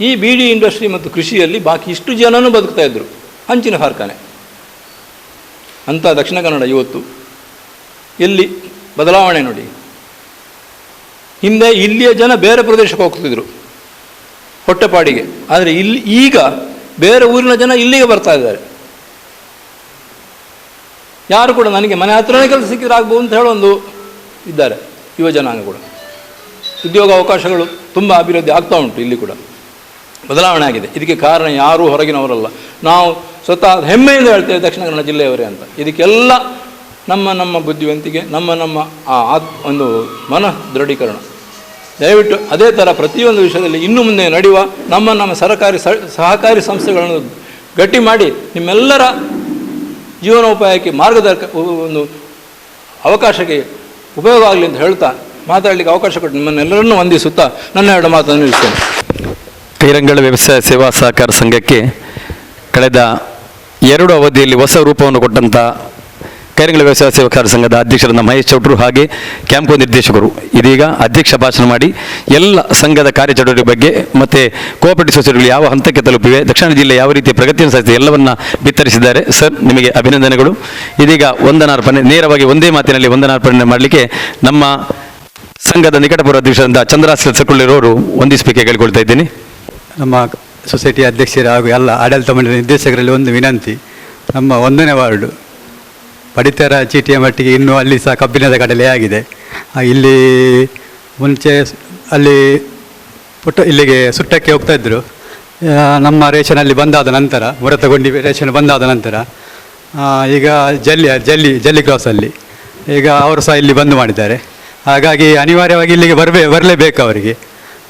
ಈ ಬೀಡಿ ಇಂಡಸ್ಟ್ರಿ ಮತ್ತು ಕೃಷಿಯಲ್ಲಿ ಬಾಕಿ ಇಷ್ಟು ಜನನೂ ಬದುಕ್ತಾಯಿದ್ರು, ಹಂಚಿನ ಕಾರ್ಖಾನೆ ಅಂತ ದಕ್ಷಿಣ ಕನ್ನಡ ಇವತ್ತು ಎಲ್ಲಿ ಬದಲಾವಣೆ ನೋಡಿ. ಹಿಂದೆ ಇಲ್ಲಿಯ ಜನ ಬೇರೆ ಪ್ರದೇಶಕ್ಕೆ ಹೋಗ್ತಿದ್ರು ಹೊಟ್ಟೆಪಾಡಿಗೆ, ಆದರೆ ಈಗ ಬೇರೆ ಊರಿನ ಜನ ಇಲ್ಲಿಗೆ ಬರ್ತಾ ಇದ್ದಾರೆ. ಯಾರು ಕೂಡ ನನಗೆ ಮನೆ ಹತ್ರನೇ ಕೆಲಸ ಸಿಕ್ಕಿದ್ರೆ ಆಗ್ಬೋದು ಅಂತ ಹೇಳೊಂದು ಇದ್ದಾರೆ ಯುವ ಜನಾಂಗ ಕೂಡ. ಉದ್ಯೋಗ ಅವಕಾಶಗಳು ತುಂಬ ಅಭಿವೃದ್ಧಿ ಆಗ್ತಾ ಉಂಟು, ಇಲ್ಲಿ ಕೂಡ ಬದಲಾವಣೆ ಆಗಿದೆ. ಇದಕ್ಕೆ ಕಾರಣ ಯಾರೂ ಹೊರಗಿನವರಲ್ಲ, ನಾವು ಸ್ವತಃ ಹೆಮ್ಮೆಯಿಂದ ಹೇಳ್ತೇವೆ ದಕ್ಷಿಣ ಕನ್ನಡ ಜಿಲ್ಲೆಯವರೇ ಅಂತ. ಇದಕ್ಕೆಲ್ಲ ನಮ್ಮ ಬುದ್ಧಿವಂತಿಕೆ, ನಮ್ಮ ಒಂದು ಮನ ದೃಢೀಕರಣ. ದಯವಿಟ್ಟು ಅದೇ ಥರ ಪ್ರತಿಯೊಂದು ವಿಷಯದಲ್ಲಿ ಇನ್ನು ಮುಂದೆ ನಡೆಯುವ ನಮ್ಮ ಸಹಕಾರಿ ಸಂಸ್ಥೆಗಳನ್ನು ಗಟ್ಟಿ ಮಾಡಿ ನಿಮ್ಮೆಲ್ಲರ ಜೀವನೋಪಾಯಕ್ಕೆ ಒಂದು ಅವಕಾಶಕ್ಕೆ ಉಪಯೋಗ ಆಗಲಿ ಅಂತ ಹೇಳ್ತಾ ಮಾತಾಡಲಿಕ್ಕೆ ಅವಕಾಶ ಕೊಟ್ಟು ನಿಮ್ಮನ್ನೆಲ್ಲರನ್ನೂ ವಂದಿಸುತ್ತಾ ನನ್ನ ಎರಡು ಮಾತನ್ನು ನಿಲ್ಲಿಸ್ತೇನೆ. ಕೈರಂಗಳ ವ್ಯವಸಾಯ ಸೇವಾ ಸಹಕಾರ ಸಂಘಕ್ಕೆ ಕಳೆದ 2 ಅವಧಿಯಲ್ಲಿ ಹೊಸ ರೂಪವನ್ನು ಕೊಟ್ಟಂಥ ಕೈರಂಗಳ ವ್ಯವಸಾಯ ಸಹಕಾರ ಸಂಘದ ಅಧ್ಯಕ್ಷರಾದ ಮಹೇಶ್ ಚೌಟ್ರು ಹಾಗೆ ಕ್ಯಾಂಪ್ಕೋ ನಿರ್ದೇಶಕರು ಇದೀಗ ಅಧ್ಯಕ್ಷ ಭಾಷಣ ಮಾಡಿ ಎಲ್ಲ ಸಂಘದ ಕಾರ್ಯಚಟುವಟಿಕೆ ಬಗ್ಗೆ ಮತ್ತು ಕೋಆಪರೇಟಿವ್ ಸೊಸೈಟಿಗಳು ಯಾವ ಹಂತಕ್ಕೆ ತಲುಪಿವೆ, ದಕ್ಷಿಣ ಜಿಲ್ಲೆ ಯಾವ ರೀತಿಯ ಪ್ರಗತಿಯನ್ನು ಸಾಧಿಸಿದೆ ಎಲ್ಲವನ್ನ ಬಿತ್ತರಿಸಿದ್ದಾರೆ. ಸರ್, ನಿಮಗೆ ಅಭಿನಂದನೆಗಳು. ಇದೀಗ ವಂದನಾರ್ಪಣೆ, ನೇರವಾಗಿ ಒಂದೇ ಮಾತಿನಲ್ಲಿ ವಂದನಾರ್ಪಣೆ ಮಾಡಲಿಕ್ಕೆ ನಮ್ಮ ಸಂಘದ ನಿಕಟಪೂರ್ವ ಅಧ್ಯಕ್ಷರಾದ ಚಂದ್ರಾಸ್ ಸಕುಳ್ಳಿರವರು ವಂದಿಸಬೇಕೆ ಕೇಳಿಕೊಳ್ತಾ ಇದ್ದೀನಿ. ನಮ್ಮ ಸೊಸೈಟಿ ಅಧ್ಯಕ್ಷರು ಹಾಗೂ ಎಲ್ಲ ಆಡಳಿತ ಮಂಡಳಿ ನಿರ್ದೇಶಕರಲ್ಲಿ ಒಂದು ವಿನಂತಿ. ನಮ್ಮ 1ನೇ ವಾರ್ಡು ಪಡಿತರ ಚೀಟಿಯ ಮಟ್ಟಿಗೆ ಇನ್ನೂ ಅಲ್ಲಿ ಸಹ ಕಬ್ಬಿಣದ ಕಡಲೆ ಆಗಿದೆ. ಇಲ್ಲಿ ಮುಂಚೆ ಅಲ್ಲಿ ಇಲ್ಲಿಗೆ ಸುಟ್ಟಕ್ಕೆ ಹೋಗ್ತಾಯಿದ್ರು. ನಮ್ಮ ರೇಷನಲ್ಲಿ ಬಂದಾದ ನಂತರ, ಮುರತಗೊಂಡಿ ರೇಷನ್ ಬಂದಾದ ನಂತರ ಈಗ ಜಲ್ಲಿ ಕ್ರಾಸಲ್ಲಿ ಈಗ ಅವರು ಸಹ ಇಲ್ಲಿ ಬಂದ್ ಮಾಡಿದ್ದಾರೆ. ಹಾಗಾಗಿ ಅನಿವಾರ್ಯವಾಗಿ ಇಲ್ಲಿಗೆ ಬರಲೇಬೇಕು ಅವರಿಗೆ.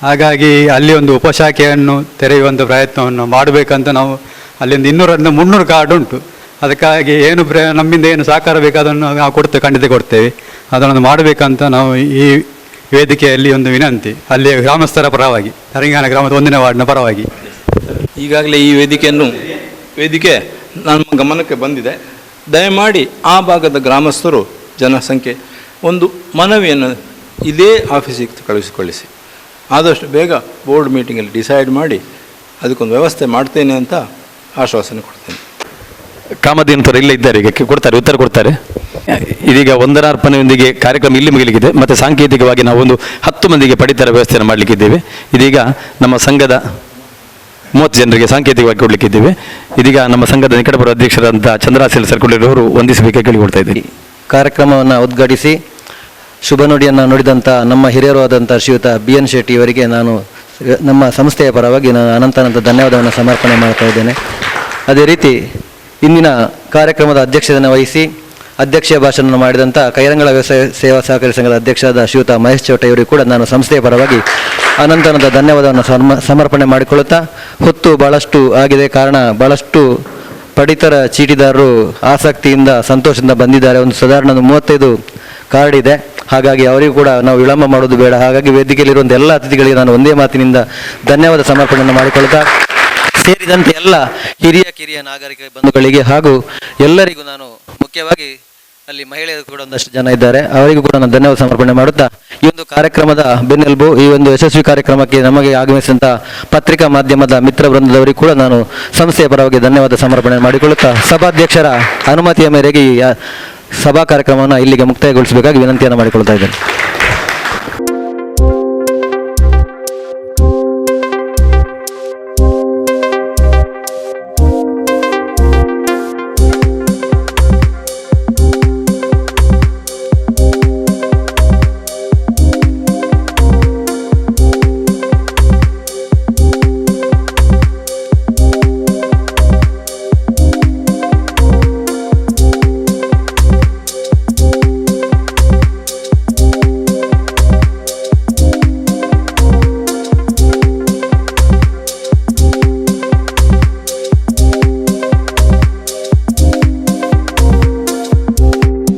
ಹಾಗಾಗಿ ಅಲ್ಲಿ ಒಂದು ಉಪಶಾಖೆಯನ್ನು ತೆರೆಯುವಂಥ ಪ್ರಯತ್ನವನ್ನು ಮಾಡಬೇಕಂತ ನಾವು ಅಲ್ಲಿಂದ 200-300 ಕಾರ್ಡ್ ಉಂಟು. ಅದಕ್ಕಾಗಿ ಏನು ನಮ್ಮಿಂದ ಏನು ಸಹಕಾರ ಬೇಕು ಅದನ್ನು ನಾವು ಖಂಡಿತ ಕೊಡ್ತೇವೆ. ಅದನ್ನು ಮಾಡಬೇಕಂತ ನಾವು ಈ ವೇದಿಕೆಯಲ್ಲಿ ಒಂದು ವಿನಂತಿ, ಅಲ್ಲಿ ಗ್ರಾಮಸ್ಥರ ಪರವಾಗಿ, ತರಂಗಾನ ಗ್ರಾಮದ 1ನೇ ವಾರ್ಡ್ನ ಪರವಾಗಿ. ಈಗಾಗಲೇ ಈ ವೇದಿಕೆ ನಮ್ಮ ಗಮನಕ್ಕೆ ಬಂದಿದೆ. ದಯಮಾಡಿ ಆ ಭಾಗದ ಗ್ರಾಮಸ್ಥರು ಜನಸಂಖ್ಯೆ ಒಂದು ಮನವಿಯನ್ನು ಇದೇ ಆಫೀಸಿಗೆ ಕಳುಹಿಸಿಕೊಳ್ಳಿಸಿ. ಆದಷ್ಟು ಬೇಗ ಬೋರ್ಡ್ ಮೀಟಿಂಗಲ್ಲಿ ಡಿಸೈಡ್ ಮಾಡಿ ಅದಕ್ಕೊಂದು ವ್ಯವಸ್ಥೆ ಮಾಡ್ತೇನೆ ಅಂತ ಆಶ್ವಾಸನೆ ಕೊಡ್ತೇನೆ. ಕಾಮಧೇನುತರು ಇಲ್ಲೇ ಇದ್ದಾರೆ, ಈಗ ಉತ್ತರ ಕೊಡ್ತಾರೆ. ಇದೀಗ ವಂದನಾರ್ಪಣೆಯೊಂದಿಗೆ ಕಾರ್ಯಕ್ರಮ ಇಲ್ಲಿ ಮುಗಿಲಿಕ್ಕಿದೆ. ಮತ್ತು ಸಾಂಕೇತಿಕವಾಗಿ ನಾವು ಒಂದು 10 ಮಂದಿಗೆ ಪಡಿತರ ವ್ಯವಸ್ಥೆಯನ್ನು ಮಾಡಲಿಕ್ಕಿದ್ದೇವೆ. ಇದೀಗ ನಮ್ಮ ಸಂಘದ 30 ಜನರಿಗೆ ಸಾಂಕೇತಿಕವಾಗಿ ಕೊಡಲಿಕ್ಕಿದ್ದೇವೆ. ಇದೀಗ ನಮ್ಮ ಸಂಘದ ನಿಕಟಪೂರ್ವ ಅಧ್ಯಕ್ಷರಾದಂಥ ಚಂದ್ರಾಸೆಲ್ ಸರ್ಕೊಳ್ಳಿರವರು ವಂದಿಸಬೇಕೆ ಕೇಳಿಕೊಳ್ತಾ ಇದ್ದೀನಿ. ಕಾರ್ಯಕ್ರಮವನ್ನು ಉದ್ಘಾಟಿಸಿ ಶುಭ ನುಡಿಯನ್ನು ನುಡಿದಂಥ ನಮ್ಮ ಹಿರಿಯರು ಆದಂಥ ಶ್ರೀಯುತ BN ಶೆಟ್ಟಿ ಅವರಿಗೆ ನಾನು ನಮ್ಮ ಸಂಸ್ಥೆಯ ಪರವಾಗಿ ನಾನು ಅನಂತ ಧನ್ಯವಾದವನ್ನು ಸಮರ್ಪಣೆ ಮಾಡ್ತಾ ಇದ್ದೇನೆ. ಅದೇ ರೀತಿ ಇಂದಿನ ಕಾರ್ಯಕ್ರಮದ ಅಧ್ಯಕ್ಷತೆಯನ್ನು ವಹಿಸಿ ಅಧ್ಯಕ್ಷೀಯ ಭಾಷಣ ಮಾಡಿದಂಥ ಕೈರಂಗಳ ವ್ಯವಸಾಯ ಸೇವಾ ಸಹಕಾರಿ ಸಂಘದ ಅಧ್ಯಕ್ಷರಾದ ಶ್ರೀಯುತ ಮಹೇಶ್ ಚೌಟ ಇವರಿಗೆ ಕೂಡ ನಾನು ಸಂಸ್ಥೆಯ ಪರವಾಗಿ ಅನಂತ ಧನ್ಯವಾದವನ್ನು ಸಮರ್ಪಣೆ ಮಾಡಿಕೊಳ್ಳುತ್ತಾ, ಹೊತ್ತು ಭಾಳಷ್ಟು ಆಗಿದೆ, ಕಾರಣ ಭಾಳಷ್ಟು ಪಡಿತರ ಚೀಟಿದಾರರು ಆಸಕ್ತಿಯಿಂದ ಸಂತೋಷದಿಂದ ಬಂದಿದ್ದಾರೆ. ಒಂದು ಸಾಧಾರಣ 35 ಕಾರ್ಡ್ ಇದೆ. ಹಾಗಾಗಿ ಅವರಿಗೂ ಕೂಡ ನಾವು ವಿಳಂಬ ಮಾಡೋದು ಬೇಡ. ಹಾಗಾಗಿ ವೇದಿಕೆಯಲ್ಲಿರುವಂಥ ಎಲ್ಲ ಅತಿಥಿಗಳಿಗೆ ನಾನು ಒಂದೇ ಮಾತಿನಿಂದ ಧನ್ಯವಾದ ಸಮರ್ಪಣೆಯನ್ನು ಮಾಡಿಕೊಳ್ಳುತ್ತಾ, ಸೇರಿದಂತೆ ಎಲ್ಲ ಕಿರಿಯ ನಾಗರಿಕ ಬಂಧುಗಳಿಗೆ ಹಾಗೂ ಎಲ್ಲರಿಗೂ ನಾನು ಮುಖ್ಯವಾಗಿ ಅಲ್ಲಿ ಮಹಿಳೆಯರು ಕೂಡ ಒಂದಷ್ಟು ಜನ ಇದ್ದಾರೆ, ಅವರಿಗೂ ಕೂಡ ನಾನು ಧನ್ಯವಾದ ಸಮರ್ಪಣೆ ಮಾಡುತ್ತಾ, ಈ ಒಂದು ಕಾರ್ಯಕ್ರಮದ ಬೆನ್ನೆಲುಬು, ಈ ಒಂದು ಯಶಸ್ವಿ ಕಾರ್ಯಕ್ರಮಕ್ಕೆ ನಮಗೆ ಆಗಮಿಸಿದಂಥ ಪತ್ರಿಕಾ ಮಾಧ್ಯಮದ ಮಿತ್ರ ವೃಂದದವರಿಗೂ ಕೂಡ ನಾನು ಸಂಸ್ಥೆಯ ಪರವಾಗಿ ಧನ್ಯವಾದ ಸಮರ್ಪಣೆ ಮಾಡಿಕೊಳ್ಳುತ್ತಾ, ಸಭಾಧ್ಯಕ್ಷರ ಅನುಮತಿಯ ಮೇರೆಗೆ ಈ ಸಭಾ ಕಾರ್ಯಕ್ರಮವನ್ನು ಇಲ್ಲಿಗೆ ಮುಕ್ತಾಯಗೊಳಿಸಬೇಕಾಗಿ ವಿನಂತಿಯನ್ನು ಮಾಡಿಕೊಳ್ತಾ ಇದ್ದೇನೆ.